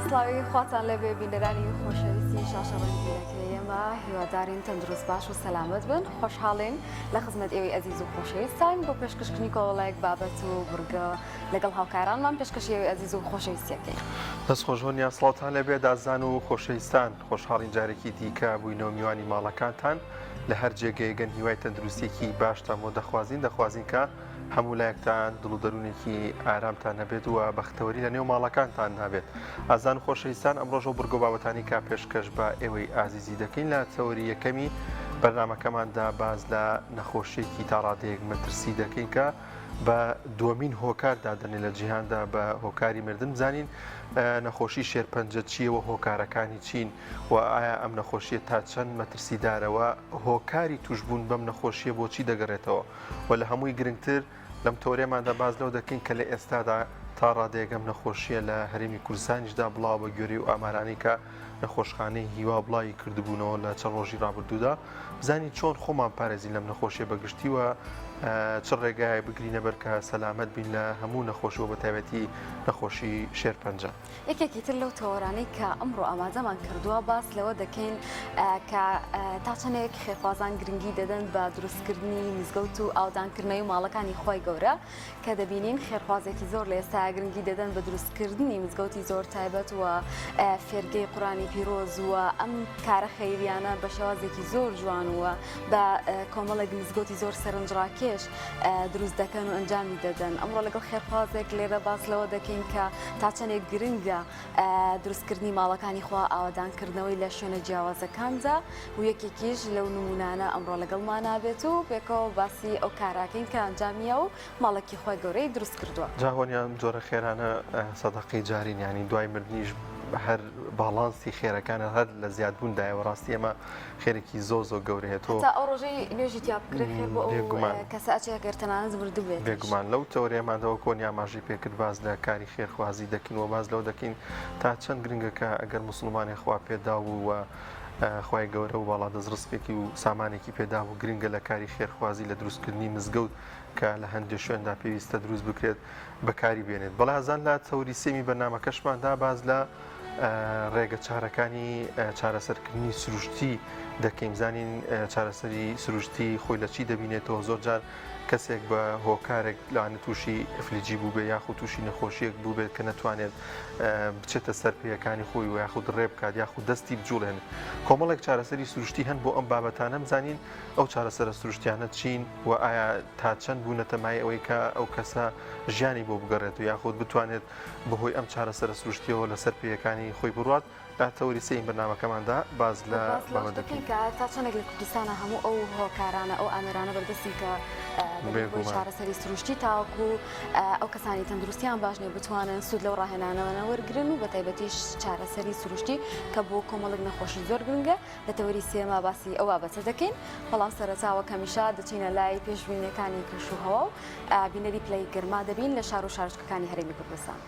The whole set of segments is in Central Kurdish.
سڵاوی خواتان لەبێ بینەرانی خۆشەویستی شاشەڕەنگیەکە ئێمە هیوادارین تەندروست باش و سەلامت بن خۆشحاڵین لە خزمەت ئێوەی ئەزیز و خۆشەویستان بۆ پێشکەشکردنی کۆڵەیەک بابەت و ورگە لەگەڵ هاوکارانمان پێشکەشی ئێوەی ئەزیز و خۆشەویستیەکەی دەست خۆشبوونیان سڵاتان لەبێ دازان و خۆشەویستان خۆشحاڵین جارێکی دیکە بووینەوە میوانی ماڵەکانتان لە هەر جێگەیەگەن هیوای تەندروستێکی باشتان بۆ دەخوازین کە هەموو لایەکتان دڵ و دەروونێکی ئارامتان نەبێت و بەختەوەری لە نێو ماڵەکانتان نابێت. ئازان و خۆشەویستان ئەمڕۆژە بورگۆ بابەتانی کا پێشکەش بە ئێوەی ئازیزی دەکەین لە تەوەری یەکەمی بەرنامەکەماندا باز لە نەخۆشیێکی تا ڕادەیەک مەترسی دەکەین کە بە دووەمین هۆکار دادەنێ لە جیهاندا بە هۆکاری مردن بزانین نەخۆشی شێرپەنجە چیەوە هۆکارەکانی چین و ئایا ئەم نەخۆشیە تا چەند مەترسیدارەوە هۆکاری توشبوون بەم نەخۆشیە بۆچی دەگەڕێتەوە و لە هەمووی گرنگتر لەم تۆرێماندا باز لەو دەکەین کە لە ئێستادا تا ڕادێگەم نەخۆشیە لە هەرێمی کوردستانیشدا بڵاو بە گوێرەی و ئامارانی کە نەخۆشخانەی هیوا بڵاوی کردبوونەوە لە چەند ڕۆژی ڕابردوودا بزانین چۆن خۆمان پارێزی لەم نەخۆشیە بەگشتی و چ ڕێگای بگرینە بەر کە سەلامەت بین لە هەموو نەخۆشی و بە تایبەتی نەخۆشی شێرپەنجە. یەکێکی تر لەو تەوەرانەی کە ئەمڕۆ ئامادەمان کردووە باس لەوە دەکەین کە تا چەندێک خێرخوازان گرنگی دەدەن بە دروستکردنی میزگەوت و ئاودانکردنەوەی ماڵەکانی خۆی گەورە کە دەبینین خێرخوازێکی زۆر لە ئێستا گرنگی دەدەن بە دروستکردنی مزگەوتی زۆر تایبەت و فێرگەی قورانی پیرۆز و ئەم کارە خەیریانە بە شێوازێکی زۆر جوان وە بە کۆمەڵێک مزگەوتی زۆر سەرنجڕاکێش دروست دەکەن و ئەنجامی دەدەن. ئەمڕۆ لەگەڵ خێرخوازێک لێرە باس لەوە دەکەین کە تا چەندێک گرنگە دروستکردنی ماڵەکانی خوا ئاوادانکردنەوەی لە شوێنە جیاوازەکاندا و یەکێکیش لەو نمونانە ئەمڕۆ لەگەڵمان نابێت و پێکەوە باسی ئەو کاراکەین کە ئەنجامیە و ماڵێکی خۆی گەورەی دروست کردووە. جاهۆنیان جۆرە خێرانە سەدەقەی جارین ینی دوای مردنیش هەر باڵانسی خێرەکانە هەر لە زیادبووندایەوە ڕاستی ئەمە خێرێکی زۆ گەورەیەتەوە تا ئەو ڕۆژەی نوێژی تیا بکرێ خێر بۆ کەسە ئەچێگەرتەنانە زبردو بێت. بێگومان لەو تەورێماندەوە کۆنی ئاماژەی پێکرد باز لە کاری خێرخوازی دەکەین و باز لەو دەکەین تا چەند گرنگە کە ئەگەر موسڵمانی خوا پێدا و خی گەورە و باڵا دەزڕستپێکی و سامانێکی پێدا و گرنگە لە کاری خێرخوازی لە دروستکردنی مزگەوت کە لە هەندێک شوێندا پێویستە دروست بکرێت بەکاری بێنێت. بەڵازان لە تەوری سێمی بەرنامەکەشماندا باز لە ڕێگە چارەکانی چارەسەرکردنی سروشتی دەکەین زانین چارەسەری سروشتی خۆی لە چی دەبینێتەوە زۆر جار کەسێک بە هۆکارێک لاانە تووشی ئەفلیجی بوو بێ یاخود تووشی نەخۆشیەک بوو بێت کە نەتوانێت بچێتە سەرپیەکانی خۆی و یاخود ڕێ بکات یاخود دەستی بجوڵێن. کۆمەڵێک چارەسەری سروشتی هەن بۆ ئەم بابەتانە بزانین ئەو چارەسەرە سروشتیانە چین و ئایا تا چەند بوونە تەمای ئەوەی کە ئەو کەسە ژیانی بۆ بگەڕێت و یاخود بتوانێت بەهۆی ئەم چارەسەرە سروشتیەوە لە سەرپیەکانی خۆی بڕات. تا تەوری سێم بەرنامەکەماندا باز لە بابەت دەکەین کە تا چەندێک لە کوردستانە هەموو ئەو هۆکارانە ئەو ئامێرانە بەردەستی کە چارەسەری سروشتی تاوەکو ئەو کەسانی تەندروستیان باش نیە بتوانن سود لەو ڕاهێنانەوە وەرگرن و بە تایبەتیش چارەسەری سروشتی کە بۆ کۆمەڵێک نەخۆشی زۆر گرنگە لە تەوەری سێمە باسی ئەو بابەتە دەکەین. بەڵام سەرەتاوە کەمیشا دەچینە لای پێشبینیەکانی کەشوهەوە و بینەری پلەی گەرما دەبین لە شار و شارچکەکانی هەرێمی کوردستان.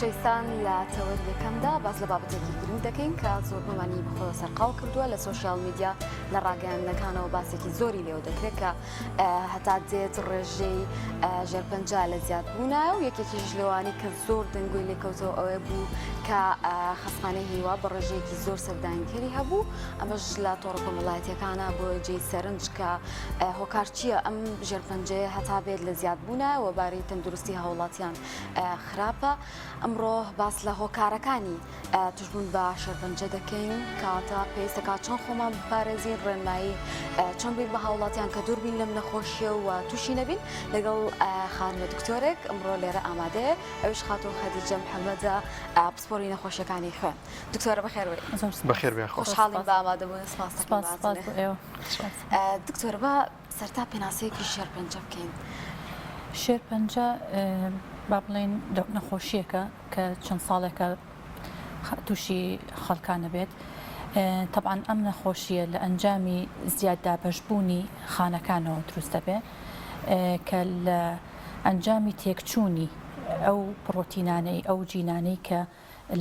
خۆشەویستان لە تەوەر یەکەمدا باس لە بابەتێکی گرنگ دەکەین کە زۆر بمانی بخۆ سەرقاو کردووە لە سوشیال میدیا لە ڕاگەیاندنەکانەوە باسێکی زۆری لێو دەکرێت کە هەتا دێت ڕێژەی ژێرپەنجە لە زیادبوونە و یەکێکیش لەوانی کە زۆر دەنگۆی لێکەوتەوە ئەوەیە بوو کە خەسخانەی هیوا بە ڕێژەیەکی زۆر سەردانیکەری هەبوو ئەمەش لە تۆڕە کۆمەڵایەتیەکانە بۆ جێی سەرنج کە هۆکار چییە ئەم ژێرپەنجەیە هەتا بێت لە زیادبوونە وەبارەی تەندروستی هاوڵاتیان خراپە. ئەمڕۆ باس لە هۆکارەکانی توشبوون بە شێرپەنجە دەکەین کاتە پێویستەکە چۆن خۆمان بپارێزین ڕێنمایی چۆن بین بە هاوڵاتیان کە دووربین لەم نەخۆشیە و تووشی نەبین لەگەڵ خانمە دکتۆرێک ئەمڕۆ لێرە ئامادەیە ئەوش خاتۆ خەدیجە محەممەدە پسپۆری نەخۆشیەکانی خوێن دکتۆرە بەخێرەوەی بەخێر بێ خۆشحاڵی بە ئامادەبوون سپاس دکتۆر بە سەرتا پێناسەیەکی شێرپەنجە بکەین. شێرپەنجە با بڵێن نەخۆشیەکە کە چەند ساڵێکە تووشی خەڵکانە بێت. طبعاً ئەم نەخۆشیە لە ئەنجامی زیاددا بەشبوونی خانەکانەوە دروست دەبێ کە لە ئەنجامی تێکچوونی ئەو پرۆتینانەی ئەو جینانەی کە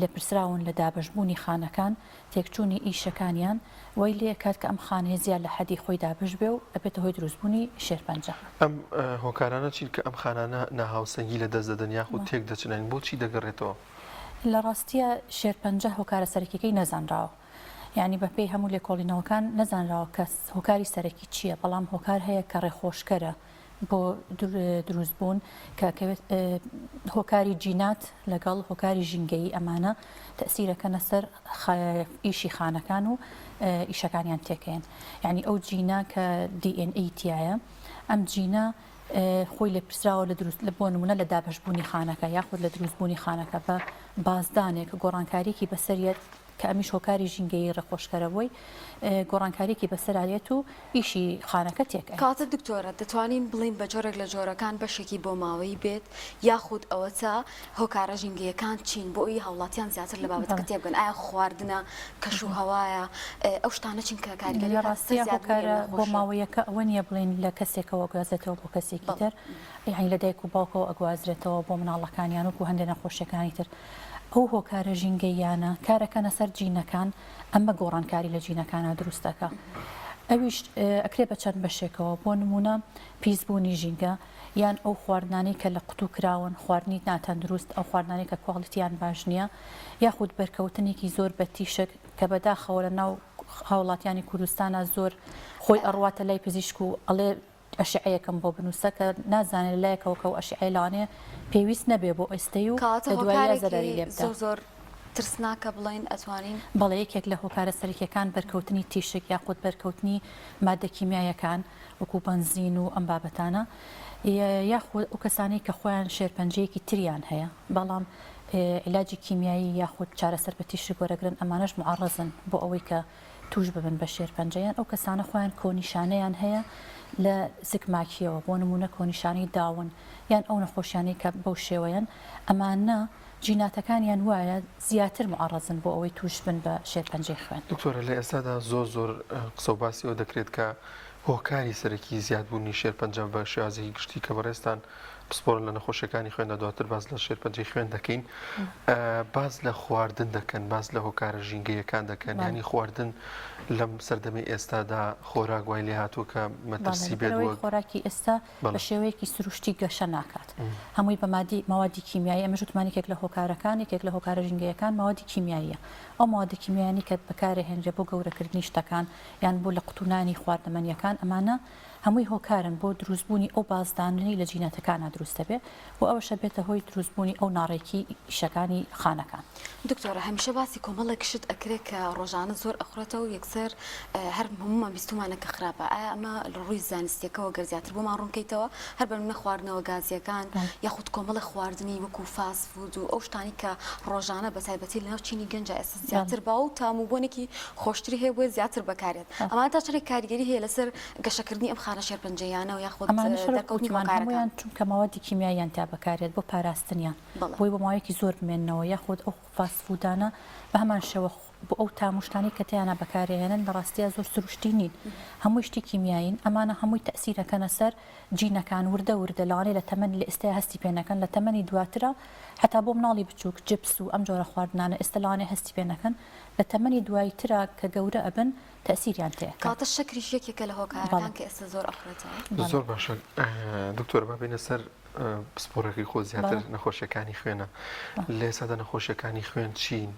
لە پرسراون لە دابەشبوونی خانەکان تێکچوونی ئیشەکانیان وی لێ کات کە ئەم خانەیە زیاد لە حەدی خۆی دابش بێ و ئەبێتە هۆی دروستبوونی شێرپەنجە. ئەم هۆکارانە چین کە ئەم خانانە ناهاوسەنگی لە دەست دەدەن یاخود تێک دەچنین بۆچی دەگەڕێتەوە؟ لە ڕاستیە شێرپەنجە هۆکارە سەرەکیەکەی نەزانراوە. یعنی بەپێی هەموو لێکۆڵینەوەکان نەزانراوە کەس هۆکاری سەرەکی چییە، بەڵام هۆکار هەیە کە ڕێخۆشکەرە بۆ دروستبوون کە هۆکاری جینات لەگەڵ هۆکاری ژینگەیی ئەمانە تەسیرەکەنە سەر ئیشی خانەکان و ئیشەکانیان تێکەن. یعنی ئەو جینە کە DNA تایە ئەم جینە خۆی لێ پرسراوە لە دروست لە بۆ نمونە لە دابەشبوونی خانەکە یاخود لە دروستبوونی خانەکە بە بازدانێک گۆڕانکاریکی بەسەریەت کە ئەمیش هۆکاری ژینگەیی ڕێخۆشکەرەوەی گۆڕانکاریکی بەسەرایەت و ئیشی خانەکە تێکە. کاتە دکتۆرە دەتوانین بڵین بە جۆرێک لە جۆرەکان بەشێکی بۆ ماوەی بێت یاخود ئەوە تا هۆکارە ژینگەیەکان چین بۆ ئەوی هاوڵاتیان زیاتر لە بابەتەکە تێبگەن ئایا خواردنە کەش و هەوایە ئەو شتانە چین کە کاریگەری لە ڕاستیە هۆکارە بۆ ماوەیەکە ئەوە نییە بڵێن لە کەسێکەوە گوازێتەوە بۆ کەسێکی تر یعنی لە دایک و باوکەوە ئەگوازرێتەوە بۆ مناڵەکانیان و هەندێک نەخۆشیەکانی تر. ئەو هۆکارە ژینگەیانە کارەکەنە سەر جینەکان ئەمە گۆڕانکاری لە جینەکانە دروستەکە. ئەویش ئەکرێ بە چەند بەشێکەوە بۆ نمونە پیسبوونی ژینگە یان ئەو خواردنانەی کە لە قوتو کراون خواردنی ناتەندروست ئەو خواردنانەی کە کواڵیتیان باش نییە یاخود بەرکەوتنێکی زۆر بە تیشک کە بەداخەوە لە ناو هاوڵاتیانی کوردستانە زۆر خۆی ئەڕواتە لای پزیشک و ئەڵێ ئەشعەیەکەم بۆ بنووسە کە نازانێت لایەکەوە کە و ئەشعەی لانێ پێویست نەبێ بۆ ئێستەی و دوای زەرری لێبدا زۆر ترسناکە بڵین ئەتوانین بەڵێ یەکێک لە هۆکارە سەرکیەکان بەرکەوتنی تیشک یاخود بەرکەوتنی مادە کیمیایەکان وەکو بەنزین و ئەم بابەتانە یاخود ئەو کەسانی کە خۆیان شێرپەنجەیەکی تریان هەیە بەڵام علاجی کیمیایی یاخود چارەسەر بە تیشک وەرەگرن ئەمانەش معڕەزن بۆ ئەوەی کە توش ببن بە شێرپەنجەیان ئەو کەسانە خۆیان کۆنیشانەیان هەیە لە زگماکیەوە بۆ نمونە کۆنیشانی داون یان ئەو نەخۆشیانەی کە بەو شێوەیەن ئەمانە جیناتەکانیان وایە زیاتر معڕەزن بۆ ئەوەی توش بن بە شێرپەنجەی خوێن. دکتۆرە لە ئێستادا زۆر قسە و باسیەوە دەکرێت کە هۆکاری سەرەکی زیادبوونی شێرپەنجە بە شێوازێکی گشتی کە بەڕێستان پسپۆرن لە نەخۆشیەکانی خوێنە دواتر باز لە شێرپەنجەی خوێن دەکەین باز لە خواردن دەکەن باز لە هۆکارە ژینگەیەکان دەکەن ینی خواردن لەم سەردەمی ئێستادا خۆراک وای لێ هاتووە کە مەترسی بێت خۆراکی ئێستا بە شێوەیەکی سروشتی گەشە ناکات هەمووی بە ماوەدی کیمیایی ئەمە ژوتمانێکێک لە هۆکارەکان یەکێک لە هۆکارە ژینگەیەکان ماوەدی کیمیاییە ئەو ماوەدی کیمیانی کە بەکارهێنرێ بۆ گەورەکردنی شتەکان یان بۆ لە قوتونانی خواردنەمەنیەکان ئەمانە هەمووی هۆکارن بۆ دروستبوونی ئەو بازداننی لە جینەتەکانە دروستە بێ و ئەوەشە بێتە هۆی دروستبوونی ئەو ناڕێکی ئیشەکانی خانەکان. دکتۆرە هەمیشە باسی کۆمەڵێک شت ئەکرێت کە ڕۆژانە زۆر ئەخورێتەوە و یەکسەر هەر هەمومان بیستمانە کە خراپە ئایا ئەمە لە ڕووی زانستیەکەەوە گەرزیاتر بۆمان ڕوونکەیتەوە هەر بەرمە خواردنەوە گازیەکان یاخود کۆمەڵە خواردنی وەکو فاست فود و ئەو شتانی کە ڕۆژانە بە تایبەتی لەناو چینی گەنجە ئێستا زیاتر باو و تاموبوونێکی خۆشتری هەیە بۆ زیاتر بەکارێت ئەمان تا چەندێک کاریگەری هەیە لەسەر گەشەکردنی ئەم خانە شێرپەنجەیانە ئەمانیان چونکە ماوەدی کیمیاییان تا بەکارێت بۆ پاراستنیان بۆی بۆ ماوەیەکی زۆر بمێنەوە یاخود ئەو فاست فودانە بە هەمان شێوە بۆ ئەو تاموشتانی کە تیانە بەکارێنن لە ڕاستیە زۆر سروشتی نین هەمووی شتی کیمیاین ئەمانە هەمووی تەسیرەکەنە سەر جینەکان وردە لەوانەیە لە تەمەنی لە ئێستا هەستی پێنەکەن لە تەمەنی دواترە حتا بۆ مناڵی بچووک جپس و ئەم جۆرە خواردنانە ئێستا لەوانەیە هەستی پێنەکەن لە تەمەنی دواییترا کە گەورە ئەبن تەسیریان تێ کاتە شەکریش یەکێکە لە هۆکارەکان کە ئێستا زۆر ئەخرێتەوە زۆر باشە دکتۆر با بینە سەر پسپۆرەکەی خۆ زیاتر نەخۆشیەکانی خوێنە لە ئێستادا نەخۆشیەکانی خوێن چین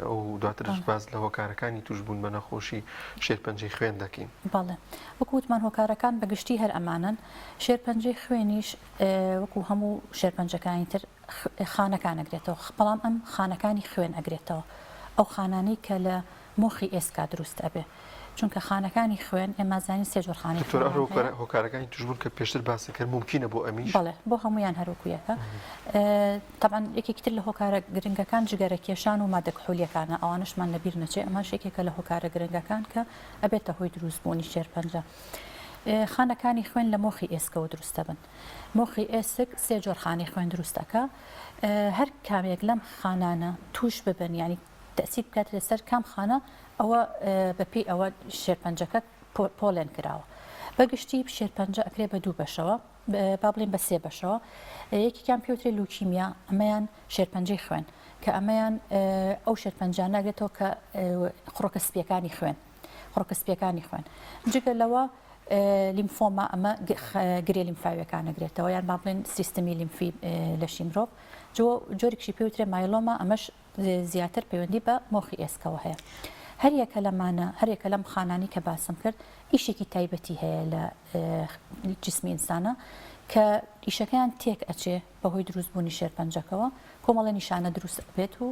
ئەو دواترش باز لە هۆکارەکانی توش بوون بە نەخۆشی شێرپەنجەی خوێن دەکەین بەڵێ وەکووتمان هۆکارەکان بەگشتی هەر ئەمانن شێرپەنجەی خوێنیش وەکو هەموو شێرپەنجەکانی تر خانەکان ئەگرێتەوە بەڵام ئەم خانەکانی خوێن ئەگرێتەوە ئەو خانانەی کە لە مۆخی ئێسکا دروست ئەبێ چونکە خانەکانی خوێن ئێمازانی سێ جۆر خانی هۆکارەکانی توش بوون کە پێشتر باسی کرد ممکنە بۆ ئەمیش بەڵێ بۆ هەمویان هەروکویەکە طبعا یەکێکتر لە هۆکارە گرنگەکان جگەرە کێشان و مادە کحولیەکانە ئەوانشمان لەبیر نەچێ ئەمە شێکێکە لە هۆکارە گرنگەکان کە ئەبێتە هۆی دروستبوونی شێرپەنجە خانەکانی خوێن لە مۆخی ئێسکەوە دروستە بن مۆخی ئێسک سێ جۆر خانی خوێن دروستەکە هەر کامێک لەم خانانە توش ببن ینی تەسیر بکات لەسەر کام خانە ئەوە بەپی ئەوە شێرپەنجەکە پۆلێن کراوە بەگشتی شێرپەنجە ئەکرێ بە دوو بەشەوە با بڵێن بە سێ بەشەوە یەکێکیان پێوترێ لوکیمیا ئەمەیان شێرپەنجەی خوێن کە ئەمەیان ئەو شێرپەنجان ناگرێتەوە کە خڕۆکە سپیەکانی خوێن جگە لەوە لیمفۆما ئەمە گرێ لیمفاویەکان ئەگرێتەوە یان با بڵێن سیستەمی لیمفی لەشی مرۆڤ جۆرێکشی پێوترێ مایلۆما ئەمەش زیاتر پەیوەندی بە مۆخی ئێسکەوە هەیە هەریەکە لەمانە هەرێکە لەم خانانی کە باسم کرد ئیشێکی تایبەتی هەیە لە جسمی ئینسانە کە ئیشەکەیان تێک ئەچێ بەهۆی دروستبوونی شێرپەنجەکەەوە کۆمەڵە نیشانە دروست بێت و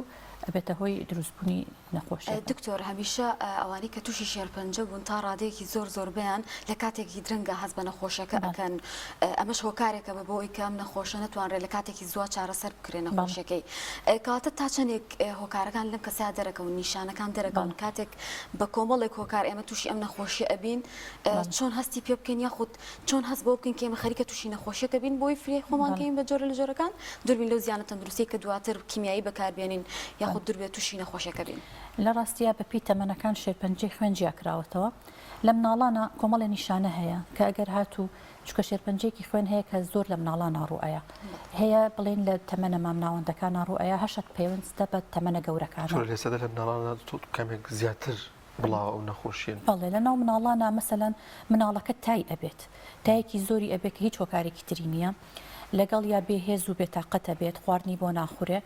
ئەبێتە هۆی دروستبوونی نەخۆشی دکتۆر هەمیشە ئەوانەی کە تووشی شێرپەنجە بوون تا ڕادەیەکی زۆر بیان لە کاتێکی درنگە هەست بە نەخۆشیەکە ئەکەن ئەمەش هۆکارێکە بە بۆ ئەوی کە ئەم نەخۆشە نەتوانرێت لە کاتێکی زووە چارەسەر بکرێ نەخۆشیەکەی کاتە تا چەندێک هۆکارەکان لەم کەسا دەرەکەون نیشانەکان دەرەکەون کاتێک بە کۆمەڵێک هۆکار ئێمە تووشی ئەم نەخۆشی ئەبین چۆن هەستی پێ بکەین یاخود چۆن هەست بۆ بکەین کە ئێمە خەریکە تووشی نەخۆشیەکە بین بۆی فرێ خۆمانکەین بە جۆرە لە جۆرەکان دووربین لەو زیانە تەندروستی کە دواتر کیمیایی بەکاربێنین یاخود دووربێت تووشی نەخۆشیەکە بین لە ڕاستیە بەپی تەمەنەکان شێرپەنجەی خوێنجیا کراوەتەوە لە مناڵانە کۆمەڵی نیشانە هەیە کە ئەگەر هاتوو چکە شێرپەنجێکی خوێن هەیە کە زۆر لە مناڵان ڕوئەیە هەیە بڵێن لە تەمەنە مامناوەندەکان ڕوئەیە هەشت پەیوەستە بە تەمەنە گەورەکان لێسەدا لە مناڵانە کامێک زیاتر بڵاو ئەو نەخۆشیین بەڵێ لە ناو مناڵانە مەسەلەن مناڵەکە تای ئەبێت تایەکی زۆری ئەبێت کە هیچ هۆکارێکی تری نییە لەگەڵ یا بێهێز و بێتاقەتە بێت خواردنی بۆ ناخورێ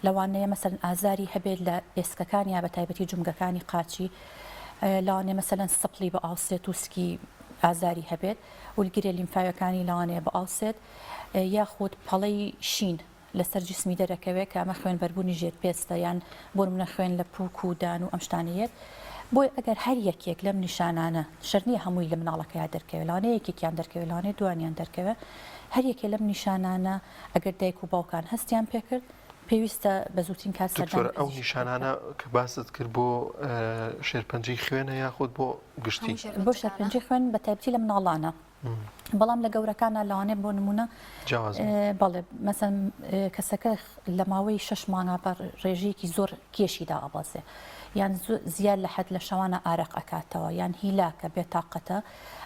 لەوانەیە مەسەلەن ئازاری هەبێت لە ئێسکەکان یا بە تایبەتی جومگەکانی قاچی لەوانەیە مەسەلەن سەپڵی بە ئاوسێت و سکی ئازاری هەبێت ولگرێ لیمفاویەکانی لەوانەیە بە ئاوسێت یاخود پەڵەی شین لەسەر جسمی دەرەکەوێت کە ئەمە خوێن بەربوونی ژێر پێستە یان بۆ منە خوێن لە پووک و دان و ئەم شتانەیەت بۆی ئەگەر هەر یەکێک لەم نیشانانە شەرنیە هەمووی لە مناڵەکەیان دەرکەوێت لەوانەیە یەکێکیان دەرکەوێت لەوانەیە دوانیان دەرکەوێت هەر یەکێ لەم نیشانانە ئەگەر دایک و باوکان هەستیان پێکرد پێویستە بە زووترین کات دکتۆر ئەو نیشانانە کە باست کرد بۆ شێرپەنجەی خوێنە یاخود بۆ گشتی بۆ شێرپەنجەی خوێن بە تایبەتی لە مناڵانە بەڵام لە گەورەکانە لەوانێ بۆ نمونە بەڵێ مەسەن کەسەکە لە ماوەی 6 مانگە بە ڕێژەیەکی زۆر کێشیدا ئەبەزێ یان زیاد لە حەد لە شەوانە ئارەق ئەکاتەوە یان هیلاکە بێتاقەتە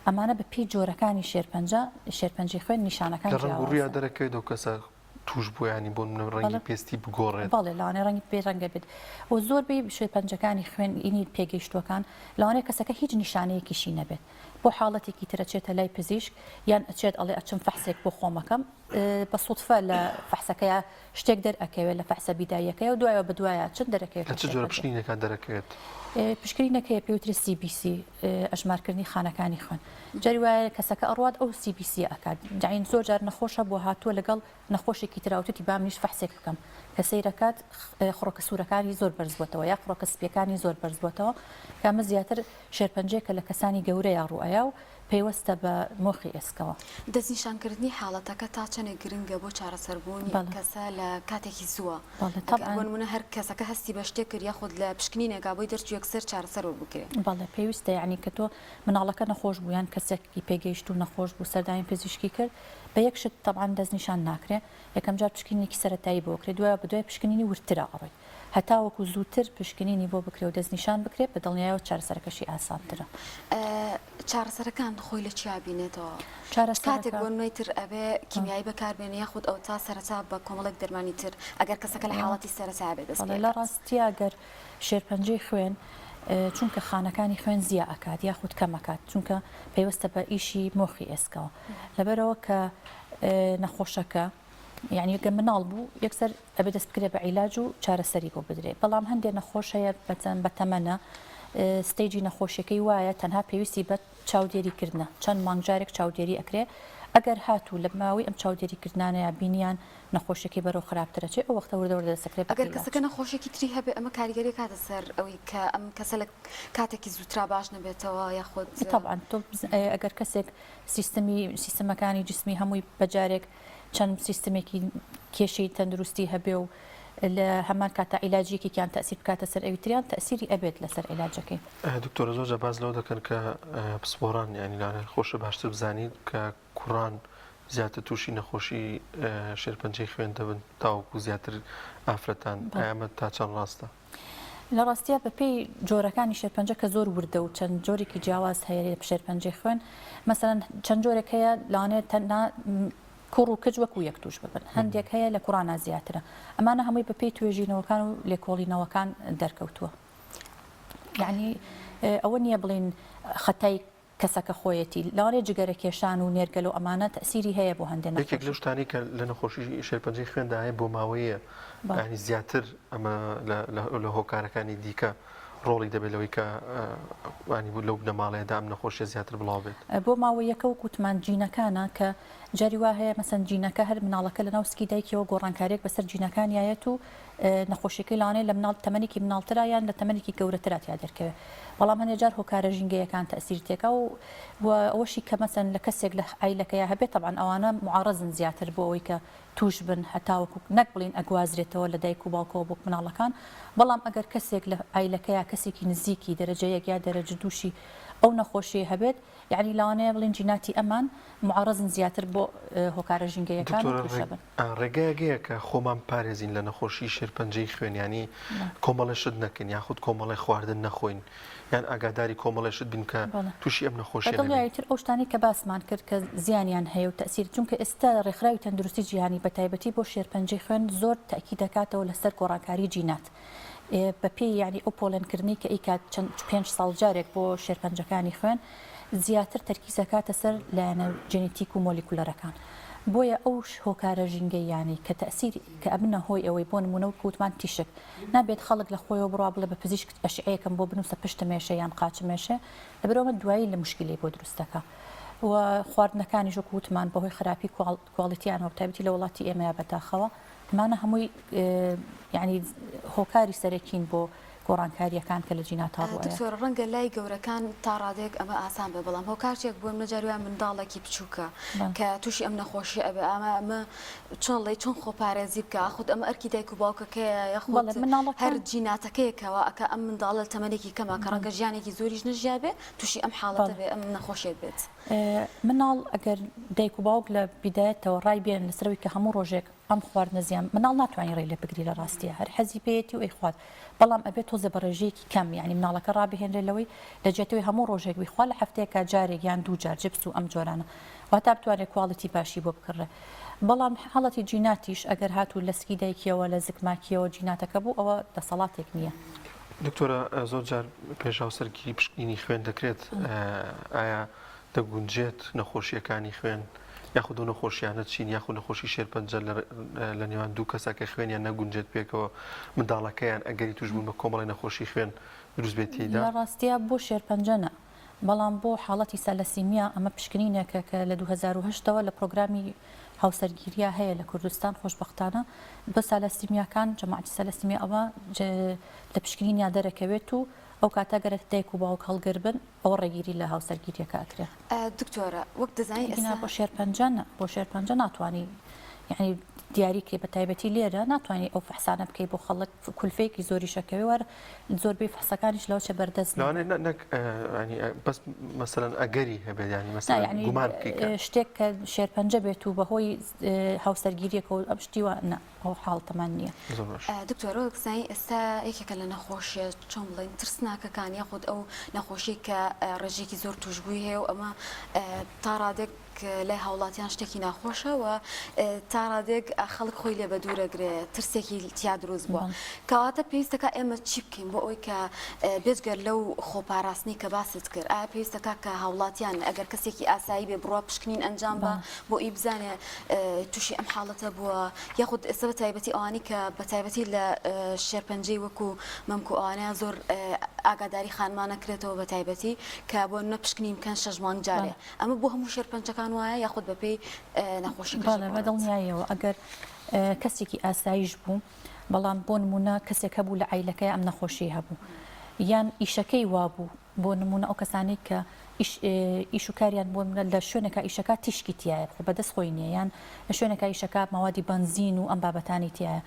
ئەمانە بە پێی جۆرەکانی شێرپەنجەی خوێن نیشانەکان ڕووریان دەرەکەوێت ئەو کەسە توش بۆیانی بۆ ڕەنگی پێستی بگۆڕێت بەڵێ لەوانێ ڕەنگی پێڕەنگە بێت و زۆربەی شێرپەنجەکانی خوێن ئینی پێگەیشتوەکان لەوانەیە کەسەکە هیچ نیشانەیەکیشی نەبێت بۆ حاڵەتێکی ترەچێتە لای پزیشک یان ئەچێت ئەڵێ ئەچم فەحسێک بۆ خۆمەکەم بە سوودفە لە فەحسەکەیە شتێک دەرئەکەوێت لە فەحسە بیداییەکەی و دوایەوە بەدوایە چەند دەرەکەوێت چ جۆرە پشکنینەکان دەرەکەوێت پشکنینەکەی پێوتری CBC ئەژمارکردنی خانەکانی خوێن جاری وایە کەسەکە ئەڕوات ئەو CBC ئەکات داین زۆر جار نەخۆشە بۆ هاتووە لەگەڵ نەخۆشێکی تراوتتی بامنیش فەحسێک بکەم کە سەیرەکات خڕۆکە سوورەکانی زۆر بەرزبووەتەوە یا خڕۆکە سپیەکانی زۆر بەرزبووەتەوە کامە زیاتر شێرپەنجەیەکە لە کەسانی گەورەیە ڕوئەیە و پێوەستە بە مۆخی ئێسکەوە دەستنیشانکردنی حاڵەتەکە تا چەندێک گرنگە بۆ چارەسەربوونی کەسە لە کاتێکی زووە منە هەر کەسەکە هەستی بە شتێک کرد یاخود لە پشکنینێکا بۆی دەرچوو یەکسەر چارەسەر بکرێت بەڵێ پێویستە یعنی کە تۆ مناڵەکە نەخۆش بوویان کەسێکی پێگەیشت و نەخۆش بوو سەردانی پزیشکی کرد بە یەک شت تەبعاً دەستنیشان ناکرێت یەکەم جار پشکنینێکی سەرەتایی بۆ کرێت دوایە بە دوای پشکنینی ورترە ئەڕێت هەتا وەکو زووتر پشکنینی بۆ بکرێ و دەستنیشان بکرێت بە دڵنیایەوە چارەسەرەکەشی ئاسانترە. چارەسەرەکان خۆی لە چیا بینێتەوە؟ کاتێک بۆ نوێی تر ئەبێ کیمیایی بەکاربێنێ یاخود ئەو تا سەرەتا بە کۆمەڵێک دەرمانی تر ئەگەر کەسەکە لە حاڵەتی سەرەتا بێت دەست لە ڕاستیە گەر شێرپەنجەی خوێن چونکە خانەکانی خوێن زیە ئەکات یاخود کەمەکات چونکە پێوەستە بە ئیشی مۆخی ئێسکەوە لەبەرەوە کە نەخۆشەکە یعنی گە مناڵ بوو یەکسەر ئەبێ دەست بکرێت بە عیلاج و چارەسەری بۆ بدرێ بەڵام هەندێک نەخۆش هەیە بە تەمەنە ستەیجی نەخۆشیەکەی وایە تەنها پێویستی بە چاودێریکردنە چەند مانگجارێک چاودێری ئەکرێ ئەگەر هاتوو لە ماوەی ئەم چاودێریکردانەیە بینیان نەخۆشیەکەی بەرەو خراپترەچێ ئەو وەختە وردەوردە دەسەکرێت ئەگەر کەسەکە نەخۆشیێکی تری هەبێ ئەمە کاریگەری کاتە سەر ئەوەی کە ئەم کەسە لە کاتێکی زووترا باش نەبێتەوە یاخود طبعا تۆ ئەگەر کەسێک سیستەمەکانی جسمی هەمووی بەجارێک چەند سیستمێکی کێشەی تەندروستی هەبێ و لە هەمان کاتە عیلاجێکیان تەسیر بکاتە سەر ئەویتریان تەسیری ئەبێت لەسەر عیلاجەکەی. دکتۆرە زۆرجە باز لەوە دەکەن کە پسپۆران یعنی لاە خۆشە باشتر بزانیت کە کوڕان زیاتر تووشی نەخۆشی شێرپەنجەی خوێن دەبن تاوەکو زیاتر ئافرەتان ئەمە تا چەند ڕاستە؟ لە ڕاستیە بەپێی جۆرەکانی شێرپەنجە کە زۆر وردە و چەند جۆرێکی جیاواز هەیە شێرپەنجەی خوێن مەسەرەن چەند جۆرێک هەیە لەوانێت تەنها کوڕ و کچ وەکو یەک توش ببن هەندێک هەیە لە کوڕانە زیاترە ئەمانە هەمووی بەپێی توێژینەوەکان و لێکۆڵینەوەکان دەرکەوتووە یعنی ئەوە نییە بڵین خەتای کەسەکە خۆیەتی لەوانێ جگەرە کێشان و نێرگەل و ئەمانە تەسیری هەیە بۆ هەندێک یەکێک لەو شتانی کە لە نەخۆشی شێرپەنجەی خوێندا هەیە بۆ ماوەیە ینی زیاتر ئەمە لە هۆکارەکانی دیکە ڕۆڵی دەبێت لەوەی کە بوو لەو بنەماڵەیەدا ئەم نەخۆشیە زیاتر بڵاو بێت بۆ ماوەیەکە و کوتمان جینەکانە کە جاری وا هەیە مەسەن جینەکە هەر مناڵەکە لە ناوسکی دایکەوە گۆڕانکارێک بەسەر جینەکانیایەت و نەخۆشیەکەی لەوانەیە لە مناڵ تەمەنێکی مناڵترا یان لە تەمەنێکی گەورەترا یا دەرکەوێت بەڵام هەندێک جار هۆکارە ژینگەیەکان تەسیر تێکا و ئەوەشی کە مەسەن لە کەسێک لە عیلەکەیە هەبێت طبعاً ئەوانە معارەزن زیاتر بۆ ئەوەی کە توش بن هەتاوەکو نەک بڵین ئەگوازرێتەوە لە دایک و باوکەوە بۆ مناڵەکان بەڵام ئەگەر کەسێک لە عیلەکەیە کەسێکی نزیکی دەرەجەیەک یا دەرەجە دووشی ئەو نەخۆشیە هەبێت یعنی لەوانەیە بڵین جیناتی ئەمان معارەزن زیاتر بۆ هۆکارە ژینگەیەکان توشەبن. ڕێگایەکەیە کە خۆمان پارێزین لە نەخۆشی شێرپەنجەی خوێنیانی کۆمەڵەشت نەکەن یاخود کۆمەڵی خواردن نەخۆین یان ئاگاداری کۆمەڵەشت بین کە تووشی ئەم نەخۆشیە دڵیایتر ئەو شتانی کە باسمان کرد کە زیانیان هەیە و تەسیر چونکە ئێستا ڕێکخراوی تەندروستی جیهانی بە تایبەتی بۆ شێرپەنجەی خوێن زۆر تاکید دەکاتەوە لەسەر گۆڕانکاری جینات بەپێی یعنی ئەو پۆلەنکردنی کە ئیکات چەند 5 ساڵ جارێک بۆ شێرپەنجەکانی خوێن زیاتر تەرکیزەکاتە سەر لایەنە جێنێتیک و مۆلیکولەرەکان بۆیە ئەو هۆکارە ژینگەی یانی کە تەسیری کە ئەبنە هۆی ئەوەی بۆ نمونە و کووتمان تیشک نابێت خەڵک لە خۆیەوە بڕوا بڵێ بە پزیشک ئەشعەیەکەم بۆ بنووسە پشتە مێشە یان قاچمێشە لەبەرەوە دوایی لە مشکلی بۆ دروستەکە و خواردنەکانیش کووتمان بەهۆی خراپی کواڵیتیانەوە تایبەتی لە وڵاتی ئێمەیە بەتاخەوە ئەمانە هەمووی ینی هۆکاری سەرەکین بۆ گۆڕانکاریەکان کە لە جینات دکتۆر ڕەنگە لای گەورەکان تا ڕادێک ئەمە ئاسان بێ بەڵام هۆکارچێک بۆ نەجارویان منداڵێکی بچووکە کە تووشی ئەم نەخۆشی ئەبێ ئەمە چۆنڵی چۆن خۆپارێزی بکە خودت ئەمە ئەرکی دایک و باوکەکەیە یاخود هەر جیناتەکەیەکەوە ئەکە ئەم منداڵە تەمەنێکی کەمە کە ڕەنگە ژیانێکی زۆریش نەژیابێ تووشی ئەم حاڵەتە بێ ئەم نەخۆشیێت بێت مناڵ ئەگەر دایک و باوک لە بیدایەتەوە ڕای بێن لەسەرەوەی کە هەموو ڕۆژێک ئەم خواردنە زیان مناڵ ناتوانانی ڕێی لە بگری لە ڕاستیە هەر حەزی پێێتی و ئەی خوارد بەڵام ئەبێت تۆزە بە ڕێژەیەکی کەم یعنی مناڵەکە ڕابهێنرێ لەوەی لە جێتەوەی هەموو ڕۆژێک بیخوا لە هەفتەیەکە جارێک یان دوو جار جبس و ئەم جۆرانە واتە بتوانێت کواڵیتی باشی بۆ بکڕێ بەڵام حاڵەتی جیناتیش ئەگەر هاتوو لە سکی دایکیەوە لە زگماکیەوە جیناتەکە بوو ئەوە دەسەڵاتێک نییە. دکتۆرە زۆر جار پێشاو سەرکی پشکنینی خوێن دەکرێت ئایا دەگونجێت نەخۆشیەکانی خوێن یاخود و نەخۆشیانە چین یاخود نەخۆشی شێرپەنجە لە نێوان دوو کەساکە خوێنیان نەگونجێت پێکەوە منداڵەکەیان ئەگەری توش بوون بە کۆمەڵی نەخۆشی خوێن دروست بێت تێیدا لە ڕاستیە بۆ شێرپەنجەنە بەڵام بۆ حاڵەتی سەلەسیمیا ئەمە پشکنینێکە کە لە 2008ەوە لە پرۆگرامی هاوسەرگیریە هەیە لە کوردستان خۆشبەختانە بە سەلەسیمیاکان جەماعەتی سەلەسیمیا ئەوە لە پشکنینیا دەرەکەوێت و ئەو کاتەگەرە دایک و باوک هەڵگر بن ئەوە ڕێگیری لە هاوسەرگیریەکە ئەکرێت. دکتۆرە وەک دەزانین بۆ شێرپەنجە ناتوانانی یعنی دیاریکرێ بە تایبەتی لێرە ناتوانانی ئەو فحسانە بکەی بۆ خەڵک کولفەیەکی زۆری شەکەوی وەر زۆربەی فحسەکانیش لەوچە بەردەست بەس مەسەرەن ئەگەری هەبێت ینی مەسەرەن گومان شتێک کە شێرپەنجە بێت و بەهۆی هاوسەرگیریەکەەوە ئەم شتیوە ئەو حاڵتەمان نییە. دکتۆرۆ قسەی ئێستا یەکێکە لە نەخۆشیە چۆن بڵێن ترسناکەکان یاخود ئەو نەخۆشی کە ڕێژێکی زۆر توشببووی هەیە و ئەمە تا ڕادێک لای هاوڵاتیان شتێکی ناخۆشەوە تا ڕادێک خەڵک خۆی لێ بە دوورەگرێت ترسێکی تیا دروست بووە کەواتە پێویستەکە ئێمە چی بکەین بۆ ئەوی کە بێجگەر لەو خۆپاراستنی کە باست کرد ئایا پێویستەکە کە هاوڵاتیان ئەگەر کەسێکی ئاسایی بێ بڕۆ پشکنین ئەنجام بە بۆ ئی بزانێ تووشی ئەم حاڵەتە بووە یاخود ئێستا بە تایبەتی ئەوانی کە بە تایبەتی لە شێرپەنجەی وەکو مەمکو ئەوانەیە زۆر ئاگاداری خانمانەکرێتەوە بە تایبەتی کە بۆ نەپشکنی بکەن 6 مانگ جارێ ئەمە بۆ هەموو شێرپەنجەکان وایە یاخود بەپێی نەخۆشی بەدڵنیایەوە ئەگەر کەسێکی ئاسایش بوو بەڵام بۆ نمونە کەسێک هەبوو لە عیلەکەی ئەم نەخۆشی هەبوو یان ئیشەکەی وابوو بۆ نمونە ئەو کەسانی کە ئیش و کاریان بۆ لە شوێنەکە ئیشەکە تیشکی تایە خۆ بەدەست خۆی نییە یان لە شوێنەکە ئیشەکە ماوادی بنزین و ئەم بابەتانی تایە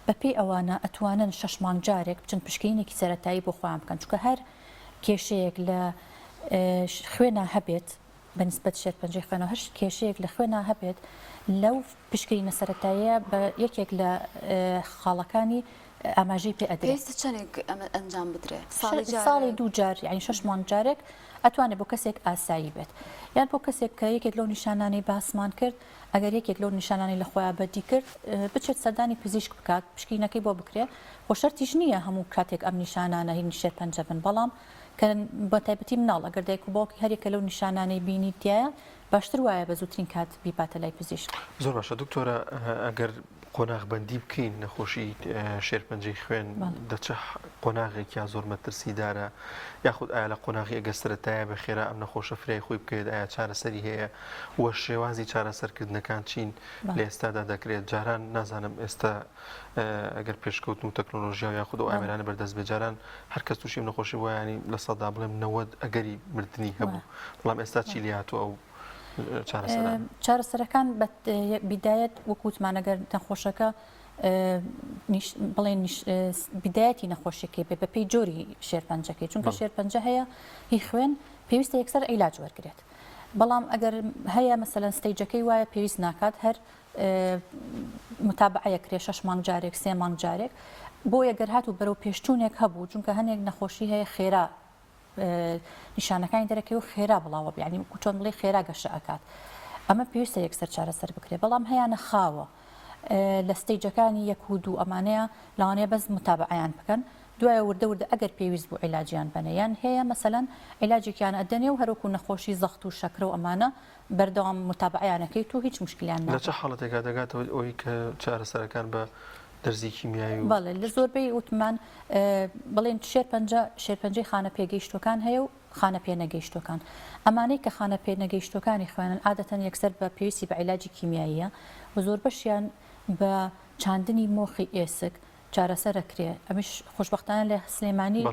بەپێی ئەوانە ئەتوانن 6 مانگ جارێک بچن پشکینێکی سەرەتایی بۆ خۆیان بکەن چونکە هەر کێشەیەک لە خوێنە هەبێت بەنسبەت شێرپەنجەی خوێنەوە هەر کێشەیەک لە خوێنە هەبێت لەو پشکینە سەرەتاییە بە یەکێک لە خاڵەکانی ئاماژەی پێ ئەدرێت چەندێک ئەنجام بدرێت ساڵی 2 جار یعنی 6 مانگ جارێک ئەتوانێت بۆ کەسێک ئاسایی بێت یان بۆ کەسێک کە یەکێک لەو نیشانانەی باسمان کرد ئەگەر یەکێک لەو نیشانانی لە خۆیان بەدی کرد بچێت سەردانی پزیشک بکات پشکینەکەی بۆ بکرێت بۆ شەرتیش نییە هەموو کاتێک ئەم نیشانانە هین شێرپەنجە بن بەڵام کە بە تایبەتی مناڵ ئەگەر دایک و باوکی هەرێکە لەو نیشانانەی بینی تایە باشتر وایە بە زووترین کات بیپاتە لای پزیشک. زۆر باشە دکتۆرە ئەگەر قۆناغبەندی بکەین نەخۆشی شێرپەنجەی خوێن دەچە قۆناغێکیا زۆر مەترسیدارە یاخود ئایا لە قۆناغی ئەگە سەرەتایە بە خێرا ئەم نەخۆشە فرای خۆی بکەێت ئایا چارەسەری هەیە وە شێوازی چارەسەرکردنەکان چین لە ئێستادا دەکرێت جاران نازانم ئێستا ئەگەر پێشکەوتن و تەکنۆلۆژیا یاخود و ئامرانە بەردەست بێجاران هەر کەس تووشی نەخۆشی وایانی لە سەدا بڵێم 90 ئەگەری مردنی هەبوو بەڵام ئێستا چی لاتوە ئەو چارەسەرەکان بیدایەت وەکووتمانەگەر نەخۆشەکە بڵێن بیدایەتی نەخۆشیەکەی بێ بەپێی جۆری شێرپەنجەکەی چونکە شێرپەنجە هەیە هی خوێن پێویستە یەکسەر عیلاج وەرگێت بەڵام ئەگەر هەیە مەسەلەن ستەیجەکەی وایە پێویست ناکات هەر متابعەیەکرێ 6 مانگ جارێک 3 مانگ جارێک بۆ یەگەر هات و بەرەو پێشچوونێک هەبوو چونکە هەنێک نەخۆشی هەیە خێرا نیشانەکانی دەرەکەی و خێرا بڵاوە بیانی چۆن بڵێ خێرا گەشە ئەکات ئەمە پێویستە یەکسەر چارەسەر بکرێت بەڵام هەیەە خاوە لە ستەیجەکانی 1 و 2 ئەمانەیە لەوانەیە بەس متابعەیان بکەن دوایە وردە ئەگەر پێویست بوو عیلاجیان بنەیان هەیە مەسەلەن عیلاجێکیان ئەدەنێ و هەروکو نەخۆشی زەخت و شەکرە و ئەمانە بەردەوام متابعەیانەکەی تو هیچ مشکلیان لە چه حاڵەتێکا دەگاتەوە ئەوی کە چارەسەرەکان بە دەرزی کیمیایی و بەڵێ لە زۆربەی وتمان بڵێن شێرپەنجەی خانە پێگەیشتەکان هەیە و خانە پێ نەگەیشتەکان ئەمانەی کە خانە پێ نەگەیشتەکانی خوێنن عادەتەن یەکسەر بە پێویستی بە عیلاجی کیمیاییە و زۆر بەشیان بە چاندنی مۆخی ئێسک چارەسەرەکرێ ئەمیش خۆشبەختانە لە سلێمانی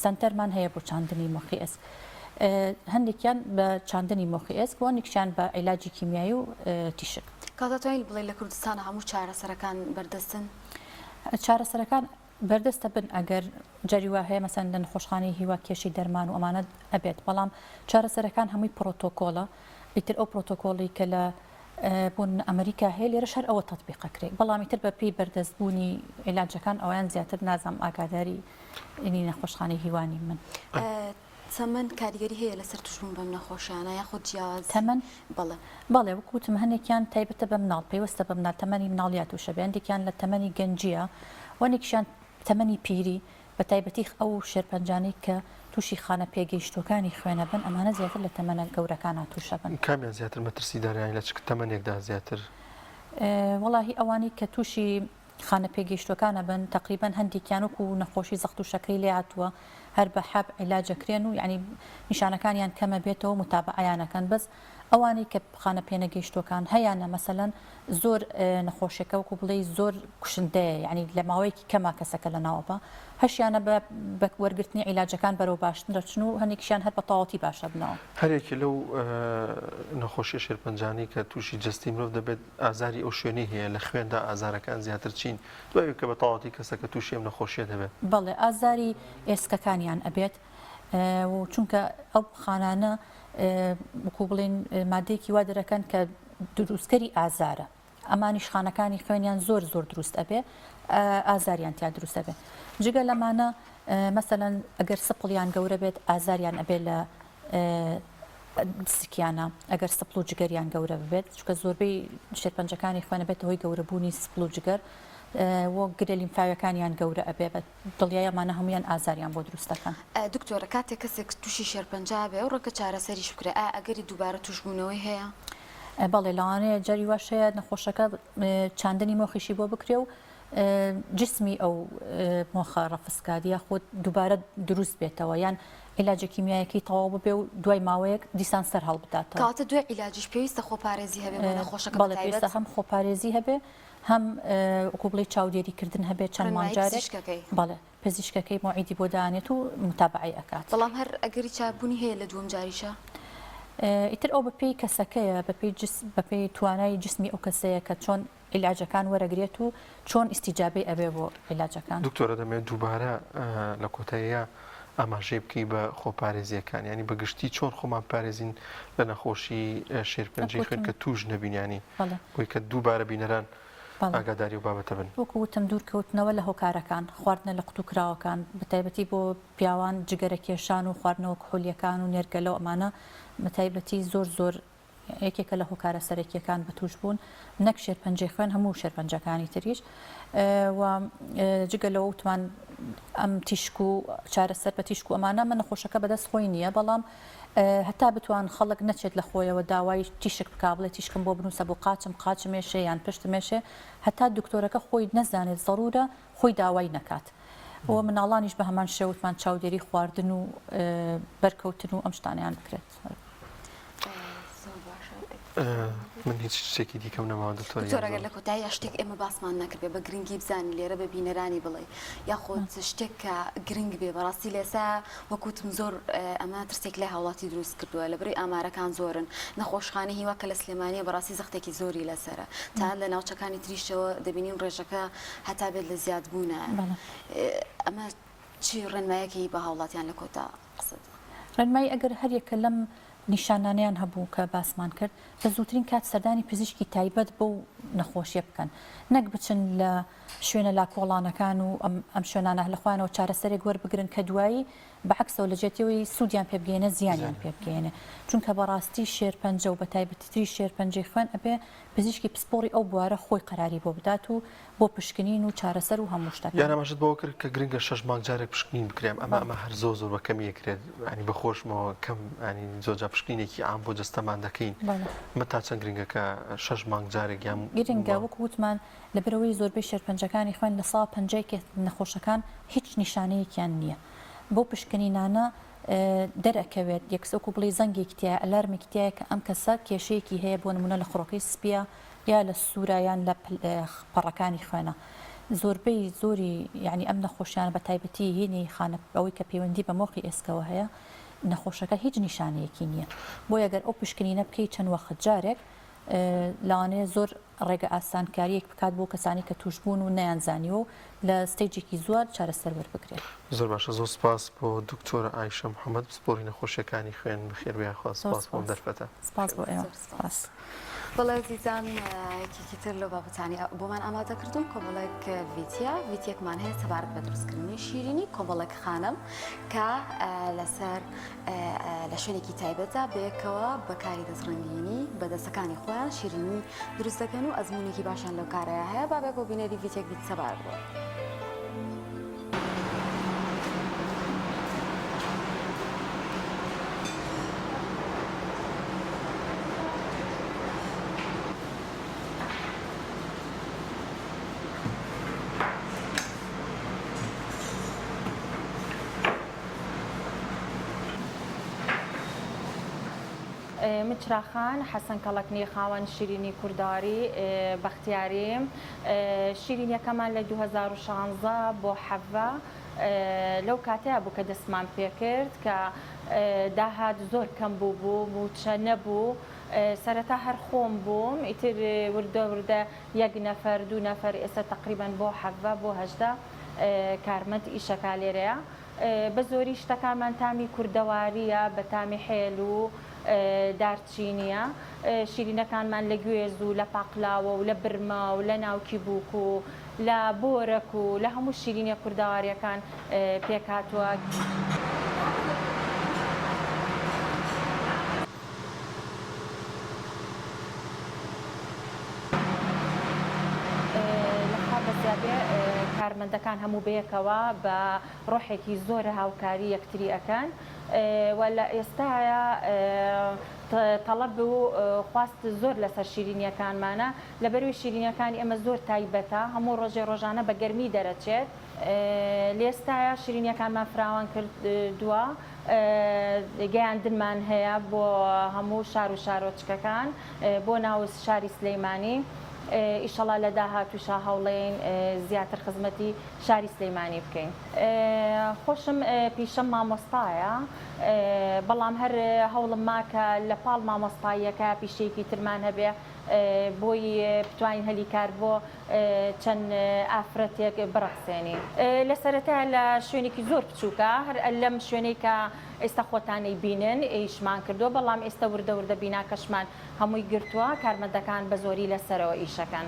سنتەرمان هەیە بۆ چاندنی مۆخی ئێسک هەندێکیان بە چاندنی مۆخی ئێسک وانێکیان بە عیلاجی کیمیایی و تیشک کاتاتوانی بڵێ لە کوردستان هەموو چارەسەرەکان بەردەستن چارەسەرەکان بەردەستە بن ئەگەر جەری وا هەیە مەسەن لە نەخۆشخانەی هیوا کێشی دەرمان و ئەمانە ئەبێت بەڵام چارەسەرەکان هەمووی پرۆتۆکۆلە ئیتر ئەو پرۆتۆکۆڵی کە لە بۆن ئەمریکا هەیە لێرە شەر ئەوە تەطبیقەکرێت بەڵامی تر بە پێی بەردەستبوونی عیلاجەکان ئەویان زیاتر نازام ئاگاداری ئینی نەخۆشخانەی هیوانی من تەمەن کاریگەری هەیە لەسەر توشبوون بەم نەخۆشیانە یاخود جیاواز تەمەن بەڵێ وەکوتم هەندێکیان تایبەتە بە مناڵ پێوەستە بە مناڵ تەمەنی مناڵیات و شەبیاندێکیان لە تەمەنی گەنجیە وەنێکیان تەمەنی پیری بە تایبەتی ئەو شێرپەنجانەی کە تووشی خانە پێگەیشتەکانی خوێنە بن ئەمانە زیاتر لە تەمەنە گەورەکانە تووشە بن کامیان زیاتر مەترسی داریان لە چ تەمەنێکدا زیاتر وەڵاهی ئەوانی کە تووشی خانە پێگەیشتەکانە بن تقریبان هەندێکیانوەکو نەخۆشی زەخت و شەکری لێ هاتووە هەر بە حەب عیلاجەکرێن و یعنی نیشانەکانیان کەمە بێتەوە متابعەیانەکەن بەس ئەوانەی کە خانە پێنەگەیشتوەکان هەیەە مەسەەن زۆر نەخۆشیەکە وەکو بڵێ زۆر کوشندەیە یعنی لە ماوەیەکی کەما کەسەکە لە ناوەبە هەشیانە بە وەرگرتنی عیلاجەکان بەرەو باشتر دەچن و هەندێکیشیان هەر بە تەواوەتی باشە بنەوە هەرێکی لەو نەخۆشیە شێرپەنجانی کە تووشی جستی مرۆڤ دەبێت ئازاری ئەو شوێنەی هەیە لە خوێندا ئازارەکان زیاتر چین دوای کە بە تەواوەتی کەسەکە تووشی ئەم نەخۆشیە دەبێت بەڵێ ئازاری ئێسکەکانیان ئەبێت و چونکە ئەو خانانە وەکو بڵێن مادەیەکی وا دەرەکەن کە دروستکەری ئازارە ئەمانیش خانەکانی خوێنیان زۆر دروست ئەبێ ئازاریان تیا دروست ئەبێ جگە لەمانە مەسەەن ئەگەر سپڵیان گەورە بێت ئازاریان ئەبێت لە سکیانە ئەگەر سپڵ و جگەریان گەورە ببێت چکە زۆربەی شێرپەنجەکانی خوێنە بێت هۆی گەورەبوونی سپڵ و جگەر وەک گرە لیمفاویەکانیان گەورە ئەبێ بە دڵیایەمانە هەمویان ئازاریان بۆ دروستەکەن دکتۆرە کاتێک کەسێک تووشی شێرپەنجا بێ ئەو ڕێکە چارەسەریش بکرێ ئەگەری دووبارە توشبوونەوەی هەیە بەڵێ لەوانەیە جاری واشەیە نەخۆشەکە چاندنی مۆخیشی بۆ بکرێ و جسمی ئەو مۆخە ڕەفسکادیە خۆت دووبارە دروست بێتەوە یان عیلاجە کیمیایەکی تەواو ببێ و دوای ماوەیەک دیسان سەر هەڵبداتەوە کاتە دوای عیلاجیش پێویستە خۆپارێزی هەبێ بۆ نەخۆشەکە بەڵێ پێویستە هەم خۆپارێزی هەبێ هەم وەکو بڵێ چاودێریکردن هەبێت چەند مانجارێک بەڵێ پزیشکەکەی مۆعیدی بۆ دانێت و متابعی ئەکات بەڵام هەر ئەگەری چابوونی هەیە لە دووەم جاریشە ئیتر ئەو بەپێی کەسەکەیە بەپێی توانای جسمی ئەو کەسەیە کە چۆن عیلاجەکان وەرەگرێت و چۆن ئیسیجابەی ئەبێ بۆ عیلاجەکان دکتۆرە دەمێت دووبارە لە کۆتاییە ئاماژەی بکەی بە خۆپارێزیەکان ینی بەگشتی چۆن خۆمان پارێزین لە نەخۆشی شێرپەنجەی خوێن کە توش نەبینیانی بۆی کە دووبارە بینەران ئاگاداری و بابەتە بن وەکوتم دوورکەوتنەوە لە هۆکارەکان خواردنە لە قوتوکراوەکان بەتایبەتی بۆ پیاوان جگەرە کێشان و خواردنەوە کحولیەکان و نێرگەلە ئەمانە بەتایبەتی زۆر یەکێکە لە هۆکارە سەرەکیەکان بە توش بوون نەک شێرپەنجەی خوێن هەموو شێرپەنجەکانی تریش و جگە لەوە وتمان ئەم تیشک و چارەسەر بە تیشک و ئەمانە من نەخۆشەکە بەدەست خۆی نییە بەڵام هەتا بتوان خەڵک نەچێت لە خۆیەوە داوای تیشک بک بڵێ تیشکم بۆ بنووسە بۆ قاچمێشە یان پشتمێشێ هەتا دکتۆرەکە خۆی نەزانێت ضرورە خۆی داوای نەکات ئەوە مناڵانیش بە هەمان شێوتمان چاودێری خواردن و بەرکەوتن و ئەم شتانیان بکرێت من هیچ شتێکی دیکەم نەماوە دکتۆرەگەر لە کۆتایی شتێک ئێمە باسمان نەکردێ بە گرنگی بزانانی لێرە بە بینەرانی بڵێ یاخۆت شتێک کە گرنگ بێ بەڕاستی لێسا وەکوتم زۆر ئەمە ترسێک لە هاوڵاتی دروست کردووە لە بڕی ئامارەکان زۆرن نەخۆشخانە هیوا کە لە سلێمانیە بەڕاستی زەختێکی زۆری لەسرە تا لە ناوچەکانی تریشەوە دەبینین ڕێژەکە هەتا بێت لە زیادبوونە ئەمە چی ڕێنمایەکی بە هاوڵاتیان لە کۆتا قسەد ڕێنمایی ئەگەر هەرێکە لەم نیشانانیان هەبوو کە باسمان کرد بە زووترین کات سەردانی پزیشکی تایبەت بۆ نەخۆشیە بکەن نەک بچن لە شوێنە لاکۆڵانەکان و ئەم شوێنانە لەخوانەوە چارەسەرێک وەربگرن کە دوایی بەعکسەوە لە جێتەوەی سوودیان پێبگەێنە زیانیان پێبگەێنێ چونکە بەڕاستی شێرپەنجە و بە تایبەتیتری شێرپەنجەی خوێن ئەبێ پزیشکی پسپۆڕی ئەو بوارە خۆی قەراری بۆ بدات و بۆ پشکنین و چارەسەر و هەموو شتەکان یان ئەمەشت بەوە کرد کە گرنگە 6 مانگ جارێک پشکنین بکرێم ئەمە هەر زۆر بە کەمی یەکرێت ینی بەخۆشمەوە کەم ینی زۆرجا پشکنینێکی ئام بۆ جەستەمان دەکەین مە تا چەند گرنگەکە 6 مانگ جارێک یان گرنگە وەکو وتمان لەبەرەوەی زۆربەی شێرپەنجەکانی خوێن لە ساڵ پەنجەیەک نەخۆشەکان هیچ نیشانەیەکیان نییە بۆ پشکنینانە دەرەکەوێت یەکسەکو بڵێ زەنگێکی تایە ئەلارمێکی تایە کە ئەم کەسە کێشەیەکی هەیە بۆ نمونە لە خڕۆکەی سپیە یا لە سوورایان لە پەڕەکانی خوێنە زۆربەی زۆری یعنی ئەم نەخۆشیان بە تایبەتی هێنی خانە ئەوەی کە پەیوەندی بە مۆخی ئێسکەوە هەیە نەخۆشەکە هیچ نیشانەیەکی نییە بۆ ئەگەر ئەو پشکنینە بکەی چەند وەخت جارێک لەوانەیە زۆر ڕێگە ئاسانکاریەک بکات بۆ کەسانی کە توشبوون و نەیانزانی و لە ستێجێکی زوار چارەسەر وەربگرێت زۆر باشە زۆر سپاس بۆ دکتۆرە ئایشە محەممەد پسپۆری نەخۆشیەکانی خوێن بخێر خواست سپاس بۆم دەرفەتە سپاس بۆ ئێوە سپاس بەڵێ زیزان یەکێکی تر لەو بابەتانی بۆمان ئامادە کردوم کۆمەڵێک ڤیدیۆکمان هەیە سەبارەت بە دروستکردنی شیرینی کۆمەڵێک خانم کە لەسەر لە شوێنێکی تایبەتە بەیەکەوە بەکاری دەستڕەنگینی بە دەستەکانی خۆیان شیرینی دروست دەکەن و ئەزمونێکی باشیان لەو کارەیە هەیە بابێک بۆ بینەری ڤیدیۆک بیت سەبارەت بووە. من چراخان حەسەن کەڵەکنی خاوەن شیرینی کورداری بەختیاریم شیرینیەکەمان لە 2016 بۆ حەڤە لەو کاتەیە بوو کە دەستمان پێ کرد کە داهات زۆر کەم بوو موچە نەبوو سەرەتا هەر خۆم بووم ئیتر وردە یەک نەفەر دوو نەفەر ئێستا تقریبان بۆ حەڤە بۆ 18 کارمەند ئیشەکە لێرەیە بە زۆری شتەکانمان تامی کوردەواریە بە تامی حێل و دارچینیە شیرینەکانمان لە گوێز و لە پاقلاوە و لە برما و لە ناوکی بووک و لە بۆرەک و لە هەموو شیرینە کوردەواریەکان پێکاتوە. کارمەندەکان هەموو بەیەکەوە بە ڕۆحێکی زۆرە هاوکاری یەکتری ئەکەن و لە ئێستاە تەڵەب و خواست زۆر لەسەر شیرینیەکانمانە لەبەروی شیرینیەکانی ئەمە زۆر تایبەتە هەموو ڕۆژێ بە گەرمی دەرەچێت لێستاە شیرینیەکانمان فراوان کردووە گەیاندنمان هەیە بۆ هەموو شار و شارۆچکەکان بۆ ناو شاری سلەیمانی ئیشەڵا لە داهاتووشە هەوڵێن زیاتر خزمەتی شاری سلەیمانی بکەین. خۆشم پیشەم مامۆستایە بەڵام هەر هەوڵم ماکە لە پاڵ مامۆستاییەکە پیشەیەکی ترمان هەبێ بۆی بتوانین هەلیکار بۆ چەند ئافرەتێک بڕەخسێنی. لە سەرەتا لە شوێنێکی زۆر بچووکە هەر لەم شوێنەی کە ئێستا خۆتانەی بینن ئیشمان کردو بەڵام ئێستا وردە بیناکەشمان هەمووی گرتووە کارمەندەکان بە زۆری لەسەرەوە ئیشەکەن.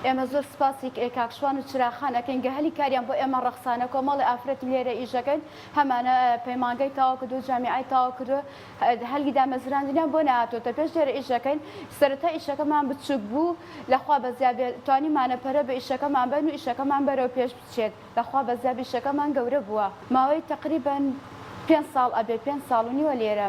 ئێمە زۆر سپاسی کاکشوان و چراخانەکەین گەهلی کاریان بۆ ئێمە ڕەخسانە کۆمەڵی ئافرەت لێرە ئیژەکەن هەمانە پەیمانگەی تاوا کردو جامیعای تاوا کردو هەلگی دامەزراندنیان بۆ نهاتۆتە پێش لێرە ئیژەکەین سەرەتا ئیشەکەمان بچوک بوو لەخوا بەزیابێ توانیمانە پەرە بە ئیشەکەمان بن و ئیشەکەمان بەرەو پێش بچێت لەخوا بەزیاب ئیشەکەمان گەورە بووە ماوەی تقریباً 5 ساڵ ئەبێ 5 ساڵ و نیوە لێرە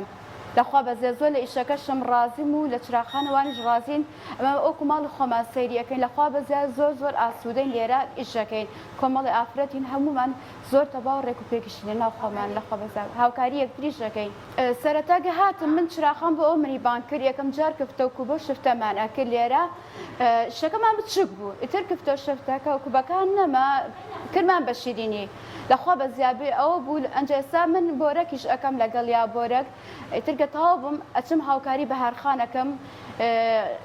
لەخوا بەزێ زۆر لە ئیشەکەشم ڕازیم و لە چراخانەوانیش ڕازین ئەمە ئەوکو ماڵی خۆمان سەیریەکەین لەخوا بەزیاد زۆر ئاسوودەین لێرە ئیشەکەین کۆمەڵی ئافرەتین هەمومان زۆر تەواو ڕێک و پێکشتنە ناو خۆمان لەخوا بەزیاد هاوکاری یەکتریشەکەین سەرەتا هاتم من چراخان بۆ ئەو مریبان کرد یەکەم جار کفتەوکو بۆ شفتەمان ئەکرد لێرە شەکەمان بچوک بوو ئیتر کفتە شفتەکە و کوبەکان نەما کردمان بە شیرینی لەخوا بەزیابێ ئەوە بوو ئەنجێسا من بۆرەکیش ئەەکەم لەگەڵ یا بۆرەک ئیترگە تەواو بم ئەچم هاوکاری بە هەرخانەکەم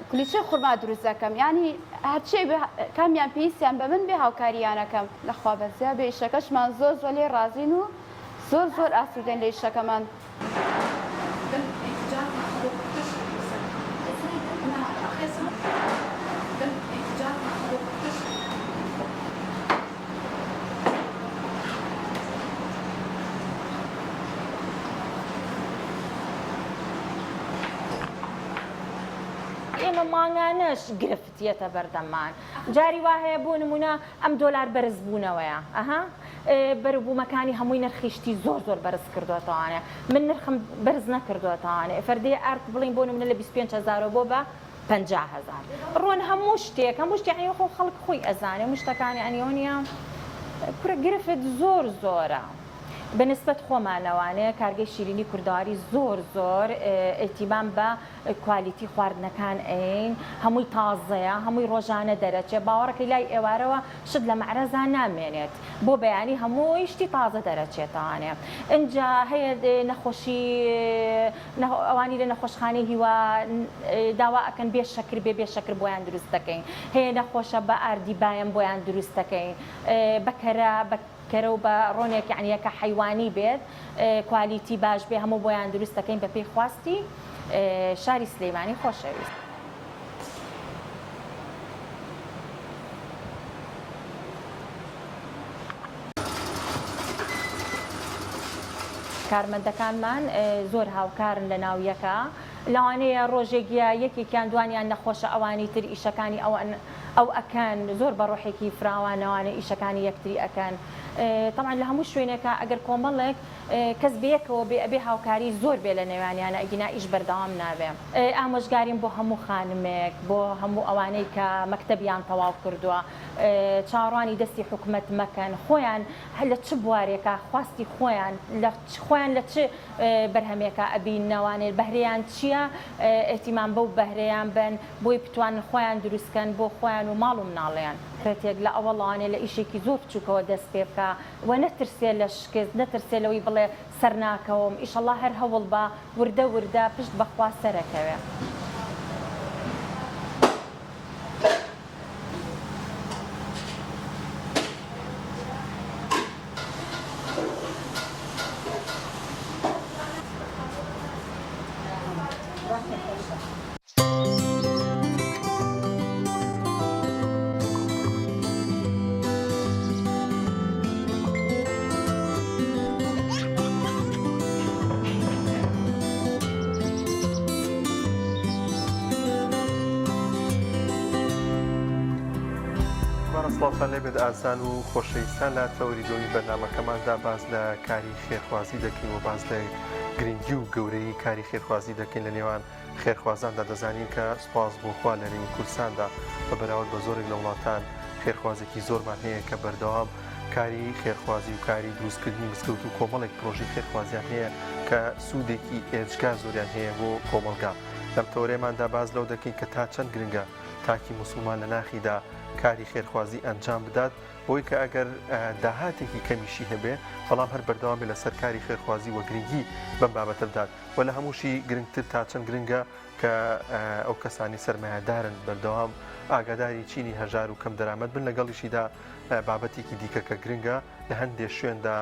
کلیچە خورما دروست دەکەم ینی هەرچێ کامیان پێویستیان بە من بێ هاوکاریانەکەم لەخوا بەزیابێ ئیشەکەشمان زۆر لێ ڕازین و زۆر ئاسوودەین لە ئیشەکەمان. ئێمە مانگانەش گرفتیەتە بەردەمان جاری وا هەیە بۆ نمونە ئەم دۆلار بەرز بوونەوەیە ئەها بەرەبوومەکانی هەمووی نرخیشتی زۆر بەرز کردوێتەوانێ من نرخم بەرز نەکردوێتەوانێ فەردێ ئارک بڵین بۆ نمونە لە 25,000 بۆ بە 50,000 ڕۆن هەموو شتێک هەموو شتێک خۆ خەڵک خۆی ئەزانێ مشتەکانی ئەنیۆنیە کورە گرفت زۆرە. بەنسبەت خۆمانەوانەیە کارگەی شیرینی کوردەواری زۆر ئەتیبان بە کوالیتی خواردنەکان ئەین هەمووی تازەیە هەمووی ڕۆژانە دەرەچێت باوەڕەکەی لای ئێوارەوە شت لە مەعرەزان نامێنێت بۆ بەیانی هەمووی شتی تازە دەرەچێتوانێ اینجا هەیە نەخۆشی ئەوانی لە نەخۆشخانەی هیوا داوا ئەکەن بێ شەکر بۆیان دروست دەکەین هەیە نەخۆشە بە ئاردی باەن بۆیان دروست دەکەین بەکەرە کەرە و بە ڕۆنێک یعنیەکە حیوانی بێت کوالیتی باش بێ هەموو بۆیان دروست دەکەین بە پێی خواستی شاری سلەیمانی خۆشەویست. کارمەندەکانمان زۆر هاوکارن لە ناویەکە لەوانەیە ڕۆژێکیە یەکێکیان دوانیان نەخۆشە ئەوانی تر ئیشەکانی ئەو ئەکەن زۆر بە ڕۆحێکی فراوانەوانە ئیشەکانی یەکتری ئەکەن. طبعا لە هەموو شوێنێکە ئەگەر کۆمەڵێک کەس بەیەکەوە بێ هاوکاری زۆر بێ لە نێوانیانە ئەگینا ئیش بەردەوام نابێ. ئامۆژگاریم بۆ هەموو خانمێک بۆ هەموو ئەوانەی کە مەکتەبیان تەواو کردووە چاڕوانی دەستی حکومەت مەکەن خۆیان لە چ بوارێکە خواستی خۆیان لە چ بەرهەمێکە ئەبینەوانێت بەهرەیان چییە ئێتیمان بەو بەهرەیان بن بۆی بتوان خۆیان دروستکەن بۆ خۆیان و ماڵ و مناڵیان کرێتێک لە ئەوەڵوانێ لە ئیشێکی زۆر بچووکەوە دەست پێ بکە و نەترسێ لە شکست نەترسێ لەوەی بڵێ سەرناکەوم ئیشەڵڵا هەر هەوڵ بە وردە پشت بەخوا سەرەکەوێ. سڵاتان لێبێت ئازان و خۆشەویستان لە تەوریدۆی بەرنامەکەماندا باز لە کاری خێرخوازی دەکەین و باز لە گرنگی و گەورەی کاری خێرخوازی دەکەین لە نێوان خێرخوازاندا. دەزانین کە سوپاس بۆخوا لە نێوی کوردستاندا بە بەراورد بە زۆرێک لە وڵاتان خێرخوازێکی زۆرمان هەیە کە بەردەوام کاری خێرخوازی و کاری دروستکردنی مزگەوت و کۆمەڵێک پرۆژەی خێرخوازیان هەیە کە سوودێکی ئێجگا زۆریان هەیە بۆ کۆمەلگا. لەم تەورێماندا باز لەو دەکەین کە تا چەند گرنگە تاکی موسڵمان لە ناخیدا کاری خێرخوازی ئەنجام بدات بۆی کە ئەگەر داهاتێکی کەمیشی هەبێ بەڵام هەر بەردەوامی لەسەر کاری خێرخوازی و گرنگی بەم بابەتە بدات و لە هەمووشی گرنگتر تا چەند گرنگە کە ئەو کەسانی سەرمایه‌دارن بەردەوام ئاگاداری چینی هەژار و کەم دەرامەت بن لەگەڵیشیدا بابەتێکی دیکە کە گرنگە لە هەندێک شوێندا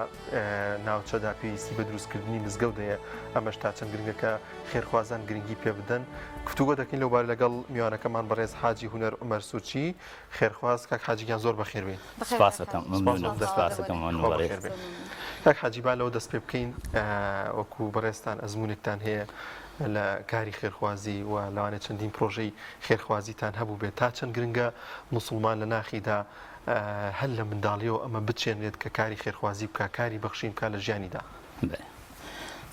ناوچەدا پێویستی بە دروستکردنی مزگەوتەیە ئەمەش تا چەند گرنگە کە خێرخوازان گرنگی پێ بدەن. گفتوگۆ دەکەین لەوبارە لەگەڵ میوانەکەمان بەڕێز حاجی هونەر عومەر سوچی خێرخواز. کاک حاجیان زۆر بەخێر بێن. کاک حاجی با لەوە دەست پێ بکەین وەکو بەڕێستان ئەزمونێکتان هەیە لە کاری خێرخوازی و لەوانێت چەندین پرۆژەی خێرخوازیتان هەبوو بێت تا چەند گرنگە موسڵمان لە ناخیدا هەل لە منداڵیەوە ئەمە بچێنێت کە کاری خێرخوازی بکە کاری بەخشین بکە لە ژیانیدا.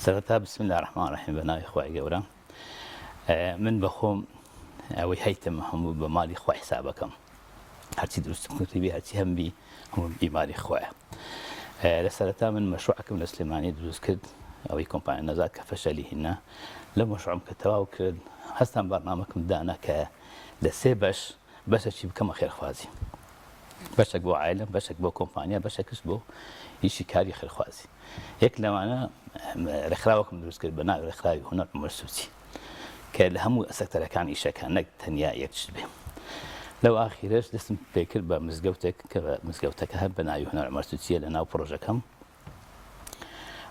سەرەتا بسم الله الرحمن الرحیم بە ناوی خوای گەورە. من بەخۆم ئەوەی هەیتم هەموو بە ماڵی خوا حسابەکەم هەرچی دروستم کردی هەرچی هەمبی هەموو بیماری خۆیە. لە سەرەتا من مەشروعەکەم لە سلێمانی دروست کرد ئەوەی کۆمپانیا نەزات کە فەشەلی هێنا لە مەشروعم کە تەواو کرد هەستان بەرنامەکەم دانا کە لە سێ بەشێکی بکەمە خێرخوازی. بەشێک بۆ عایلە بەشێک بۆ کۆمپانیا بەشێکش بۆ ئیشی کاری خێرخوازی. یەک لەوانە ڕێکخراوەکەم دروست کرد بە ناوی ڕێکخراوی هونەر عومەر سوچی کە لە هەموو سەکتەرەکان ئیشەکان نەک تەنیا یەکشت بێ. لەو ئاخیرەش دەستم پێ کرد بە مزگەوتێک کە مزگەوتەکە هەر بە ناوی هونەر عومەر سوچیە لە ناو پرۆژەکەم.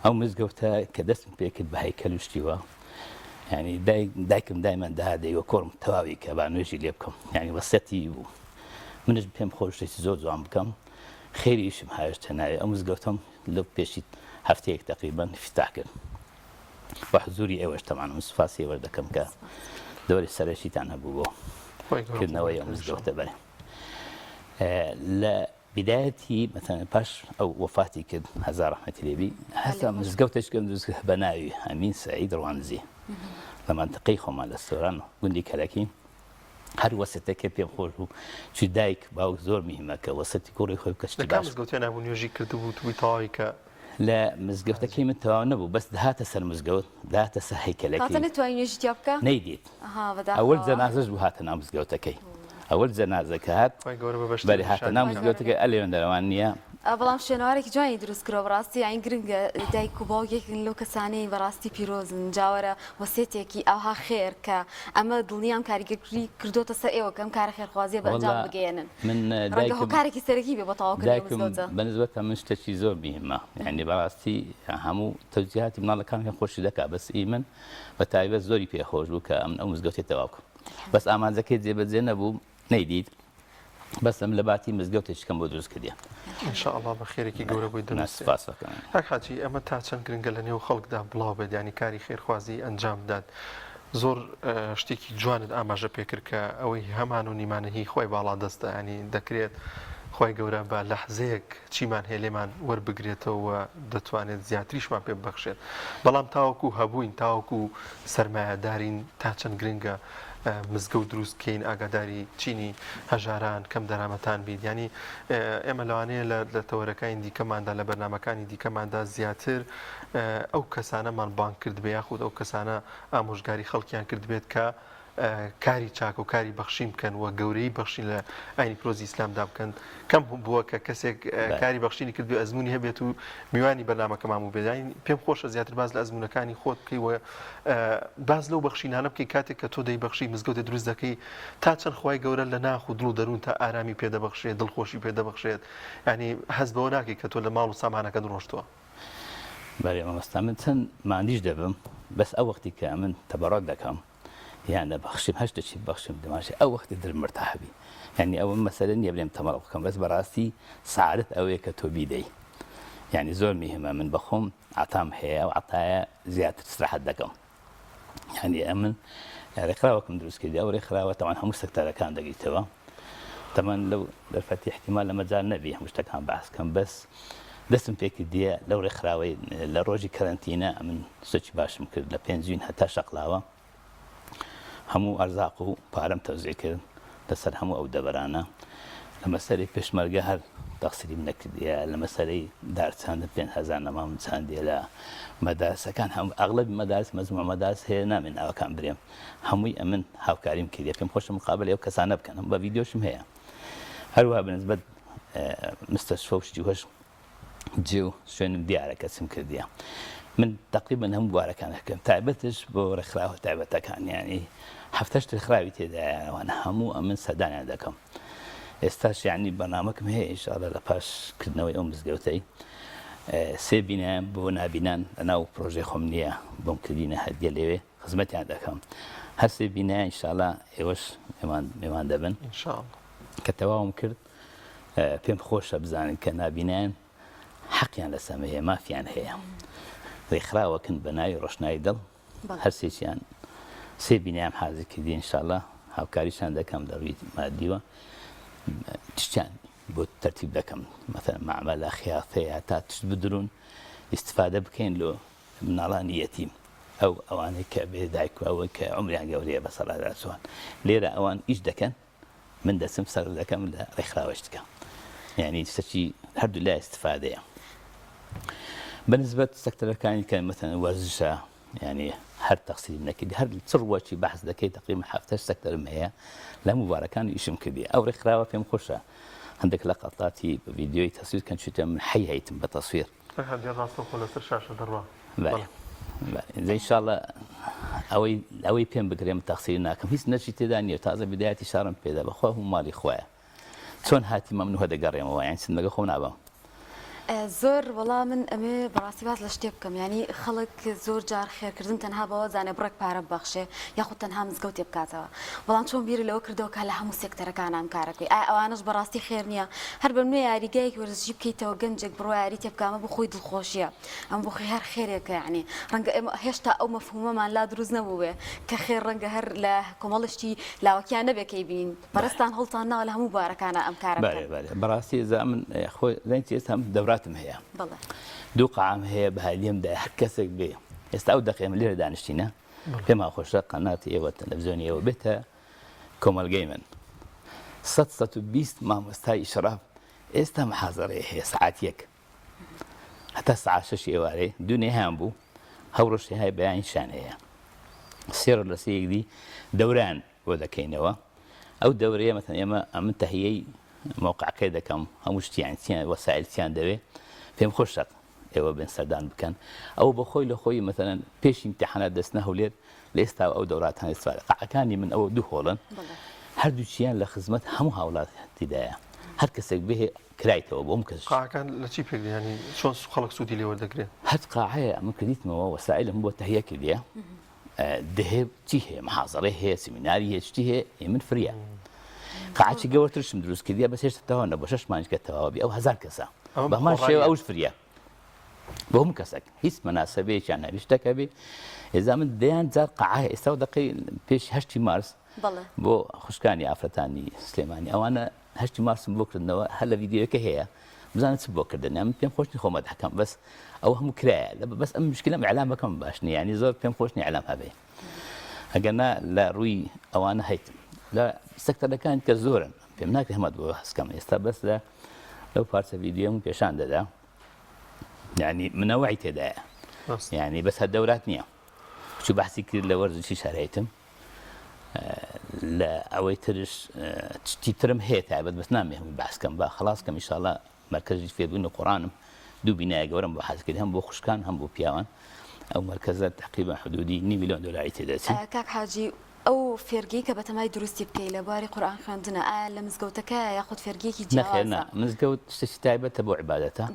ئەو مزگەوتە کە دەستم پێ کرد بە هەیکەل و شتیوە ینی دایکم دایمان داهادەیوە کۆڕم تەواوی کە با نوێژی لێ بکەم ینی وەسەتی بوو منش پێم خۆشتێکی زۆر جوان بکەم خێری ئیشم هاوێشتە ناوێ ئەو مزگەوتەم لەو پێشی هەفتەیەک تقریبان افتتاح کرد بە حزوری ئێوەش تەمان سوپاسی ئێوە دەکەم کە دەوری سەرەشیتان هەبوو بۆ کردنەوەی ئەو مزگەوتە بەرێ. لە بدایەتی مەتەنە پاش ئەو وەفاتی کرد هەزار ڕەحمەتی لێبی هەستا مزگەوتێکم دروست کرد بە ناوی ئەمین سەعید ڕوانزی لە مانتەقەی خۆمان لە سۆران گوندی کەرەکی. هەر وەسەتەکە پێم خۆش بوو چی دایک باوک زۆر میهمە کە وەسەتی کوڕی خۆی بکەشتی باش. مزگەوتیان نابوو نوێژی کردبوو توی تەواوی کە لە مزگەوتەکەی من تەواو نەبوو بەس داهاتە سەر مزگەوت داهاتە سەر هەیکەلەکەی نەتوانین نوێژی بکە نەیدیت ئەوەل جەنازەش بوو هاتە ناو مزگەوتەکەی ئەوەل جەنازەکە هات بەری هاتە ناو مزگەوتەکەی ئەلێوێن دەروان نییە. بەڵام شوێنەوارێکی جوانی دروستکرەوە بەڕاستی ئاین گرنگە دایک و باوکێکن لەو کەسانەی بەڕاستی پیرۆزن جاوەرە وەسێتێکی ئەوها خێر کە ئەمە دڵنیام کاریگەری کردوتە سەر ئێوە کەم کارە خێرخوازیە بەنجام بگەێنن. من کارێکی سەرەکی بێ بە تەواوکردن بەنسبەتە من شتێکی زۆر میهمە یعنی بەڕاستی هەموو تەوجیهاتی مناڵەکانیان خۆشی دەکا بەس من بە تایبەت زۆری پێخۆش بوو کە ئەو مزگەوتێت تەواو بکەم بەس ئامانجەکەی جێبەجێ نەبوو نەیدیت بەس ئەم لە باتی مزگەوتێکم بۆ دروست کردیە. ئینشاءالله بە خێرێکی گەورە بووی دەناسپاسەکەم. کاک حاجی ئەمە تا چەند گرنگە لە نێو خەڵکدا بڵاو بێت ینی کاری خێرخوازی ئەنجام بدات زۆر شتێکی جوانت ئاماژە پێکرد کە ئەوەی هەمان و نیمانەهی خۆی باڵا دەستە ینی دەکرێت خۆی گەورە بە لەحزەیەک چیمان هەیە لێمان وەربگرێتەوە دەتوانێت زیاتریشمان پێ ببەخشێت بەڵام تاوەکو هەبووین تاوەکو سەرمایهدارین تا چەند گرنگە مزگەوت دروستکەین ئاگاداری چینی هەژاران کەم دەرامەتان بیت ینی ئێمە لەوانەیە لە تەوەرەکانی دیکەماندا لە بەرنمەکانی دیکەماندا زیاتر ئەو کەسانەمان بانک کرد بە یاخود ئەو کەسانە ئامۆژگاری خەڵکیان کرد بێت کە کاری چاک و کاری بەخشی بکەن و گەورەی بەخشین لە ئاینی پرۆزی ئیسلامدا بکەن کەم بووە کە کەسێک کاری بەخشینی کرد بێ ئەزمموی هەبێت و میوانی بەرنمەکەمان و بێداین پێم خۆشە زیاتر باز لە ئەزمونونەکانی خۆت بکەیوە باز لەو بەخشینانە بکەی کاتێک کە تۆ دەی بەخشی مزگەوتە دروست دەکەی تا چەند خۆی گەورە لە ناخ و دڵ و دەروون تا ئارامی پێدەبەخشێت دڵخۆشی پێدەبەخشێت ینی حەز بەوە ناکەی کە تۆ لە ماڵ و سامانەکە ڕۆشتووە بەێ مەستا من چەند مادیش دەبم بەس ئەو وەختی کە من تەبەڕات دەکەم یان بەخشیم هەشتێکی بەخشیم دەماشی ئەو وەختی دڵمرتاحبی یعنی ئەوە مەسەلە نییە بڵێم تەمەڕ بکەم بەس بەڕاستی سعادت ئەوەیە کە تۆ بیدەی یعنی زۆر میهمە من بەخۆم عتام هەیە و عتایە زیاتر استراحەت دەکەم یعنی ئەمن ڕێکخراوەکەم دروست کردی ئەو ڕێکخراوە تەوان هەموو سەکتەرەکان دەگەیتەوە تەمان لەو دەرفەتی احتیمال لە مەجال نەبی هەموو شتەکان بەحسکەم بەس دەستم پێکی دیە لەو ڕێکخراوەی لە ڕۆژی کەرەنتینە من سوچی باشم کرد لە پێنجوین هەتا شەقلاوە هەموو ئەرزاق و پارەم تەوزیع کرد لەسەر هەموو ئەو دەبەرانە لە مەسەری پێشمەرگە هەر تەقسیریم نەکردیە لە مەسەرەی دارچاندە 5,000 نەمام چاندیە لە مەدارسەکان هەموو ئەغڵبی مەدارس مەجموع مەدارس هەیە نامێن ئەوەکان برێم هەمووی ئەمن هاوکاریم کردیە پێم خۆشە مقابل ئەو کەسانە بکەن بە ڤیدیۆشم هەیە هەروەها بنسبەت مستەشفە و شتی هۆش جێ و شوێنم دیارە کەسم کردیە من تقریبا هەموو بوارەکانەکەم تایبەتش بۆ ڕێکخراوە تایبەتەکان ینی هەفتەش ڕێکخراوی تێدایەوانە هەموو ئەمن سەدانیان دەکەم ئێستاش یعنی بەنامەکەم هەیە ئینشاءالله لە پاشکردنەوەی ئەو مزگەوتەی سێ بینایان بۆ نابینان لەناو پرۆژەی خۆم نییە بۆم کردینە هەدیە لێوێ خزمەتیان دەکەم هەر سێ بینایە ئینشاءالله ئێوەش میوان دەبن کە تەواوم کرد پێم خۆشە بزانن کە نابینایان حەقیان لە سەمەیە مافیان هەیە ڕێکخراوەکن بە ناوی ڕۆشنایی دڵ هەر سێکیان سێ بینایان حازر کردی ئینشاءالله هاوکاریشان دەکەم دەڕوی مادیوە تشتیان بۆ تەرتیب دەکەم مەثەن معاملە خیافەیە تا تشت بدرون ئیستفادە بکەین لۆ مناڵانی یەتیم ئەوانەی کە بێدایک و ئەوە کە عمریان گەورەیە بە سەڵاتوان لێرە ئەوان ئیش دەکەن من دەسم سەر دەکەم لە ڕێکخراوەش دکەم یعنی سەرچی هەردوو لای استفادەیە بەنسبەت سەکتەرەکانی کە مەثەن وەرزشە ینی هەر تەقسیم نەکردی هەر چڕوەکی بەحث دەکەی تقریبا هەفتەش سەکتەرم هەیە لە مبارەکانی ئیشم کردی ئەو ڕێکخراوە پێم خۆشە هەندێک لە قەڵاتی ڤیدیۆی تەسویر کەن چیتە من حەی هەیتم بە تەسویر ئینشاءالله ئەوەی پێم بگرێم تەقسیر ناکەم هیچ نەچی تێدا نیە تازە بدایەتی شارم پێدا بەخوا هەموو ماڵی خۆیە چۆن هاتی مەمنوع دەگەڕێمەوە یان سندەگە خۆم نابم زۆر وەڵام من ئەمێ بەڕاستی باز لە شتێ بکەم ینی خەڵک زۆر جار خێرکردن تەنها بەوە زانێ بڕێک پارە ببەخشێ یاخود تەنها مزگەوتێ بکاتەوە بەڵام چۆن بیری لەوە کردەوە کە لە هەموو سێکتەرەکانان کارەکەی ئەوانش بەڕاستی خێر نییە هەر بە نوێ یاریگایەک وەرزشی بکەیتەوە گەنجێک بڕۆ یاری تێ بکامە بۆ خۆی دڵخۆشیە ئەم بۆ خۆی هەر خێرێکە یعنی ڕەنگە ئێمە هێشتا ئەو مەفهومەمان لا دروست نەبووێ کە خێر ڕەنگە هەر لە کۆمەڵشتی لاوەکیان نەبێکەی بین بەڕستان هەڵتان ناوە لە هەموو بارەکانە ئەم کارە بەڕاستی ئێستا من خۆی لەنجی ئێستا دەوراتم هەیە دوو قاعام هەیە بە هەلیەمدا هەر کەسێک بێ ئێستا ئەو دەقێمە لێرە دانیشتینە پێم خۆشە قەناتی ئێوە تەلەڤیزیۆنی ئێوە بێتە کۆمەلگەی من 120 مامۆستای ئیشراف ئێستا محازەڕەیە هەیە سعاتیەک هەتا سعات 6 ئێوارەی دوونێ هیان بوو هەوڕۆژی های بەیانیشان هەیە سێڕ لە سەیەکدی دەوران بۆ دەکەینەوە ئەو دەورەیە مەثەن ئێمە ئەمن تەهیەی موقعەکەی دەکەم هەموو شتیان وەسایلتیان دەوێ پێم خۆشە ئێوە بن سەردان بکەن ئەو بە خۆی لە خۆی مەثەن پێشی امتحانات دەستنە هەولێر لە ئێستا ئەو دەوراتان استفادە قاعەکانی من ئەوە دوو هۆڵن هەردووچیان لە خزمەت هەموو هاوڵاتیدایە هەر کەسێک بێ کرایتەوە بۆم کەس قاعەکان لە چی پێگرانی چۆن خەڵک سوودی لێ وەردەگرێت هەر قاعەیە ئەمە کردیتمەوە وەسایلم بۆ تەهیە کردیە دەهێ چی هەیە محازەڕێ هەیە سیمیناری هەیە چی هەیە من فریە قاعەی گەورەترشم دروست کردیە بەس هێشتا تەواو نەبووە 6 مانگ کە تەواو بێ ئەو 1000 کەسە بەمان شێوە ئەوش فریە بۆ هەموو کەسێک هیچ مەناسەبەیەکیان هەبێ شتێکە بێ ئێزا من دەیان جار قەعای ئێستا و دقی پێش 8 مارس بۆ خوشکانی ئافرەتانی سلێمانی ئەوانە 8 مارسم بۆ کردنەوە هەر لە ڤیدیۆکە هەیە بزانە چ بۆ کردن من پێم خۆشنی خۆمە دەکەم بەس ئەو هەموو کرایە بەس ئەم مشکلەم ئیعلامەکەم باش نییە ینی زۆر پێم خۆشنی ئیعلام هەبێ ئەگەرنا لە ڕووی ئەوانە هەیتم لە سەکتەرەکان کە زۆرن پێم ناکرێت هەمە بۆ هەستکەم ئێستا بەس لەو پارچە ڤیدیۆم پێشان دەدا یعنی منەوەی تێدایە یعنی بەس هەر دەورات نییە چوو بەحسی کرد لە وەرزشی شارەیەتم لە ئەوەی ترش شتی ترم هەیە تایبەت بەس نامێ هەمووی بەحسکەم با خلاصکەم ئینشاڵڵا مەرکەزی فێربوونی قورئانم دوو بینایە گەورەم بۆ حەز کرد هەم بۆ خوشکان هەم بۆ پیاوان ئەو مەرکەزە تقریبا حدودی $2 ملیۆن تێدەچێت کاک حاجی ئەو فێرگی کە بەتەمای دروستی بکەی لە باری قورئان خوێندنە ئایا لە مزگەوتەکە یاخود فێرگیەکی جیاوازە مزگەوت شتێکی تایبەتە بۆ عیبادەتە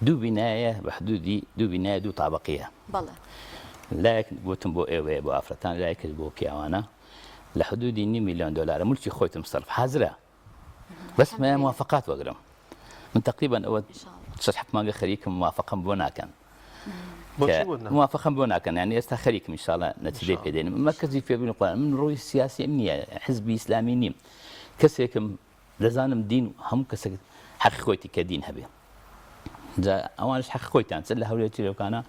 دوو بینایە بە حدودی دوو بینایە دوو تابقیە بەڵێ لایەک گوتم بۆ ئێوەیە بۆ ئافرەتان لایەکت بۆ پیاوانە لە حدودی $2 ملیۆن مولکی خۆیتم سەرف حازرە بەس مە موافقات وەگرم من تقریبا ئەوە 6 مانگە خەریکم موافقم بۆ ناکەن موافقم بۆ ناکەن یعنی ئێستا خەریکم ئینشاڵڵا نەتیجەی پێدێنم مەرکەزی فێربوونی قورئان من ڕۆی سیاسی نییە حزبی ئیسلامی نیم کەسێکم دەزانم دین و هەموو کەسێک حەقی خۆیتی کە دین هەبێ جا ئەوانش حەقی خۆیتان چ لە هەولێتی لەوکانە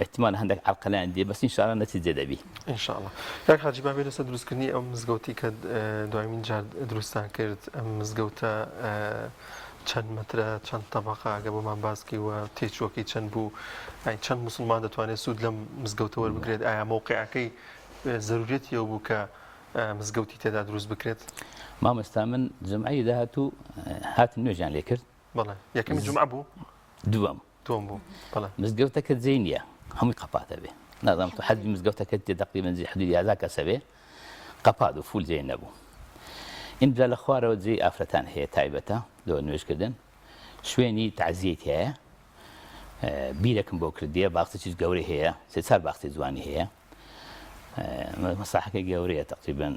احتمال هەندێک عەرقەلایان دێ بەس ئینشاڵڵا نەتیجە دەبی ئینشاءڵڵا کاک حاجی با بێ لەسەر دروستکردنی ئەو مزگەوتی کە دوایمین جار دروستان کرد ئەم مزگەوتە چەند مترە چەند تەبەقە ئەگە بۆمان باسکی وە تێچووەکەی چەند بوو چەند موسڵمان دەتوانێت سوود لەم مزگەوتە وەربگرێت ئایا مەوقعەکەی زەرورەتی ئەو بوو کە مزگەوتی تێدا دروست بکرێت مامۆستا من جمعی داهاتوو هاتم نوێژیان لێ کرد بەڵێ یەکەمی جومعە بوو دووەم بوو بەڵێ مزگەوتەکە جێی نییە هەمووی قەپاتە بێ نازانم تو حەزی مزگەوتەکە تێ تقریبا حدودی 1000 کەسە بێ قەپات و فول جێی نەبوو اینجا لە خوارەوە جێی ئافرەتان هەیە تایبەتە لەوە نوێژکردن شوێنی تعزیەت هەیە بیرەکەم بۆ کردیە باخچێکی گەورەی هەیە سێ باخچی جوانی هەیە مەساحەکەی گەورەیە تقریبا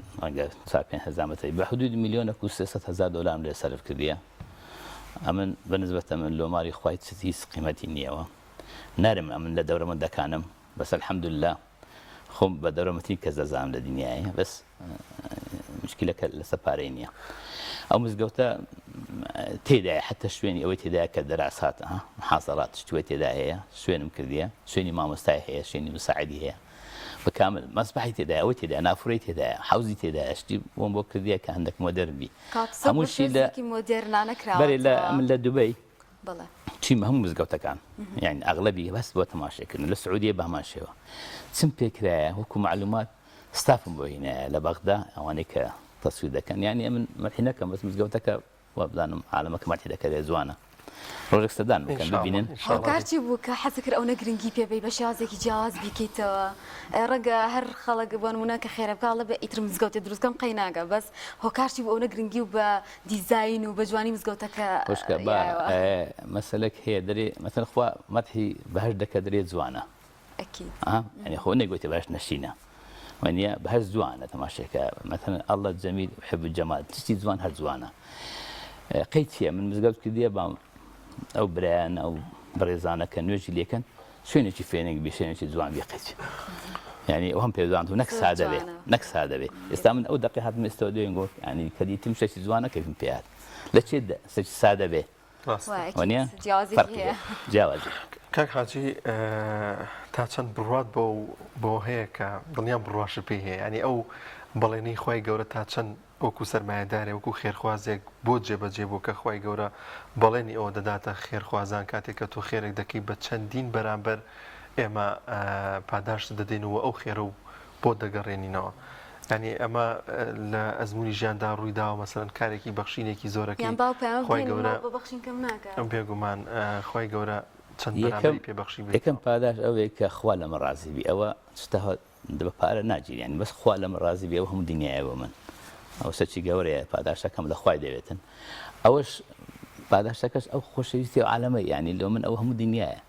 4-5 مەتر بە حدود $1,300,000 لێ سەرف کردیە ئەمن بەنسبەتە من لۆماری خوای هیچ قیمەتی نییەوە نارم ئەمن لە دەورەمەندەکانم بەس الحەمدولله خۆم بە دەورەمەتی کەس دەزانم لە دنیایە بەس مشکلەکە لەسەر پارەی نییە ئەو مزگەوتە تێدایە حتى شوێنی ئەوەی تێدایە کە دەراسات محاسەڵات شتوێ تێدا هەیە شوێنم کردیە شوێنی مامۆستای هەیە شوێنی مساعدی هەیە بەکامل مەسبەحی تێدایە ئەوەی تێدایە نافورەی تێدایە حوزی تێدایە شتی بۆم بۆ کردیە کە هەندێک مۆدەرنبی هەمووشی لە مۆدێرنانەکراوە بەرێ لە من لە دوبەی بەڵێ چیم هەموو مزگەوتەکان یعنی ئەغڵەبی بەس بۆ تەماشاکردن لە سعودیە بە هەمان شێوە چم پێکرایە وەکو معلومات ستافم بۆ هینایە لە بەغدا ئەوانەی کە تەسویر دەکەن یعنی من مەرحی نەکەم بەس مزگەوتەکە وە بزانم عالەمەکە مەرحی دەکەرێ جوانە ڕۆژێک سەدان بکەن ببینن هاوکارچی بوو کە حەز کرد ئەوە گرنگی پێبەی بە شێوازێکی جیاواز بیکەیتەوە ڕەنگە هەر خەڵک بۆ نمونە کە خێرە بکڵە بە ئیتر مزگەوتێ دروستکەم قەی ناگە بەس هۆکارچی بوو ئەوە گرنگی و بە دیزاین و بە جوانی مزگەوتەکە خۆشکە مەسەلەک هەیە دەرێ مەسەن خوا مەدحی بەهەش دەکە دەرێ جوانە يعني خو نقول باش نشينا ونيا بهز زوانه تماشيك مثلا الله جميل يحب الجمال تشتي زوان هر زوانه قيتيا من مزقات كديه بام او بران او بريزانه كان يجي ليكن شنو شي فينك بشنو شي زوان بيقيت يعني وهم بيزان نكس هذا به نكس هذا به استعمل او دقيقه من استوديو نقول يعني كدي تمشي شي زوانه كيف بيات لا تشد ساده به ونيا جوازي کاک حاجی تا چەند بڕوات بۆ هەیە کە دڵنیام بڕواش پێ هەیە ینی ئەو بەڵێنەی خوای گەورە تا چەند وەکو سەرمایه‌دارێ وەکو خێرخوازێک بۆ جێبەجێ بۆ کە خوای گەورە بەڵێنی ئەوە دەداتە خێرخوازان کاتێک کە تۆ خێرێک دەکەی بە چەندین بەرامبەر ئێمە پاداشت دەدەینەوە ئەو خێرە و بۆ دەگەڕێنینەوە ینی ئەمە لە ئەزمموی ژیاندا ڕوویداوە مەسەرەن کارێکی بەخشینێکی زۆرەکەی خوای گەورە ئەم بێگومان خوای گەورە یەکەم پاداش ئەوەیە کە خوا لەمە ڕازیبی ئەوە شتەها بە پارە ناگیری ینی بەس خوا لەمە ڕازیبی ئەوە هەموو دنیایەوە من ئەو سەرچی گەورەیە پاداشەکەم لە خوای دەوێتن ئەوەش پاداشەکەش ئەو خۆشەویستی و عالەمە ینی لەو من ئەو هەموو دنیایە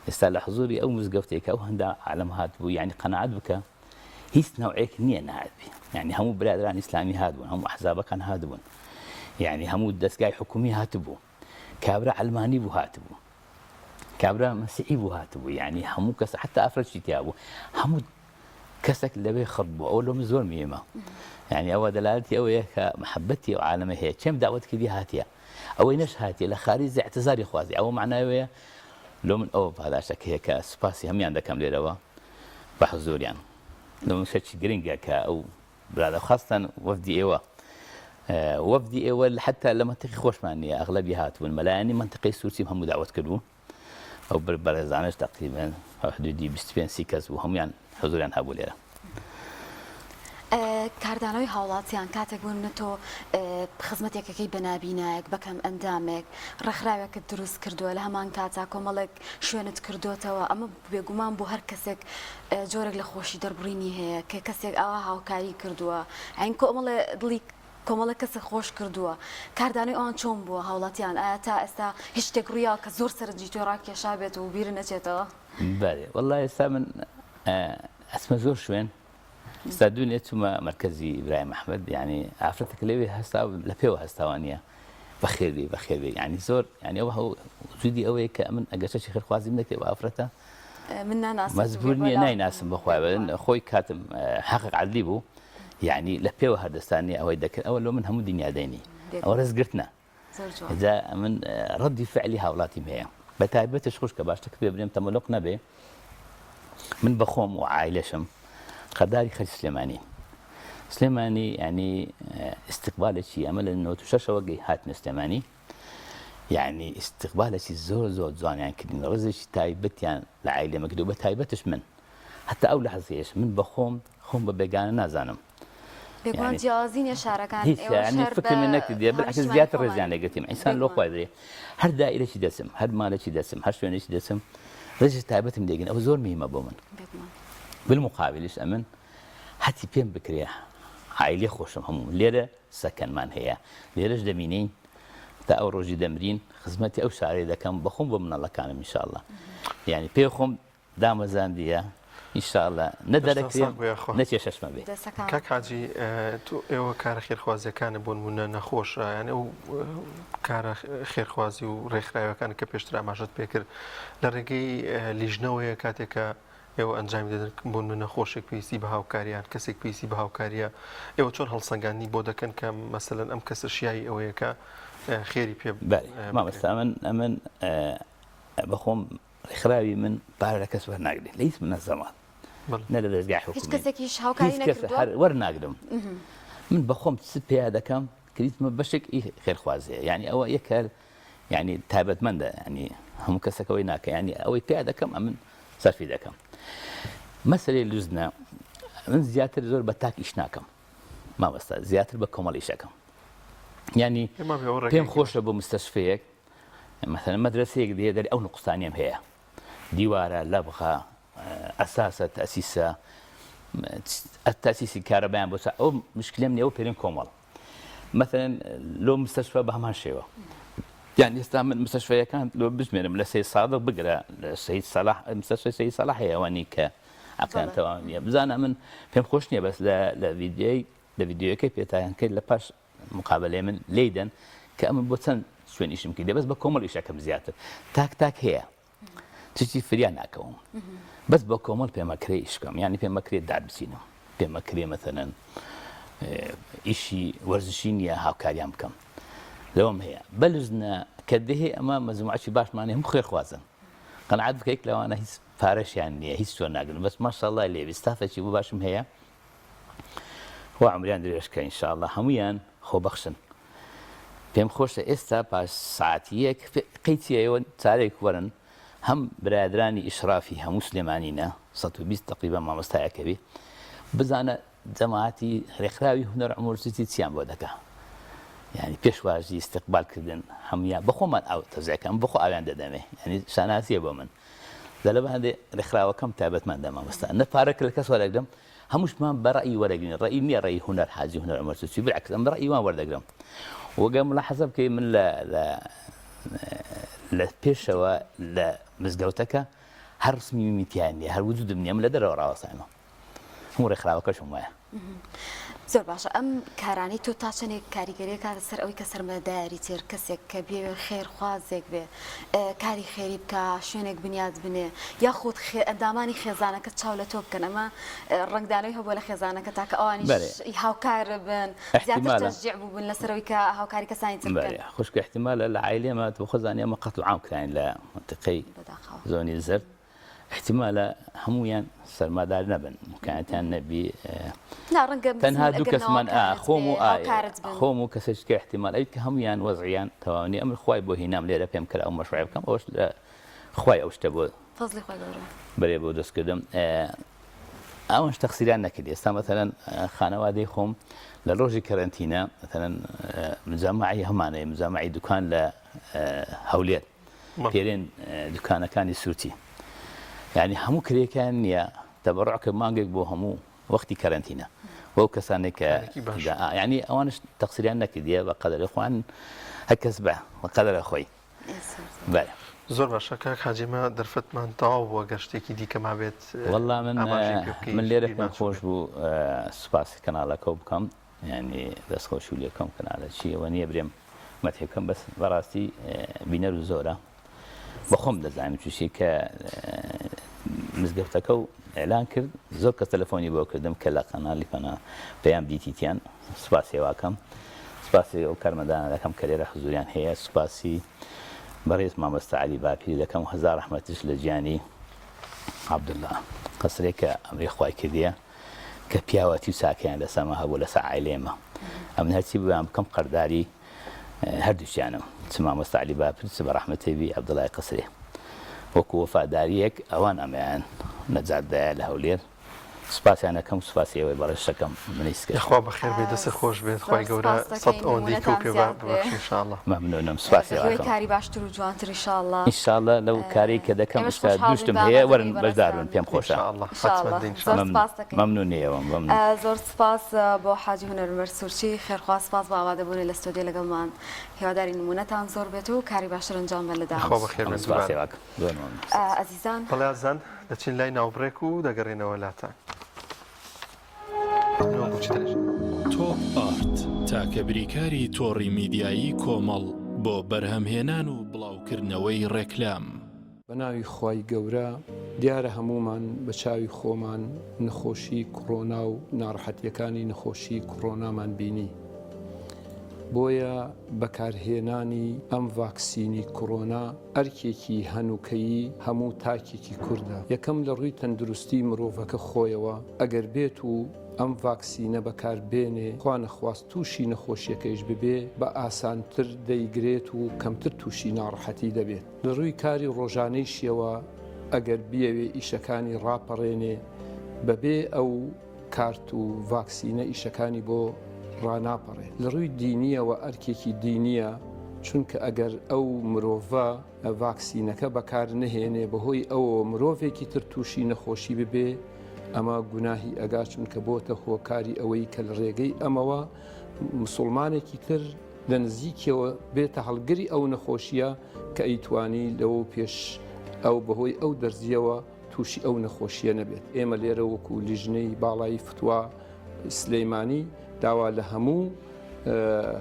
ئێستا لە حزوری ئەو مزگەوتێکە ئەو هەندا عالەم هاتبوو ینی قەناعەت بکە هیچ نەوعێک نییە نهاتبی ینی هەموو برادران ئیسلامی هاتبوون هەموو ئەحزابەکان هاتبوون ینی هەموو دەستگای حکومی هاتبوو کابرا عەلمانی بوو هاتبوو کابرا مەسیحی بوو هاتبوو یعنی هەموو کەس حتا ئافرەتی تیا بوو هەموو کەسێک لەبێ خەڵک بوو ئەو لەم زۆر میێمە یعنی ئەوە دەلالەتی ئەوەیە کە محەبەتی ئەو عالەمە هەیە چێم داوت کردی هاتیە ئەوەی نەش هاتیە لە خارج اعتزاری خوازی ئەوە معناوەیە لۆ من ئەوە پاداشەکە هەیە کە سوپاسی هەمیان دەکەم لێرەوە بە حزوریان لە من شەرکی گرنگە کە ئەو برادە خاستان وەفدی ئێوە وەفدی ئێوە حتا لە منتقی خۆشمان نییە ئەغلبی هاتبوون مەلایانی منتقی سوورچی هەموو داوت کردبوو ئەو بەرەزانش تقریبا حدودی 25 کەس بوو هەمویان حزوریان هەبوو لێرە کاردانەوەی هاوڵاتیان کاتێک بوون تۆ خزمەتێکەکەی بەنابینایەک بەکەم ئەندامێک ڕێکخراوێکت دروست کردووە لە هەمان کاتا کۆمەڵێک شوێنت کردوتەوە ئەمە بێگومان بۆ هەر کەسێک جۆرێک لە خۆشی دەربڕینی هەیە کە کەسێک ئاوا هاوکاری کردووە ئەین کۆمەڵێ دڵی کۆمەڵە کەسە خۆش کردووە کاردانەی ئەوان چۆن بووە هاوڵاتیان ئایا تا ئێستا هیچ شتێک ڕوویا کە زۆر سەرنجی تۆ ڕاکێشا بێت و بیر نەچێتەوە بەێ وەڵای ئێستا من ئەسمە زۆر شوێن ئێستا دوونێ چوومە مرکزی ئیبراهیم ئەحمەد یعنی ئافرەتێک لەوێ هەستا لە پێوە هەستاوانە بەخێوی بەخێوی ینی زۆر ینی ئەوە زودی ئەوەیە کە من ئەگەشەی خێرخوازیم نەکرێت بە ئافرەتە من مەزبور نییە نایناسم بخوای خۆی کاتم حەقق عەدلی بوو یعنی لە پێوە هەردەستانی ئەوەی دەکرد ئەوە لۆ من هەموو دنیادەینی ئەوە ڕێزگرتنە جا من ڕەدی فعلی هاوڵاتیم هەیە بە تایبەتش خوش کە باشتر پێ بنێم تەمەلۆق نەبێ من بەخۆم و عایلەشم خەرداری خەرج سلێمانی ینی استقبالێکی ئەمە لە 96ەوە گەی هاتنە سلێمانی یعنی استقبالێکی زۆر زۆر جوانیان کردین ڕزێکی تایبەتیان لە عایلێمە کرد و بە تایبەتش من حتا ئەو لە حەزیش من بەخۆم خۆم بە بێگانە نازانم بێگومان جیازینە شارەکان فکرم نەکردێ بالعکس زیاتر ڕێزیان لێگرتیم ئینسان لۆ خوای دەرێ هەر دائیرەی دەسم هەر مالێکی دەسم هەر شوێنێکی دەسم ڕێژی تایبەتم دێگن ئەوە زۆر میهمە بۆ من بالمقابلش ئەمن حتی پێم بکرێ عایلێ خۆشم هەموو لێرە سەکەنمان هەیە لێرەش دەمینین تا ئەو ڕۆژی دەمرین خزمەتی ئەو شارەی دەکەم بەخۆم بۆ منەڵەکانم ئینشاءالله یعنی پێ خۆم دامەزاندیە ئینشاءالله نەدەرەکرێم نەچێشەشمە بێ کاک حاجی تو ئێوە کارە خێرخوازیەکانە بۆ نمونە نەخۆش یعنی ئەو کارە خێرخوازی و ڕێکخراوەکان کە پێشتر ئاماژەت پێکرد لە ڕێگەی لیژنەوەیە کاتێکە ئێوە ئەنجامی دەدەن بۆ نەخۆشێک پێویستی بە هاوکاریان کەسێک پێویستی بە هاوکاریە ئێوە چۆن هەڵسەنگاندنی بۆ دەکەن کە مەسەلەن ئەم کەسە شیایی ئەوەیە کە خێری پێ مامەستا ئەمن بەخۆم ڕێکخراوی من پارە لە کەس وەرناگرێت لە هیچ منەزەمات نە لە دەستگای حکومی هیچ کەسێکیش هاوکاری نەکردووە وەرناگرم من بەخۆم پێیا دەکەم کریتمە بەشێکی خێرخوازەیە یعنی ئەوە یەکە یعنی تایبەتمەندە ینی هەموو کەسەکەەوەی ناکە ینی ئەوەی پێیا دەکەم ئەمن سەرفی دەکەم مەسەلەی لوزنە من زیاتر زۆر بە تاک ئیش ناکەم مامەستا زیاتر بە کۆمەڵ ئیشەکەم ینی پێم خۆشە بۆ مستەشفەیەک مثلا مەدرسەیەک دێ دەری ئەو نقصانیم هەیە دیوارە لەبخە ئەساسە تەسیسە تەسیسی کارەبایان بۆ ئەو مشکلێم نیە و پێرین کۆمەڵ مثلا لۆ مستەشفە بە هەمان شێوە يعني ئێستا من مستەشفەیەکان لۆ بژمێنم لە سەید سادق بگرە لە سەید سەلاح مستەشفەی سەید سەلاح هەیەوانی کە ئەکانتەوە نیە بزانە من پێم خۆش نییە بەس لە ڤیدیۆیەکەی پێتایان کرد لە پاش مقابلەی من لێیدەن کە ئەمن بۆ چەند شوێن ئیشم کردێ بەس بە کۆمەڵ ئیشەکەم زیاتر تاک هەیە چی فریان ناکەوم بەس بە کۆمەڵ پێمەکرێ ئیشکەم ینی پێمەکرێت دار بچینم پێمەکرێ مەثەلەن ئیشی وەرزشی نییە هاوکاریان بکەم لەوەم هەیە بەلزنە کە دەهێ ئەمە مەجموعەی باشمانێ هەموو خێرخوازن قەنەعەت بکەیت لەوانە هیچ پارەشیان نییە هیچ چۆن ناگرن بەس ماشەڵڵا لێوی ستافێکی بۆ باشم هەیە وا عمریان درێژکە ئینشاءالله هەموویان خۆبەخشن پێم خۆشە ئێستا پاش ساعەتیەک قەیتیەوە چارێک وەرن هەم برادرانی ئیشرافی هەموو سلێمانینە 120 تقریبا مامۆستایەکەوی بزانە جەماعەتی ڕێکخراوی هونەر ئەمۆرجتی چیان بۆ دەکا یعنی پێشواژی استقبالکردن هەمویان بەخۆمان ئەو تەزیەکەم بخۆ ئاویان دەدەمێ ینی شاناسیە بۆ من لە بە هەندێک ڕێکخراوەکەم تایبەتمان دەمامۆستا نە پارەکە لە کەس وەرەگرم هەمووشمان بەڕئی وەرەگرین ڕئی نییە ڕێی هونەر حاجی هونەر ئەمۆرجتی بالعکس ئەم ڕئیوان وەردەگرم وەگەم ملاحەزە بکەی من لە پێشەوە لە مزگەوتەکە هەر ڕسمی میتیان نیە هەر وجودم نییە من لە دەرەوە ڕاوەسانەوە هەموو ڕێکخراوەکەشم وایە زۆر باشە ئەم کارانی تۆ تا چەندێک کاریگەریە کاتە سەر ئەوەی کە سەرمەداری تر کەسێک کە بێ خێرخوازێک بێ کاری خێری بکە شوێنێک بنیاد بنێ یاخود ئەندامانی خێزانەکە چاو لە تۆ بکەن ئەمە ڕنگدانەوەی هەبوو لە خێزانەکە تاکە ئەوانیش هاوکار بن زیاتر تەشجیع بووبن لەسەرەوەی کە هاوکاری کەسانی تر بکەن خوشک احتمالە لە عائلەمە تۆ خۆزانانی ئەمە قەتڵ عام کراین لە منتقەی زۆنی زرد احتمالە هەمویان سەرمادار نەبن کاتیان نەبی تەنها دوو کەسمان خۆم و کەسێککە احتمال ئەویت کە هەمویان وەزعیان تەواوی ئەمر خوای بۆ هینام لێرە پێم کرد ئەو مەشروع بکەم ئەوش لە خوای ئەو شتە بۆ بەرێ بۆ دەستکردم ئەوەش تەقسیران نەکرد ئێستا مەتەلەن خانەوادەی خۆم لە ڕۆژی کەرەنتینە مەتەلەن مجامعی هەمانەیە مجامعی دوکان لە هەولێر پێرێن دوکانەکانی سووتی یعنی هەموو کرێکان نییە تەبەڕعکە مانگێک بۆ هەموو وەختی کەرەنتینە وەو کەسانێک کە ینی ئەوانش تەقسیریان نەکردیە بە قەدەرە خوان هەرکەس بە قەدەرە خۆی زۆر باشە کاک حاجیمە دەرفەتمان تەواو بووە گەشتێکی دیکە مابێت وەڵڵا من لێرە پێم خۆش بوو سوپاسی کەناڵەکە بکەم ینی دەستخۆشی و لێکەم کەناڵە چیەوە نییە برێم مەتێکم بەس بەڕاستی بینەر و زۆرە بەخۆم دەزانم تووشی کە مزگەفتەکە و ئێلان کرد زۆر کەس تەلەفۆنی بۆ کردم کە لە قەناڵی پەنا پێیان دیتیان سوپاسی واکەم سوپاسی ئەو کارمەدانە دەکەم کە لێرە حزوریان هەیە سوپاسی بەڕێز مامۆستا عەلی باپیری دەکەم هەزار ڕەحمەتش لە گیانی عەبدوڵڵا قەسرێکە ئەمری خوای کردیە کە پیاوەتی و ساکەیان لەسەما هەبوو لەسەر عایلێمە ئەمن هەرچی بوویان بکەم قەرداری هەردووچیانم چ مامۆستا عەلی باپیر چ بە ڕەحمەتێوی عەبدوڵڵای قەسرێ وەکو وەفاداریەک ئەوان ئەمەیان نەجاتدایە لە هەولێر سوپاسیانەکەم و سوپاسی ئەوەی بەڕێشەکەم منیسکەخوا بەخێر بێ دەست خۆش بێت خی گەورە سەد ئەوەندەی کە پێ ببەخشی انشاءالله مەمنونم سوپاسی کاری باشتر و جوانتر انشاءالله ئینشاءالله لەو کاری کە دەکەم ئێستا دوشتم هەیە وەرن بەشداربن پێم خۆشە مەمنونیەوە زۆر سپاس بۆ حاجی هونەرمەرد سوورچی خێرخوا سپاس بۆ ئامادەبوونی لە ستۆدیۆ لەگەڵمان هیواداری نمونەتان زۆر بێت و کاری باشتر ئەنجام بە لەدا ئەزیزان بەڵێزان دەچین لای ناوبڕێک و دەگەڕێنەوە لاتان تۆپ ئارت تاکە بریکاری تۆڕی میدیایی کۆمەڵ بۆ بەرهەمهێنان و بڵاوکردنەوەی ڕێکلام بە ناوی خوای گەورە دیارە هەمومان بە چاوی خۆمان نەخۆشی کۆڕۆنا و ناڕەحەتیەکانی نەخۆشی کۆڕۆنامان بینی بۆیە بەکارهێنانی ئەم ڤاکسینی کۆڕۆنا ئەرکێکی هەنووکەیی هەموو تاکێکی کووردە یەکەم لە ڕووی تەندروستی مرۆڤەکە خۆیەوە ئەگەر بێت و ئەم ڤاکسینە بەکاربێنێ خوا نەخواست تووشی نەخۆشیەکەیش ببێ بە ئاسانتر دەیگرێت و کەمتر تووشی ناڕەحەتی دەبێت لە ڕووی کاری ڕۆژانەیشیەوە ئەگەر بیەوێ ئیشەکانی ڕاپەڕێنێ بەبێ ئەو کارت و ڤاکسینە ئیشەکانی بۆ ڕناپەڕێ لە ڕووی دینیەوە ئەرکێکی دینیە چونکە ئەگەر ئەو مرۆڤە ڤاکسینەکە بەکار نهێنێ بەهۆی ئەوە مرۆڤێکی تر تووشی نەخۆشی ببێ ئەمە گوناهی ئەگا چونکە بۆتە هۆکاری ئەوەی کە لە ڕێگەی ئەمەوە مسلمانێکی تر لە نزیکەوە بێتە هەڵگری ئەو نەخۆشیە کە ئەیتوانی لەوە پێش ئەو بەهۆی ئەو دەرزیەوە تووشی ئەو نەخۆشیە نەبێت ئێمە لێرە وەکو لیژنەی باڵایی فتووا سلەیمانی داوا لە هەموو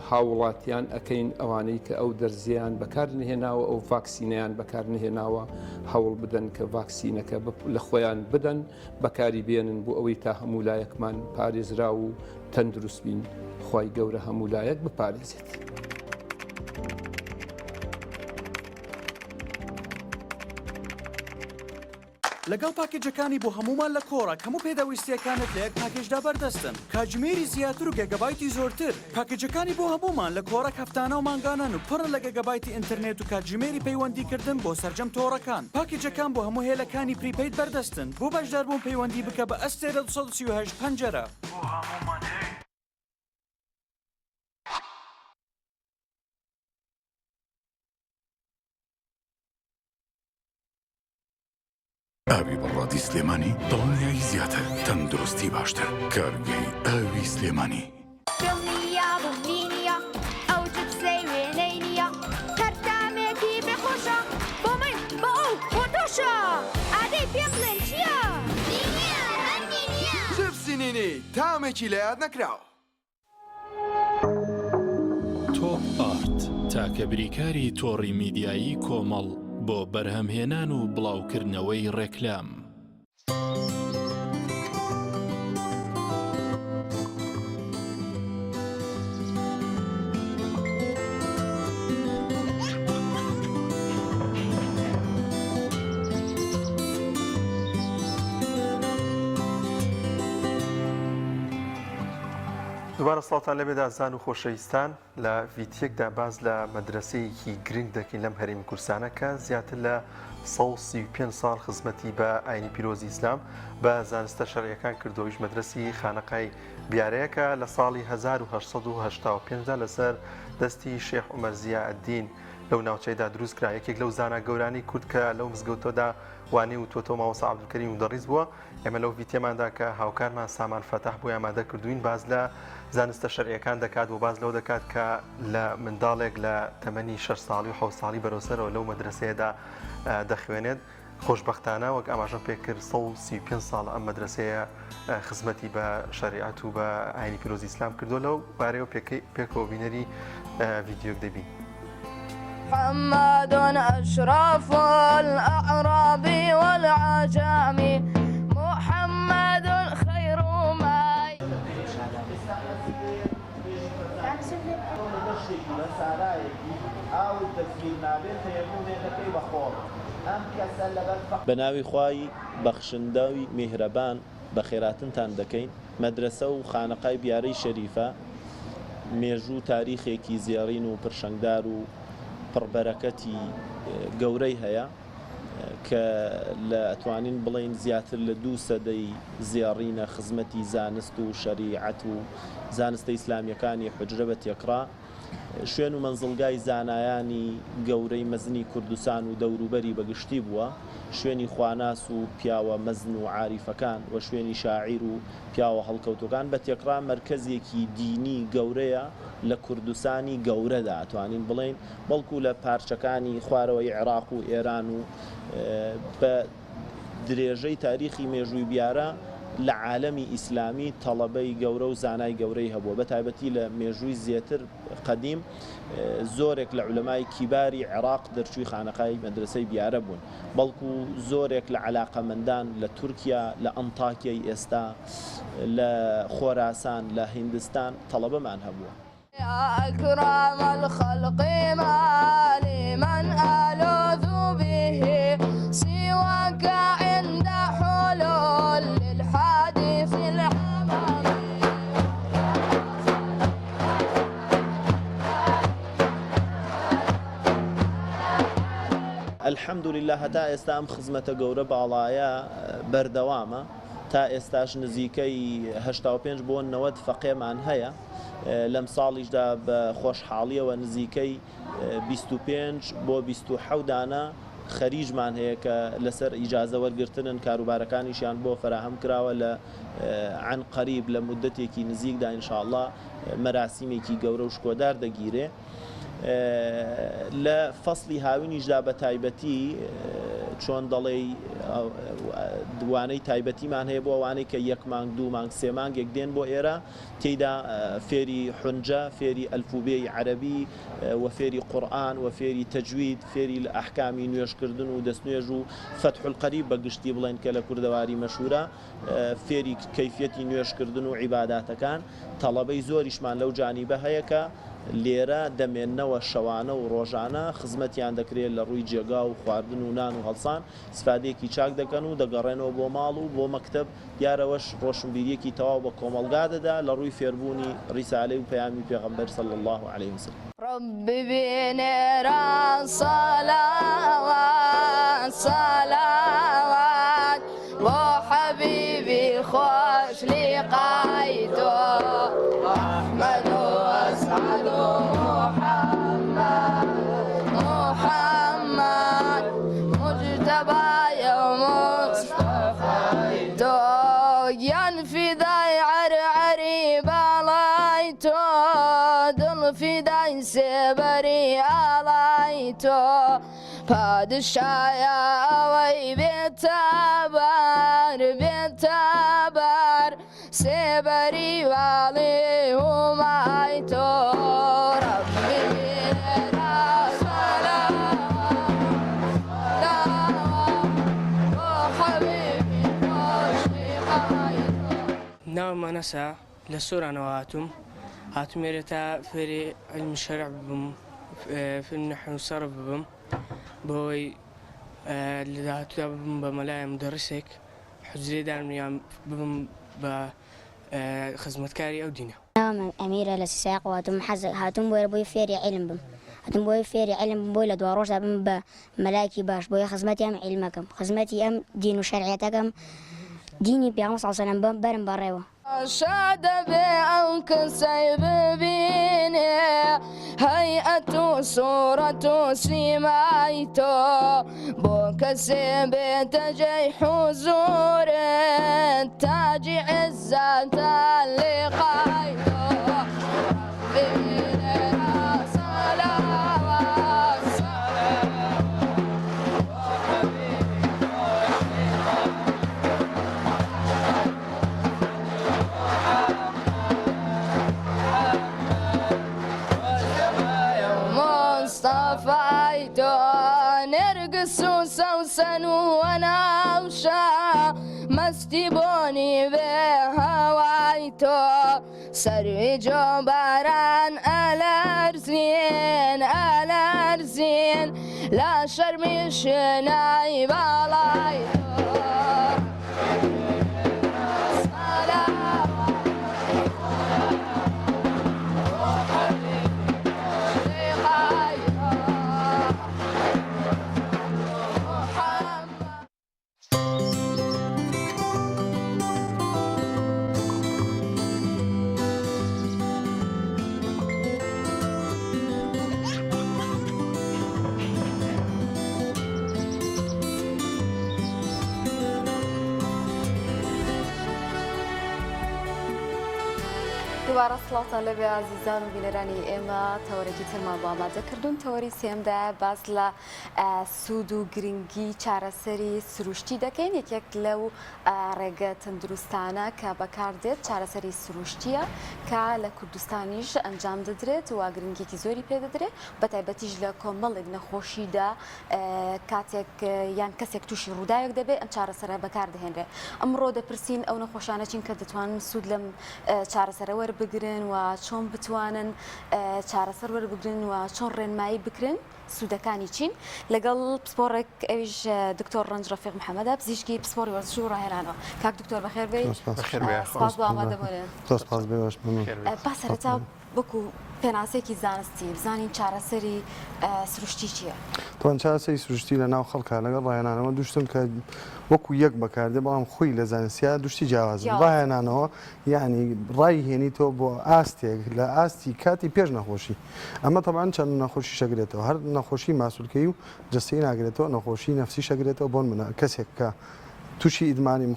هاوڵاتیان ئەەکەین ئەوانەی کە ئەو دەرزیان بەکار نهێناوە ئەو ڤاکسینەیان بەکار نهێناوە هەوڵ بدەن کە ڤاکسینەکە لە خۆیان بدەن بەکاری بێنن بۆ ئەوەی تا هەموو لایەکمان پارێزرا و تەندروست بین خی گەورە هەموو لایەک بپارێزێت. لەگەڵ پاکێجەکانی بۆ هەمومان لە کۆڕک هەموو پێداویستیەکانت لە یەک پاکێجدا بەردەستن کاتژمێری زیاتر و گەگەبایتی زۆرتر پاکێجەکانی بۆ هەمومان لە کۆڕک هەفتانە و مانگانن و پڕ لە گەگەبایتی ئینتەرنێت و کاتژمێری پەیوەندیکردن بۆ سەرجەم تۆڕەکان پاکێجەکان بۆ هەموو هێلەکانی پریپەید بەردەستن بۆ بەشداربوون پەیوەندی بکە بە ئەستێرە 238 پەنجەرە بۆ هەمومان هەیە. ئاوی بەڕادی سلێمانی دڵنیایی زیاتر تەندروستی باشتر کارگەی ئاوی سلێمانی دڵنیا بووینە ئەو جبسەی وێنەی نییە هەردامێکی بێخۆشە بۆ من بۆ ئەو بۆ تۆشە ئادەی پێم بڵێن چییە؟ جبسی نینی تامێکی لە یاد نەکراوە تۆپ ئارت تاکە بریکاری تۆڕی میدیایی کۆمەڵ بۆ بەرهەمهێنان و بڵاوکردنەوەی ڕێکلام. دوبارە سڵاتان لەبێ دازان و خۆشەویستان لە ڤیدیۆکدا باز لە مەدرسەیەکی گرنگ دەکەین لەم هەرێمی کورسانە کە زیاتر لە 135 ساڵ خزمەتی بە ئاینی پیرۆزی ئیسلام بە زانستە شەرعیەکان کردەوەیش مەدرسەی خانەقای بیارەیەکە لە ساڵی 1985 لەسەر دەستی شێخ عومەر زیاءالدین لەو ناوچەیدا دروستکرا. یەکێک لەو زانە گەورانی کورد کە لەو مزگەوتۆدا وانەی وتۆتۆ مامۆستا عەبدولکەریم مدەڕیس بووە. ئێمە لەو ڤیدیۆماندا کە هاوکارمان سامان فەتاح بۆ ئامادە کردوین باز لە زانستە شەرعیەکان دەکات و باز لەو دەکات کە لە منداڵێک لە تەمەنی 6 ساڵی و 7 ساڵی بەرەوسەرەوە لەو مەدرسەیەدا دەخوێنێت. خۆشبەختانە وەک ئاماژەم پێکرد 135 ساڵ ئەم مەدرسەیە خزمەتی بە شەریعەت و بە ئاینی پیرۆزی ئیسلام کردو. لەو بارەیەوە پێکەوە بینەری ڤیدیۆک دەبین. محمد أشرف الأعراب والعجام محمد خير ما بەناوی خوای بەخشندەوی میهرەبان بە خێراتنتان دەکەین. مەدرسە و خانەقای بیارەی شەریفە مێژوو تاریخێکی زیێڕین و پرشەنگدار و پڕبەرەکەتی گەورەی هەیە کە لە ئەتوانین بڵین زیاتر لە 2 سەدەی زیێڕینە خزمەتی زانست و شەریعەت و زانستە ئیسلامیەکانی حوجرە بە تێکڕا. شوێن و مەنزڵگای زانایانی گەورەی مەزنی کوردستان و دەوروبەری بەگشتی بووە، شوێنی خواناس و پیاوە مەزن و عاریفەکان و شوێنی شاعیر و پیاوە هەڵکەوتەکان بە تێکڕا مەرکەزێکی دینی گەورەیە لە کوردستانی گەورەدا ئەتوانین بڵین، بەڵکو لە پارچەکانی خوارەوەی عێراق و ئێران و بە درێژەی تاریخی مێژووی بیارە لە عالەمی ئیسلامی تەڵەبەی گەورە و زانای گەورەی هەبووە. بە تایبەتی لە مێژووی زیاتر قەدیم زۆرێک لە عولەمای کیباری عێراق دەرچووی خانەقای مەدرسەی بیارە بوون، بەڵکو زۆرێک لە عەلاقەمەندان لە تورکیا، لە ئەنتاکیای ئێستا، لە خۆراسان، لە هیندستان تەڵەبەمان هەبووە. أكرم الخلق ما لمن ألوذ به سواك عند حلول للحادث الحمامي. الحمد لله هەتا ئێستا ئەم خزمەتە گەورە باڵایە بەردەوامە. تا ئێستاش نزیکەی 85 بۆ 90 فەقێمان هەیە. لەم ساڵیشدا بە خۆشحاڵیەوە نزیکەی 25 بۆ 27 دانە خەریجمان هەیە کە لەسەر ئیجازە وەرگرتنن، کاروبارەکانیشیان بۆ فراهەم کراوە لە عن قەریب لە مودەتێکی نزیکدا ئینشاءالله مەراسیمێکی گەورە و شکۆدار دەگیرێ. لە فەسڵی هاوینیشدا بە تایبەتی چۆن دەڵێ دوانەی تایبەتیمان هەیە بۆ ئەوانەی کە 1 مانگ 2 مانگ 3 مانگێک دێن بۆ ئێرە، تێیدا فێری حونجە، فێری ئەلفوبێی عەرەبی و فێری قورئان و فێری تەجوید، فێری لە ئەحکامی نوێژکردن و دەستنوێژ و فەتح القەریب بەگشتی بڵێن کە لە کوردەواری مەشهورە، فێری کەیفیەتی نوێژکردن و عیباداتەکان. تەڵەبەی زۆریشمان لەو جانیبە هەیە کە لێرە دەمێننەوە شەوانە و ڕۆژانە خزمەتیان دەکرێت لە ڕووی جێگا و خواردن و نان و هەڵسان، سفادێکی چاک دەکەن و دەگەڕێنەوە بۆ ماڵ و بۆ مەکتەب. دیارەوەش ڕۆشنبیریەکی تەواو بە کۆمەڵگا دەدا لە ڕووی فێربوونی ڕیسالەی و پەیامی پێغەمبەر صلی الله عليه وسلم. ربي بنيران صلوات صلوات وحبيبي خوش لقيته أحمد وأسعد محمد محمد مجتبى يا مصطفى ينفذ عرعري بلايتو دل في داي سبري آلايتو پادشایا وی بێتابار بێتابار سێبەری واڵێ هومای تۆ ڕەبی مەنەسە لە سۆرانەوە هاتومێرە تا فێری علم شەرع ببم فێری نەحو و سەرف ببم بۆی لە داهاتوودا ببم بە مەلایە مدەڕسێک حوزرێ دارمیان ببم بە خزمەتکاری ئەو دینە. من ئەمیرە لە سیساق هاتوم بۆیە بۆی فێری علم بم هاتم بۆی فێری علم بۆی لە دوا ڕۆژدا بم بە مەلایکی باش بۆیە خزمەتی ئەم علمەکەم خزمەتی ئەم دین و شەرعیەتەکەم دینی پیامبەر صلی الله علیه و سلم برم بەڕێوە. شادە بێ ئەو کەسەی ببینێ هەیئەت و سوورەت و سیمای تۆ بۆ کەسێ بێتە جێی حوزورت تاجی عزەتە لقای تۆ نرقص وسوسن ونوشا مستبوني بهوايتو سروي جبران الارزين لا شرمي شناي بالايتو دوباره سڵاتە لەبێ عزیزان و بینەرانی ئێمە تەوەرێکی ترمان بۆ ئامادە کردوون تەوەری سێمدا باس لە سوود و گرنگی چارەسەری سروشتی دەکەین یەکێک لەو ڕێگە تەندروستانە کە بەکاردێت چارەسەری سروشتیە کە لە کوردستانیش ئەنجام دەدرێت و گرنگێکی زۆری پێدەدرێت بەتایبەتیش لە کۆمەڵێک نەخۆشیدا کاتێک یان کەسێک تووشی ڕووداوێک دەبێت ئەم چارەسەرە بەکاردەهێنرێ ئەمڕۆ دەپرسین ئەو نەخۆشانە چین کە دەتوانن سوود لەم چارەسەرە وەربگرن و چۆن بتوانن چارەسەر وەربگرن و چۆن ڕێنمایی بکرن سوودەکانی چین لەگەڵ پسپۆڕێک ئەویش دکتۆر ڕەنج ڕەفیق محەممەدە پزیشکی پسپۆری وەرزش و ڕاهێنانەوە کاک دکتۆر بەخێر بێت سپاس بۆ ئامادەبوونێن با سەرەتا وەکو پێناسێکی زانستی بزانین چارەسەری سروشتی چییە؟ توان چارەسەری سروشتی لە ناو خەڵکە لەگەڵ ڕاهێنانەوە دوشتم کە وەکو یەک بەکاردێ بەڵام خۆی لە زانستیا دوشتی جیاوازن ڕاهێنانەوە یعنی ڕای هێنیتەوە بۆ ئاستێک لە ئاستی کاتی پێش نەخۆشی ئەمە تەبان چەند نەخۆشی شەگرێتەوە هەر نەخۆشی ماسوولکەی و جستەی ناگرێتەوە نەخۆشی نەفسی شەگرێتەوە بۆن منە کەسێک کە تووشی ئیدمانی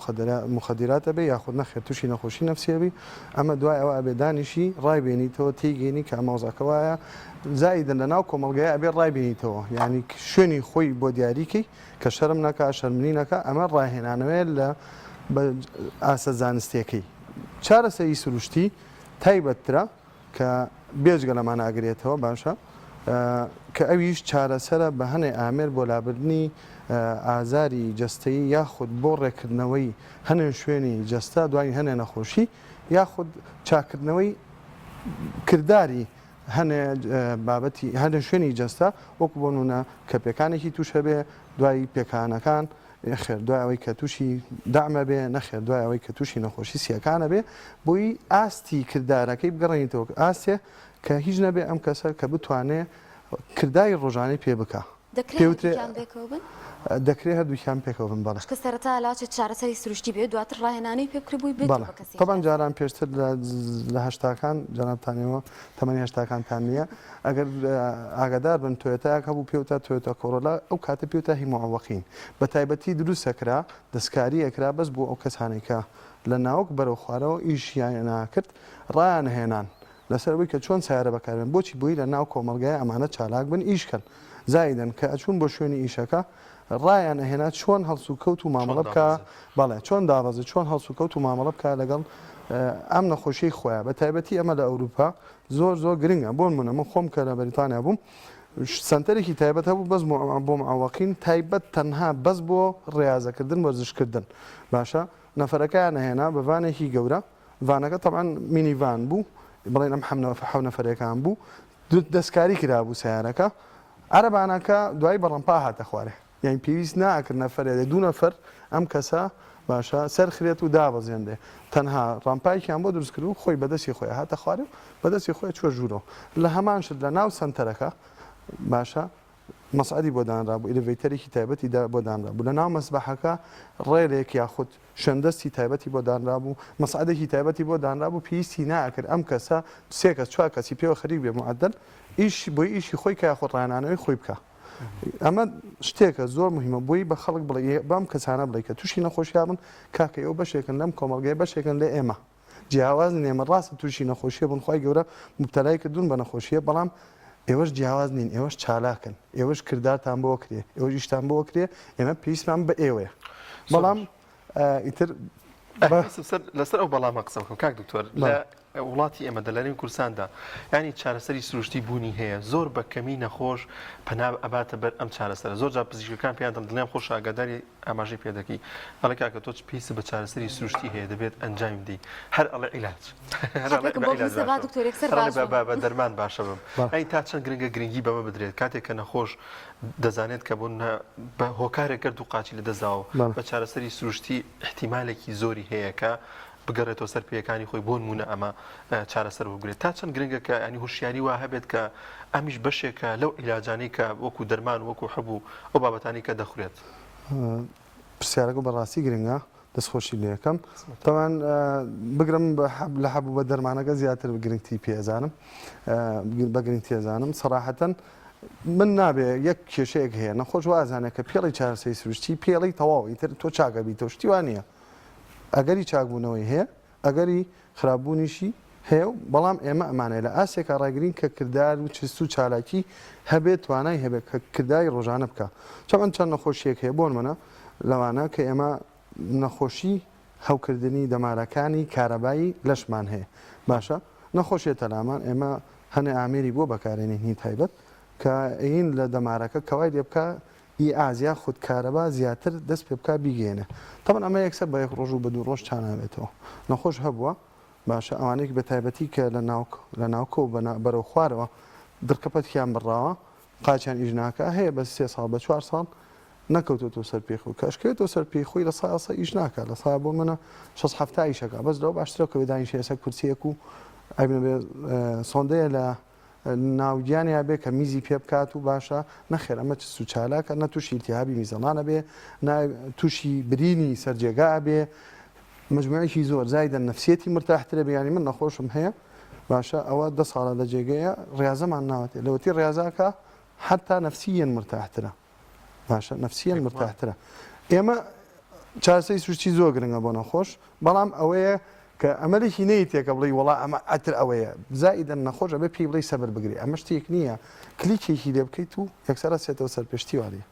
مخدراتە بێ یاخود نەخێت تووشی نەخۆشی نەفسیەبی ئەمە دوای ئەوە ئەبێ دانیشی ڕای بێنیتەوە تێگەینی کە ئەماوزەکەوایە زایدن لە ناو کۆمەڵگەیە ئەبێ ڕای بێنیتەوە یعنی شوێنی خۆی بۆ دیاریکەی کە شەرم نەکە شەرمنی نەکە ئەمە ڕاهێنانەوەێت لە ئاسە زانستیەکەی چارەسەری سروشتی تایبەترە کە بێجگە لەمان ئاگرێتەوە باشە کە ئەویش چارەسەرە بە هەنێ ئامێر بۆ لابردنی ئازاری جەستەیی یاخود بۆ ڕێکردنەوەی هەنێ شوێنی جەستا دوای هەنێ نەخۆشی یاخود چاکردنەوەی کردداری هەنێ بابەتی هەنێ شوێنی جەستا وەکو بۆ نونە کە پێکانێکی تووشە بێ دوای پێکانەکان خێر دوای ئەوەی کە تووشی دامە بێ نەخێر دوای ئەوەی کە تووشی نەخۆشی سیەکانە بێ بۆی ئاستی کردارەکەی بگەڕێنیتەوە ئاستێ کە هیچ نەبێ ئەم کەسە کە بتوانێت کردداری ڕۆژانەی پێ بکە دەکرێت هەردووکیان پێکەوە بن بەڵێ کە سەرەتا لاچێت چارەسەری سروشتی بێت دواتر ڕاهێنانی پێ بکری بووی بێت تەبان جاران پێشتر لە هەشتاکان جانابتانەوە تەمەنی هەشتاکانتان نییە ئەگەر ئاگادار بن تۆیەتایەک هەبوو پێوتە تۆیەتە کۆڕۆلا ئەو کاتە پێوتە هیمەوەقین بە تایبەتی دروستەکرا دەستکاری ئەکرا بەس بۆ ئەو کەسانێکە لە ناوک بەرەو خوارەوە ئیشیان ناکرد ڕایان هێنان لەسەرەوەی کە چۆن سیارە بەکاربن بۆچی بووی لە ناو کۆمەلگای ئەمانە چالاک بن ئیشکەن زایدن کە ئەچوون بۆ شوێنی ئیشەکە ڕایان ئەهێنا چۆن هەڵسو و کەوت و مامەڵە بکە بەڵێ چۆن داڕزە چۆن هەڵسو و کەوت و مامەڵە بکە لەگەڵ ئەم نەخۆشیی خۆیان بە تایبەتی ئەمە لە ئەوروپا زۆر گرنگە بۆن منە من خۆم کە لە بەریتانیا بووم سنتەرێکی تایبەت هەبوو بەس بۆ معوەقین تایبەت تەنها بەس بۆ ڕێازەکردن وەرزشکردن باشە نەفەرەکەیان هێنا بەوانێکی گەورە ڤانەکە تەعاان مینیڤان بوو بڵێن ئەم حەو نەفرەکان بوو دەستکاری کرابوو سیارەکە عەرەبانەکە دوای بەڕەمپا هاتە خوارێ یعنی پێویست ناکرد نەفرێ دوو نەفەر ئەم کەسە باشە سەرخرێت و دابەزێندێ تەنها ڕامپایکیان بۆ دروست کرد و خۆی بەدەستی خۆی هاتە خوارێ بەدەستی خۆی چوە ژوورەوە لە هەمان شت لە ناو سنتەرەکە باشە مەسعدی بۆ دانرابوو ئیلڤیتەرێکی تایبەتی بۆ دانرابوو لە ناو مەسبەحەکە ڕێلێک یاخود شەندەستی تایبەتی بۆ دانرابوو مەسعدێکی تایبەتی بۆ دانرابوو پێویستی ناکرد ئەم کەسە سێ کەس چوار کەسی پێوە خەریک بێ معدل ئیش بۆی ئیشی خۆی کە یاخود ڕایانانەوەی خۆی بکە ئەمە شتێکە زۆر مهمە بۆی بە خەڵک بڵێ بەم کەسانە بڵێ کە تووشی نەخۆشیابن کاکە ئەو بەشێکن لەم کۆمەڵگەی بەشێکن لێ ئێمە جیاواز نێمە ڕاستە تووشی نەخۆشیە بن خۆی گەورە مبتەلای کردوون بە نەخۆشیە بەڵام ئێوەش جیاواز نین ئێوەش چالاکن ئێوەش کردارتان بۆ کرێ ئێوە ئیشتان بۆ کرێ ئێمە پێویستمان بە ئێوەیە بەڵام ئیتر لەسەر ئەو بەڵامە قسە بکەم کاک دکتۆر لە وڵاتی ئێمە دەلەرین کورساندا ینی چارەسەری سروشتی بوونی هەیە زۆر بە کەمی نەخۆش پەنا ئەباتە بەر ئەم چارەسەرە زۆر جا پزیشکەکان پێیان دڵنیام خۆش ئاگاداری ئاماژەی پێ دەکەی بەڵێ کاکە تۆ پێویستە بە چارەسەری سروشتی هەیە دەبێت ئەنجام بدەی هەر ئەڵێ عیلاج بە دەرمان باشە بم ئەی تا چەند گرنگە گرنگی بەمە بدرێت کاتێک کە نەخۆش دەزانێت کە بوون بە هۆکارێک کرد و قاچی لە دەزاوە بە چارەسەری سروشتی احتیمالێکی زۆری هەیە کە بگەڕێتەوە سەر پێیەکانی خۆی بۆ نمونە ئەمە چارەسەر بگرێت تا چەند گرنگە کە ینی هوشیاری وا هەبێت کە ئەمیش بەشێکە لەو عیلاجانەی کە وەکو دەرمان وەکو هەبوو ئەو بابەتانی کە دەخورێت پرسیارەکە بەڕاستی گرنگە دەستخۆشی لێ یەکەم تەوان بگرم لە هەبوو بە دەرمانەکە زیاتر گرنگتی پێزانم بە گرنگتی ئەزانم سەراحەتەن من نابێ یەک کێشەیەک هەیە نەخۆش وازانێت کە پێڵی چارەسەری سروشتی پێڵی تەواو ئیتر تۆ چاکە بیتەوە شتیوان نییە ئەگەری چاکبوونەوەی هەیە ئەگەری خراپبوونیشی هەیە و بەڵام ئێمە ئەمانەیە لە ئاسێکە ڕاگرین کە کردار و چست و چالاکی هەبێت توانای هەبێت کە کردای ڕۆژانە بکە چەند نەخۆشیەک هەیە بۆن منە لەوانە کە ئێمە نەخۆشی هەوکردنی دەمارەکانی کارەبایی لەشمان هەیە باشە نەخۆشیێتە لامان ئێمە هەنێ ئامێری بۆ بەکارێنی تایبەت کە ئین لە دەمارەکە کەوای لێ بکە ئی ئازیا خودکارەبا زیاتر دەست پێ بکە بیگەێنێ تەمەن ئەمە یەکسەر بە یەک ڕۆژ و بە دوو ڕۆژ چاناوێتەوە نەخۆش هەبووە باشە ئەوانەیەک بە تایبەتی کە لە ناوکە و بەرەو خوارەوە درکەپەتیان بڕاوە قاچیان ئیژناکە هەیە بە 3 ساڵ بە 4 ساڵ نەکەوتۆ سەر پێخۆی کەشکێتەوە سەر پێخۆی لە ساسە ئیش ناکە لە سا بۆ منە 6 ئیشەکە بەس لەوە باشترەوە کە بێدانیش ئێسە کورسیەک و ئەبێ سۆندەیە لە ناوگیانیا بێ کە میزی پێ بکات و باشە نەخێر ئەمە چ سوچالەکە نە تووشی التیهابی میزەڵانە بێ تووشی برینی سەرجێگا بێ مجموعێکی زۆر زایدە نەفسیەتی مرتاحترە بێ ینی من نەخۆشم هەیە باشە ئەوە 10 ساڵە لە جێگەیە ڕاضەمان ناوەتێ لەوەتی ڕاضاکە حتا نەفسیەن مرتاحترە باشە نەفسیەن مرتاحترە ئێمە چارەسەری سروشتی زۆر گرنگە بۆ نەخۆش بەڵام ئەوەیە کە ئەمەلێکی نەیتێکە بڵی وڵا ئەمە ئەتر ئەوەیە زائیدەن نەخۆشە بێ پێی بڵی سەبەر بگری ئەمە شتێک نییە کلیکێکی لێ بکەیت و یەکسەرە سێتەوە سەر پێشتیواری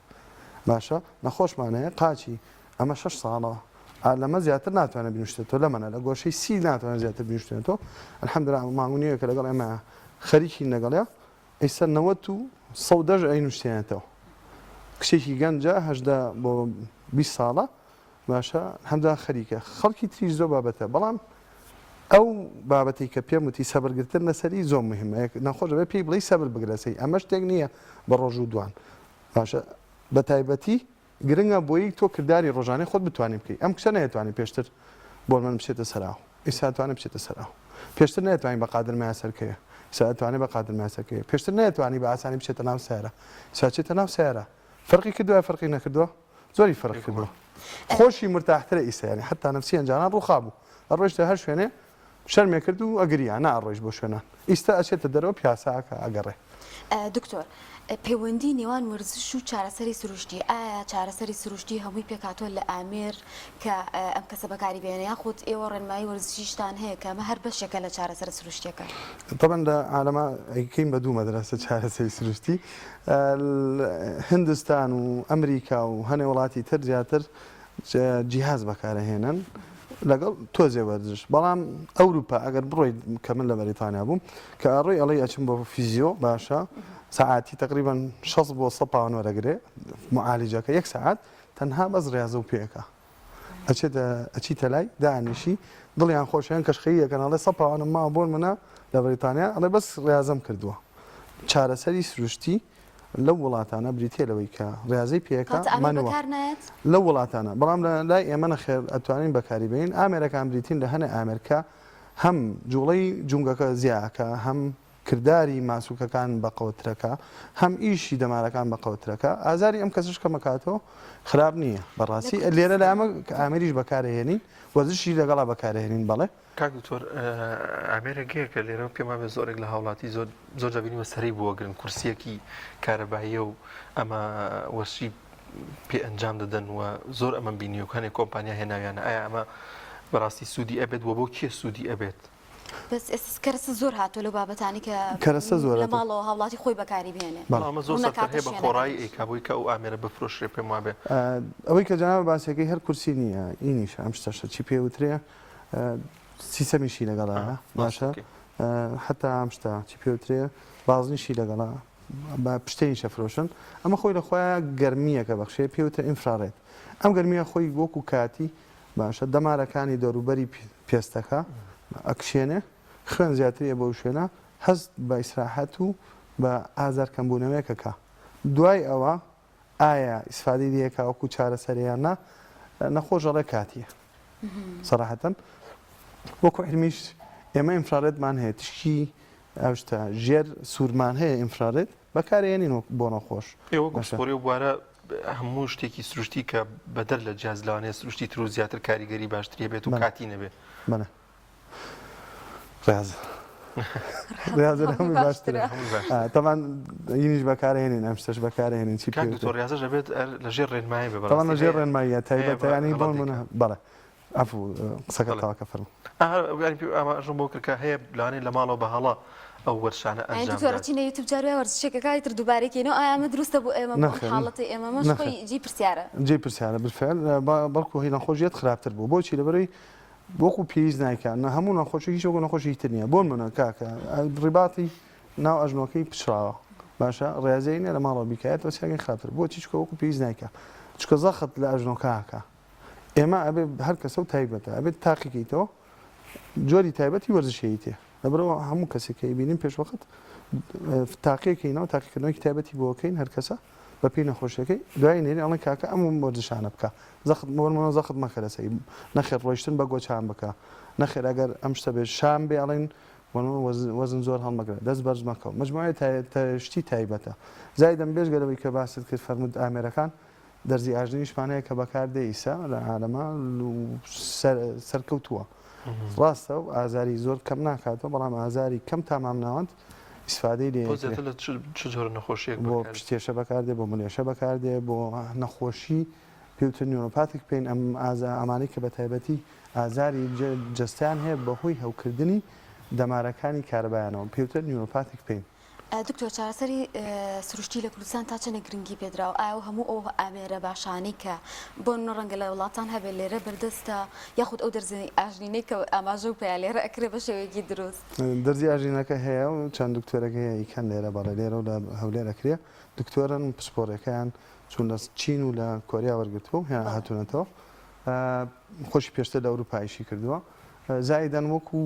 باشە نەخۆشمانەیە قاچی ئەمە 6 ساڵەوە لەمە زیاتر ناتوانێت بنوشتێتەوە لەمەە لە گۆشەی سی ناتوانێت زیاتر بنوشتێتەوە الحەمدلله مانگونیەوە کە لەگەڵ ئێمە خەریکی لەگەڵەیە ئێستا 90 و 110 ئەینوشتێنێتەوە کچێکی گەنجە 18 بۆ 20 ساڵە باشە هەمدا خەریکە خەڵکی تریش زۆر بابەتە بەڵام ئەو بابەتی کە پێم وتی سەبرگرتن لەسەری زۆر مهمە نەخۆش بێ پێی بڵی سەبر بگرەسەی ئەمە شتێک نییە بە ڕۆژ و دوان باشە بە تایبەتی گرنگە بۆی تۆ کردداری ڕۆژانەی خۆت بتوانانی بکەیت ئەم کچە نەیەتوانانی پێشتر بۆ من بچێتە سەراو ئیساتوانێت بچێتە سەراو پێشتر نێتوانین بە قادر مایاسەرکەیە ساتوانێت بە قادر مایاسەرکەیە پێشتر نێتوانی بە ئاسانی بچێتە ناو سیارە ساچێتە ناو سیارە فەرقی کردووە فەرقی نەکردووە زۆری فەرق کردووە خۆشی مرتاحترە ئیسیانی حتا نەفسیان جانان ڕووخابوو ئەڕۆیشتە هەر شوێنێ شەرمێ کرد و ئەگریان ناڕۆیش بۆ شوێنان ئیستا ئەچێتە دەرەوە پیاساکە ئەگەڕێ دکتۆر پەیوەندی نێوان وەرزش و چارەسەری سروشتی ئایا چارەسەری سروشتی هەمووی پێکاتوە لە ئامێر کە ئەم کەسە بەکاری بێنە یاخود ئێوە ڕێنمایی وەرزشیشتان هەیە کە ئەمە هەر بەشێکە لە چارەسەر سروشتیەکە طبعا لە عالەما ئەیکەین بە دوو مەدرسە چارەسەری سروشتی هندستان و ئەمریکا و هەنێ وڵاتی تر زیاتر جیهاز بەکارەهێنن لەگەڵ تۆزێ وەرزش بەڵام ئەوروپا ئەگەر بڕۆیت کە من لە بەریتانیا بووم کە ئەڕۆی ئەڵی ئەچم بۆ فیزیۆ باشە ساعتی تقریبا 6 بۆ 100 پاوان وەرەگرێ معالجەکە 1 ساعت تەنها بەس ڕێزە و پێەکە ئەچیتە لای دانیشی دڵیان خۆشیان کەشخەیەکەن ئەڵێ سەپاوانم ما بۆن منە لە بریتانیا ئەڵێ بەس ڕێازەم کردووە چارەسەری سروشتی لەو وڵاتانە بریتێ لەوەی کە ڕێازەی پێەکە مانوە لەو وڵاتانە بەڵام لای ئێمە نەخێر ئەتوانین بەکاری بین ئامێرەکان بریتین لە هەنێ ئامریکا هەم جوڵەی جونگەکە زیاکە هەم کردداری ماسوولەکان بە قوترەکە هەم ئیشی دەمارەکان بە قوترەکە ئازاری ئەم کەسش کەمەکاتەوە خراپ نییە بەڕاستی لێرە لە ئەمە ئامریش بەکارهێنین وەزشی لەگەڵا بەکارهێنین بەڵێ کاک دکتۆر ئامێرەگەیەکە لێرە پێما بێ زۆرێک لە هاوڵاتی زۆر جابینیمە سەری بووەگرن کورسیەکی کارەباییە و ئەمە وەشی پێ ئەنجام دەدەن و زۆر ئەمە بینیوکانی کۆمپانیا هێناویانە ئایا ئەمە بەڕاستی سوودی ئەبێت وە بۆ کێ سوودی ئەبێت بەس کەرەسە زۆر هاتووە لە بابەتانی کە کەرەسە زۆر لە ماڵەوە هاوڵاتی خۆی بەکاری بێنێ ئەمە زۆر سەرکەر هەیە بە خۆڕایی ئەیکابووی کە ئەو ئامێرە بفرۆشرێ پێم وابێ ئەوەی کە جەنابە باسیەکەی هەر کورسی نییە ئینیش ئەم شتەشە چی پێوترێ سیسەمیشی لەگەڵا باشە حتا ئەم شتە چی پێوترێ بازنیشی لەگەڵا بە پشتەی شەفرۆشن ئەمە خۆی لە خۆیان گەرمیەکە بەخشێ پێوتە ئینفرارێت ئەم گەرمیە خۆی وەکو کاتی باشە دەمارەکانی دەوروبەری پێستەکە ئەکشێنێ خوێن زیاتریە بەو شوێنە هەست بە ئیسراحەت و بە ئازار کەمبوونەوەیەکەکە دوای ئەوە ئایا ئیسفادی دیەکە وەکو چارەسەریانە نەخۆشەڵێ کاتیە سەراحەتەن وەکو علمیش ئێمە ئینفرارێتمان هەیە تشکی ئەوشتە ژێر سوورمان هەیە ئینفرارێت بەکارێنین بۆ نەخۆش ئێوە گۆسپۆری و بوارە هەموو شتێکی سروشتی کە بەدەر لە جیاز لەوانەیە سروشتی تر و زیاتر کاریگەری باشتریە بێت و کاتی نەبێت بەنە ڕاز هەمووی باشترە تەمان یینیش بەکارهێنین ئەم شتەش بەکارهێنین چی ڕاستەش دەبێت لە ژێر ڕێنمایی بێ لە ژێر ڕێنماییە تایبەتەیانی بۆ منە بەڵێ ئەفو قسەکە تاواکە فەرمو ئەماژم بۆ کردکە هەیە لەوانەیە لە ماڵەوە بە هەڵا ئەو وەرشانە ئەنجامچینە یوتیوب جاروای وەرزشێکەکەی تر دووبارێکینەوە ئامە دروستە بۆ ئێمە حاڵەتی ئێمە مەش خۆی جی پرسیارە جێ پرسیارە بالفعل بەڵکو هی نەخۆشیەت خراپتر بوو بۆچی لەبەرەوەی وەکو پێویست نایکان هەموو نەخۆشیی شۆکە نەخۆشی تر نییە بۆن منە کاکە ڕیباتی ناو ئەژنۆکەی پشراوە باشە ڕێزەی نیە لە ماڵەوە بیکایەتەوە سیاگەی خراپتر بۆچی چکە وەکو پێویست نایکە چکە زەخت لە ئەژنۆکەکە ئێمە ئەبێ هەر کەسە و تایبەتە ئەبێت تاقیکەیتەوە جۆری تایبەتی وەرزشەیە تێ لەبەرەوە هەموو کەسێکی بینیم پێشوەخت تاقیەکەینەوە تاقیکردنەوەی تایبەتی بۆکەین هەر کەسە بە پێی نەخۆشیەکەی دوای نێری ئەڵێن کاکە ئەم وەرزشانە بکە زەخت زەخت مەکە لەسەری نەخێر ڕۆیشتن بە گۆچان بکە نەخێر ئەگەر ئەم شتە بێ شام بێ ئەڵێن وەزن زۆر هەڵمەگرێت دەست بەرز مەکەوت مجموعی شتی تایبەتە زای دەمبێژ گەلەوەی کە باست کرد فەرمود ئامێرەکان دەرزی ئاژنیشمانەیە کە بەکاردێ ئیسا لە عالەمە سەرکەوتووە ڕاستە و ئازاری زۆر کەم ناکاتەوە بەڵام ئازاری کەم تامام ناوەند ئیسفادەی لێ جۆرە نەخۆشیێک بۆ پشتێشە بەکاردێ بۆ ملێشە بەکاردێ بۆ نەخۆشی پێوتر نیۆپاتێک پێین ئەم ئەمانەی کە بە تایبەتی ئازاری جستیان هەیە بەهۆی هەوکردنی دەمارەکانی کارەبایانەوە پێوتر نیۆپاتێک پێین دکتۆر چارەسەری سروشتی لە کوردستان تا چەنە گرنگی پێدراوە ئایا هەموو ئەو ئامێرە باشانی کە بۆ ڕەنگە لە وڵاتان هەبێت لێرە بەردەستە یاخود ئەو دەرزی ئاژنینەی کە ئاماژە و پێیا لێرە ئەکرێ بە شێوەیەکی دروست دەرزی ئاژینەکە هەیە و چەند دکتۆرەکە هەیە ئیکەن لێرە بەڵێ لێرە و لە هەولێرەکرێ دکتۆرن پسپۆرەکەیان چون لە چین و لە کۆریا وەرگرتووە هێ هاتوونەتەوە خۆشی پێشتر لە ئەوروپایشی کردووە زایدەن وەکو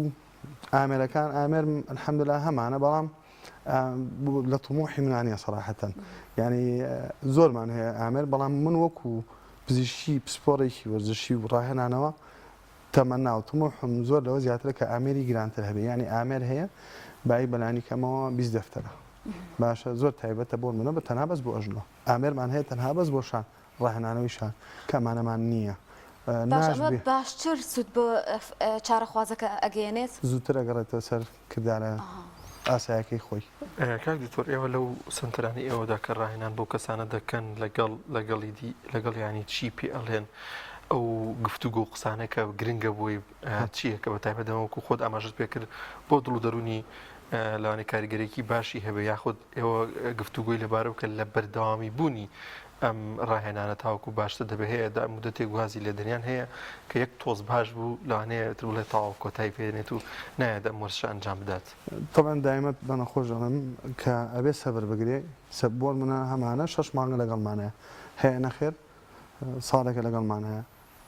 ئامێرەکان ئامێر الحەمدلله هەمانە بەڵام لە طموحی منانە سەراحەتەن یعنی زۆرمان هەیە ئامێر بەڵام من وەکو پزیشکی پسپۆڕێکی وەرزشی و ڕاهێنانەوە تەمەنا و طموحم زۆر لەوە زیاترە کە ئامێری گرانتر هەبێ ینی ئامێر هەیە بای بەلانی کەمەوە 20 دەفتەرە باشە زۆر تایبەتە بۆ منە بە تەنها بەس بۆ ئەژنۆ ئامێرمان هەیە تەنها بەس بۆ شان ڕاهێنانەوەی شان کەمانەمان نییە باشتر سوود بۆ چارەخوازەکە ئەگەیەنێت زووتر ئەگەڕێتەوە سەر کردارە ئاسایەکەی خۆی کاک دکتۆر ئێوە لەو سنترانی ئێوەدا کە ڕاهێنان بۆ کەسانە دەکەن لەگەڵ ینی چی پێ ئەڵێن ئەو گفتوگۆ و قسانە کە گرنگە بۆی چییە کە بە تایبەتەوەکو خۆت ئاماژت پێ کرد بۆ دڵ و دەرونی لەوانەی کاریگەرێکی باشی هەبێ یاخود ئێوە گفتوگۆی لەبارە بکە لە بەردەوامی بوونی ئەم ڕاهێنانە تاوەکو باشتر دەبێت هەیە دا مدەتێک گوازی لە دنیان هەیە کە یەک تۆز باش بوو لەوانەیە تر بڵێت تاوا کۆتایی پێێنێت و نایە ئەم وەرزشە ئەنجام بدات طبعا دایمەت بە نەخۆش دەڵێم کە ئەبێ سەبر بگرێ بۆ منە هەمانە 6 مانگە لەگەڵمانەیە هەیە نەخێر ساڵێکە لەگەڵمان هەیە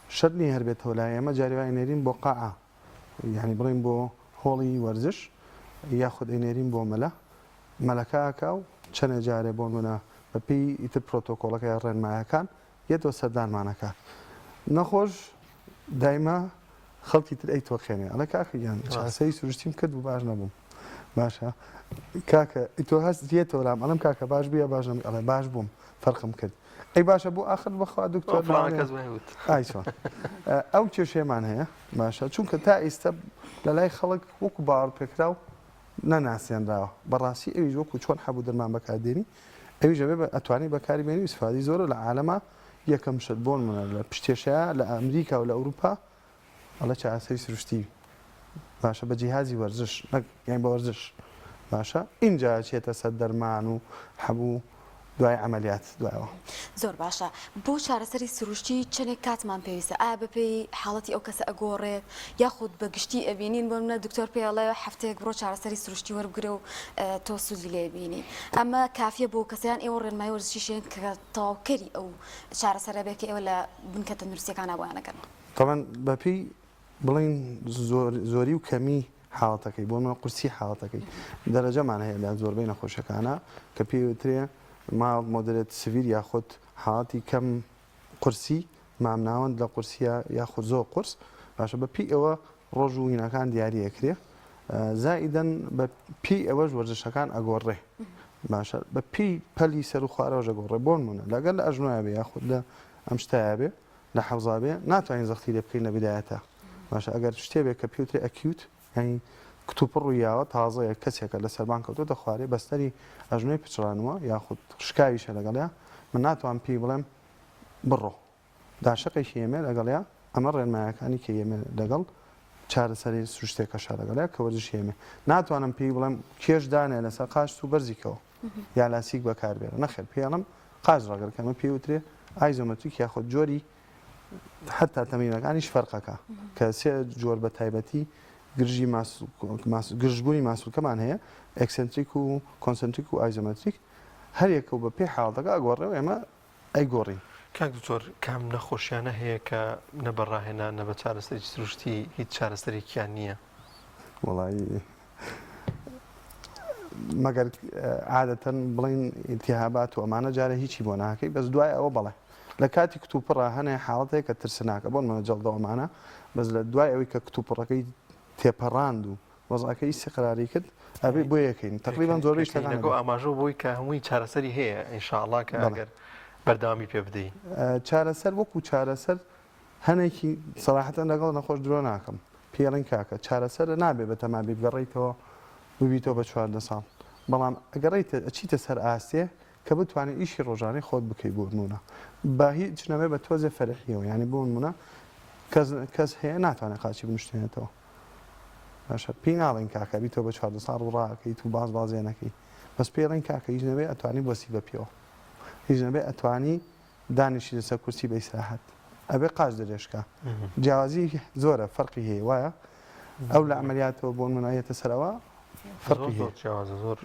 شەرنی هەربێتەوە لای ئێمە جاریوای نێرین بۆ قاعە یعنی بڵین بۆ هۆڵی وەرزش یاخود ئەینێرین بۆ مەلەکەکە و چەندە جارێ بۆ منە بەپی ئیتر پرۆتۆکۆڵەکە یا ڕێنمایەکان یەتەوە سەردانمانەکە نەخۆش دایما خەڵکی تر ئەی تۆخێنێ ئەڵە کاکەیان چاسەی سروشتیم کرد و باش نەبووم باشە کاکە تۆ هەست دیێتەوە لام ئەڵم کاکە باش بیە باش نەم ئەڵێ باش بووم فەرقم کرد ئەی باشە بۆ ئاخر بەخوا دکتۆر ئەو کێشێمان هەیە باشە چونکە تا ئێستا لە لای خەڵک وەکو باوەڕ پێکرا و نەناسیێنراوە بەڕاستی ئەویش وەکو چۆن هەبوو دەرمان بەکاردێنی ئەویش ئەبێ ئەتوانی بەکاری بێنی ئیسفادی زۆرە لە عالەما یەکەم شت بۆن منە لە پشتێشەیە لە ئەمریکا و لە ئەوروپا ئەڵە چاسەی سروشتی باشە بە جیهازی وەرزش یان بە وەرزش باشە اینجا چێتە سەر دەرمان و هەبوو دوای ئەمەلیات دوایەوە زۆر باشە بۆ چارەسەری سروشتی چنێک کاتمان پێویستە ئایا بەپێی حاڵەتی ئەو کەسە ئەگۆڕێت یاخود بە گشتی ئەبینین بۆ منە دکتۆر پێڵێ هەفتەیەک بڕۆ چارەسەری سروشتی وەربگرە و تۆ سوودی لێبینی ئەمە کافیە بۆ کەسیان ئێوە ڕێنمای وەرزشیشێن کە تەواوکەری ئەو چارەسەرە بێکە ئێوە لە بنکە تەندروستیەکان بۆیانەکەن تەمەن بەپێی بڵین زۆری و کەمی حاڵەتەکەی بۆ منە قورسی حاڵەتەکەی دەرەجەمان هەیە لە زۆربەی نەخۆشەکانە کە پێوترێ ماڵ مۆدرێت سڤیر یاخود حاڵەتی کەم قورسی مامناوەند لە قورسیە یاخود زۆر قورس باشە بە پێی ئەوە ڕۆژ و هینەکان دیاریەکرێ زائیدەن بە پێی ئەوەش وەرزشەکان ئەگۆڕێ باشە بە پێی پەلی سەر و خوارەوەژە گۆڕێ بۆن منە لەگەر لە ئەژنۆە بێ یاخود لە ئەم شتایە بێ لە حەوزا بێ ناتوانین زەختی لێ بکەین لە بیدایەتە باشە ئەگەر شتێ بێ کە پێوترێ ئەکیوت ینی کتوپڕ و یاوە تازەیە کەسێکە لە سەربان کەوتۆ دەخوارێ بەستەری ئەژنۆی پچڕانەوە یاخود شکاویشە لەگەڵیا من ناتوان پێی بڵێم بڕۆ داشقێکی ئێمە لەگەڵیا ئەمە ڕێنمایەکانی کە ئێمە لەگەڵ چارەسەری سروشتێکەشا لەگەڵیا کە وەرزش ئێمە ناتوانم پێی بڵێم کێش دانێ لەسەر قاشت و بەرزیکەوە یا لاسیک بەکاربێرە نەخێر پێڵم قاش ڕاگەرکەمە پێوترێ ئایزۆمەتریک یاخود جۆری حتا تەمرینەکانیش فەرقەکە کە سێ جۆر بە تایبەتی گرژی گرژبوونی ماسوولکەمان هەیە ئەکسنتریک و کۆنسنتریک و ئایزۆمەتریک هەر یەکە و بە پێی حاڵەکە ئەگۆڕێ و ئێمە ئەیگۆڕین کاک دکتۆر کام نەخۆشیانە هەیە کە نەبەڕاهێنا نە بە چارەسەری سروشتی هیچ چارەسەرێکیان نییە وڵی مەگەر عادەتەن بڵین ئیلتیهابات و ئەمانە جارە هیچی بۆ ناکەی بەس دوای ئەوە بڵێ لە کاتی کتوپڕە هەنێ حاڵەتەیە کە ترسناکە بۆن منە جەڵدەوەمانە بەس لە دوای ئەوەی کە کتوپڕەکەی تێپەڕاند و وەزعەکەی سقراری کرد ئەبێ بۆ یەکەین تقریبان زۆربەی شتەکانەوە ئاماژە بۆی کە هەمووی چارەسەری هەیە ئینشاءڵڵا کە ئەگەر بەردەوامی پێ بدەین چارەسەر وەکو چارەسەر هەنێکی سەراحەتەن لەگەڵ نەخۆش درۆ ناکەم پێڵین کاکە چارەسەر نابێ بە تەمابی بگەڕیتەوە ببیتەوە بە 14 ساڵ بەڵام ئەگەڕیتە ئەچیتە سەر ئاستێ کە بتوانێت ئیشی ڕۆژانەی خۆت بکەی بۆ نمونە با هیچ نەبێ بە تۆزێ فەرحیەوە ینی بۆ نمونە کەس هەیە ناتوانێت قاچی بنوشتێنێتەوە باشە پێی ناڵین کاکە بیتەوە بە 14 ساڵ ڕاکەیت و بازێنەکەی بەس پێڵین کاکە هیچ نەبێ ئەتوانی بۆسی بە پێوە هیچ نەبێ ئەتوانی دانیشی لەسەر کورسی بە ئیسراحەت ئەبێ قاش دەرێشکە جیاوازی زۆرە فەرقی هەیە وایە ئەو لە ئەمەلیاتەوە بۆ منایەتە سەرەوە فەرقی زۆر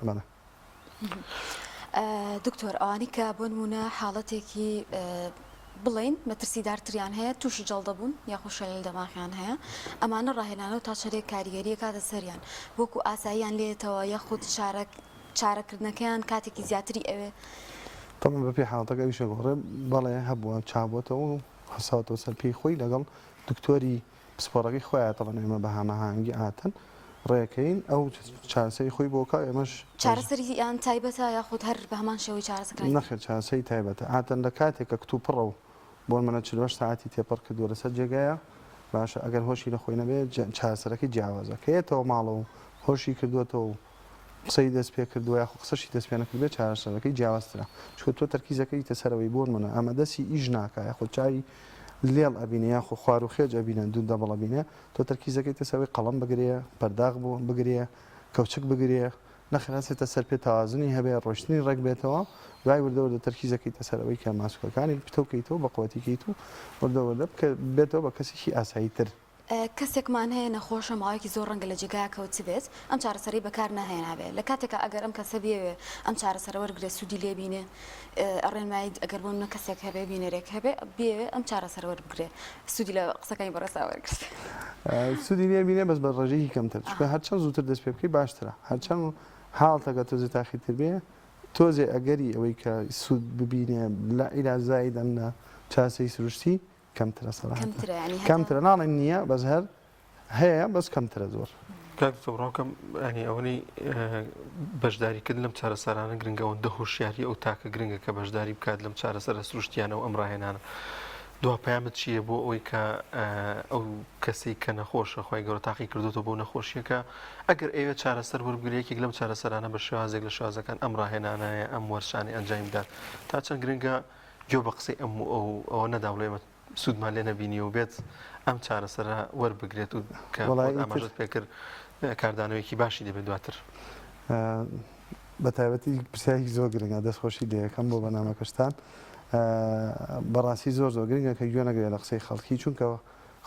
دکتۆر ئەوانی کە بۆ نمونە حاڵەتێکی بڵین مەترسیدارتریان هەیە تووشی جەڵدەبوون یاخۆ شەلل دەماغیان هەیە ئەمانە ڕاهێنانەوە تا چەرێک کاریگەریە کاتە سەریان وەکو ئاساییان لێتەوە یاخود چارەکردنەکەیان کاتێکی زیاتری ئەوێ تەمەن بەپێی حاڵەتەکە ویشە گۆڕێ بەڵێ هەبووە چابووەتەوە و هەساوەتەوە سەر پێی خۆی لەگەڵ دکتۆری پسپۆڕەکەی خۆیان تەڵەن ئێمە بە هەماهەنگی ئاتن ڕێەکەین ئەو چارەسەری خۆی بۆکە ئێمەش چارەسەری یان تایبەتە یاخود هەر بە هەمان شێوەی چارەسەکەی نەخێر چارەسەری تایبەتە ئاتەن لە کاتێک کە کتوپڕە و بۆن منە 48 ساعتی تێپەڕ کردووە لەسەر جێگایە باشە ئەگەر هۆشی لە خۆی نەبێت چارەسەرەکەی جیاوازە کەیەتەوە ماڵە و هۆشی کردوێتەوە و قسەی دەست پێ کردووە یاخۆ قسەشی دەست پێ نەکردبێت چارەسەرەکەی جیاوازترە چکە تۆ تەرکیزەکەی تەسەرەوەی بۆن منە ئەمە دەستی ئیژ ناکە یاخۆ چاوی لێڵ ئەبینە یاخۆ خوار و خێج ئەبینە دوو دەبڵ ئەبینە تۆ تەرکیزەکەی تەسەوەی قەڵەم بگرێ پەرداغ بۆ بگرێ کەوچک بگرێ نەخراسێتە سەر پێ تەوازنی هەبێ ڕۆشتنی ڕێک بێتەوە دوای وردەوردە تەرکیزەکەی تەسەرەوەی کە ماسوولەکانی پتەوکەیتەوە بە قووەتیکەیت و وردەوردە بکە بێتەوە بە کەسێکی ئاساییتر کەسێکمان هەیە نەخۆشە ماوەیەکی زۆر ڕەنگە لە جێگایە کەوت بێت ئەم چارەسەری بەکار ناهێنابێت لە کاتێکە ئەگەر ئەم کەسە بێوێ ئەم چارەسەرە وەرگرێ سوودی لێبینێ ڕێنمایی ئەگەر بۆ منە کەسێک هەبێ بینەرێک هەبێ بێوێ ئەم چارەسەر وەربگرێ سوودی لە قسەکانی بەڕێستا وەرگرت سوودی لێبینێ بەس بە ڕێژەیەکی کەمتر هەرچەند زووتر دەست پێ بکەی باشترە هەرچەند حاڵتەکە تۆزێ تاخیرتر بێ تۆزێ ئەگەری ئەوەی کە سوود ببینێ لە ئیلازایی دەمنە چاسەی سروشتی کەمترە سەڵات کەمترە ناڵێن نییە بەس هەر هەیە بەس کەمترە زۆر کاکتۆڕاوکەم ئەنی ئەوەی بەشداریکرد لەم چارەسەرانە گرنگە ئەوەندە هۆشیاری ئەو تاکە گرنگە کە بەشداری بکات لەم چارەسەرە سروشتیانە و ئەم ڕاهێنانە دوا پەیامت چییە بۆ ئەوەی کە ئەو کەسێک کە نەخۆشە خۆی گەورە تاقی کردوتەوە بۆ نەخۆشیەکە ئەگەر ئێوە چارەسەر وەربگرەیەکێک لەم چارەسەرانە بە شێوازێک لە شێوازەکان ئەم ڕاهێنانایە ئەم وەرشانی ئەنجام بدات تا چەند گرنگە گوێ بە قسەی ئەوە نەداوڵێمە سوودمان لێ نەبینی و بێت ئەم چارەسەرە وەربگرێت و کە ئاماژەت پێکرد کاردانەوەیەکی باشی دەبێت دواتر بە تایبەتی پرسیارێکی زۆر گرنگە دەستخۆشی دەیەکەم بۆ بەنامەکەشتان بەڕاستی زۆر زۆر گرنگە کە گوێ نەگرێت لە قسەی خەڵکی چونکە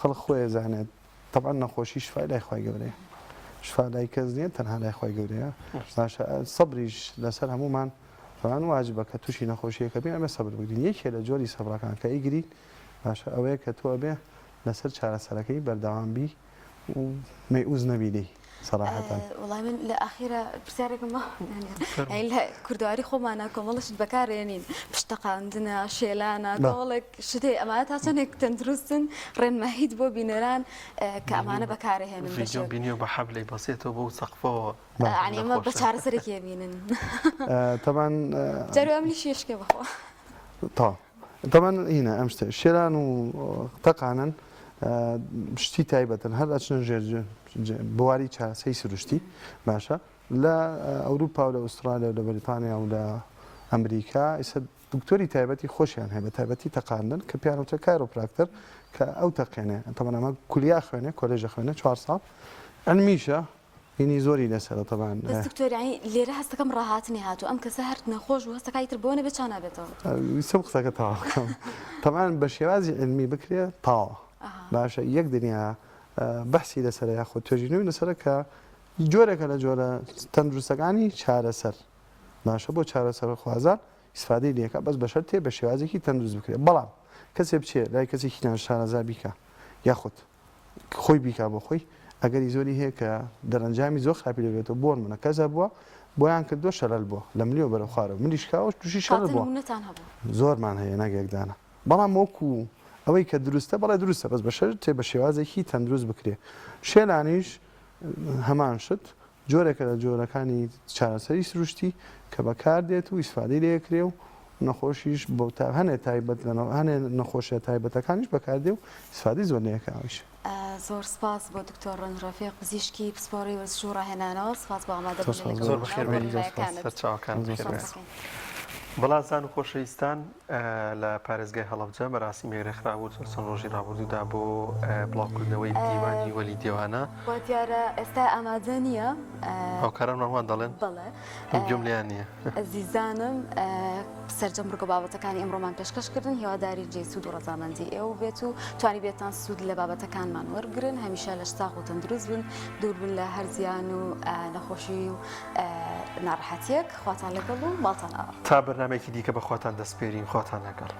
خەڵک خۆی زانێت طبعا نەخۆشی شفای لای خۆی گەورەیە شفا لای کەس نیە تەنها لای خۆی گەورەیە باشە سەبریش لەسەر هەمومان فان واجبە کە تووشی نەخۆشیەکە بێ ئەمە سەبر بگرین یەکێ لە جۆری سەبرەکان کە ئیگری باشە ئەوەیە کە تۆ بێ لەسەر چارەسەرەکەی بەردەوام بی و مەیئوز نەبینی سەراحەتەن وڵای من لە ئاخیرە پرسیارێکم لە کوردواری خۆمانە کۆمەڵشت بەکارێنین پشتەقاندنە شێلانە کۆڵێک شتێ ئەمانە تا چەندێک تەندروستن ڕێنماهیت بۆ بینەران کە ئەمانە بەکارهێنن بینیۆ بە حەبلەی بەسێتەوە بۆ سەقفەوە ئەمە بە چارەسەرێکی بینن تەمان جەروەملی شێشکە بخۆ تەمان هینە ئەم شتە شێران و تەقانن شتی تایبەتن هەر ئەچنە ژێر بواری چاسەی سروشتی باشە لە ئەوروپا و لە ئوسترالیا و لە بەریتانیا و لە ئەمریکا ئێستا دکتۆری تایبەتی خۆشیان هەیە بە تایبەتی تەقاندن کە پیانوتە کایرۆپراکتەر کە ئەو تەقێنێ تەمان ئەمە کولیا خوێنێ کۆلێژە خوێنێ 4 ساڵ ئەنمیشە هینی زۆری لەسەرە تەبان دکتۆری لێرە هەستەکەم ڕاهاتنی هاتوو ئەم کەسە هەر نەخۆش و هەستەکەی تر بۆنە بێت چانابێتەوە سم قسەکە تاواکەم تەمان بە شێوازی علمی بکرێ تاوە باشە یەک دنیا بەحسی لەسەر یاخۆ توێژینەوەی لەسەرە کە جۆرێکە لە جۆرە تەندروستەکانی چارەسەر باشە بۆ چارەسەر خوازان ئیسفادەی لێکە بەس بەشەر تێ بە شێوازێکی تەندروست بکرێت بەڵام کەسێ بچێ لای کەسێکی ناشارەزا بیکە یاخود خۆی بیکا بۆ خۆی ئەگەری زۆری هەیە کە دەرەنجامی زۆر خراپی لەبێتەوە بۆن منە کەسە بووە بۆیان کردووە شەلەل بووە لە ملیۆ بەرە خوارەوە ملیشکاوە تووشی شەلەل بووە زۆرمان هەیە ناگەیەکدانە بەڵام وەکو ئەوەی کە دروستە بەڵێ دروستە بەس بەشەر تێ بە شێوازێکی تەندروست بکرێ شێلانیش هەمان شت جۆرێکە لە جۆرەکانی چارەسەری سروشتی کە بەکار دێت و ئیسفادەی لێکرێ و نەخۆشیش بۆ هەنێ تایبەت هەنێ نەخۆشیە تایبەتەکانیش بەکاردێ و ئیسفادەی زۆر لێکاویش زۆر سپاس بۆ دکتۆر ڕەفیق پزیشکی پسپۆڕی وەرزش و ڕاهێنانەوە سپاس بۆ ئامادە زۆر بەخێر بەڵازان و خۆشەویستان لە پارێزگای هەڵەبجە بەڕاستی مێرەخراوە چەند ڕۆژی ڕابردوودا بۆ بڵاوکردنەوەی دیوانی وەلی دێوانە دیارە ئێستا ئامادە نییە هاوکاران ڕەوان دەڵێن گوێم لیان نییە ئەزیزانم سەرجەم بڕگە بابەتەکانی ئەمڕۆمان پێشکەشکردن هیواداری جێ سوود و ڕەزامەندی ئێوە بێت و توانی بێتان سوود لە بابەتەکانمان وەرگرن هەمیشە لە ساغ و تەندروست بن دوور بن لە هەر زیان و نەخۆشی و ناڕەحەتیەک خواتان لەگەڵ و ماڵتان ئاوا تا بەرنامێکی دیکە بەخواتان دەستپێرین خواتان لەگەڵ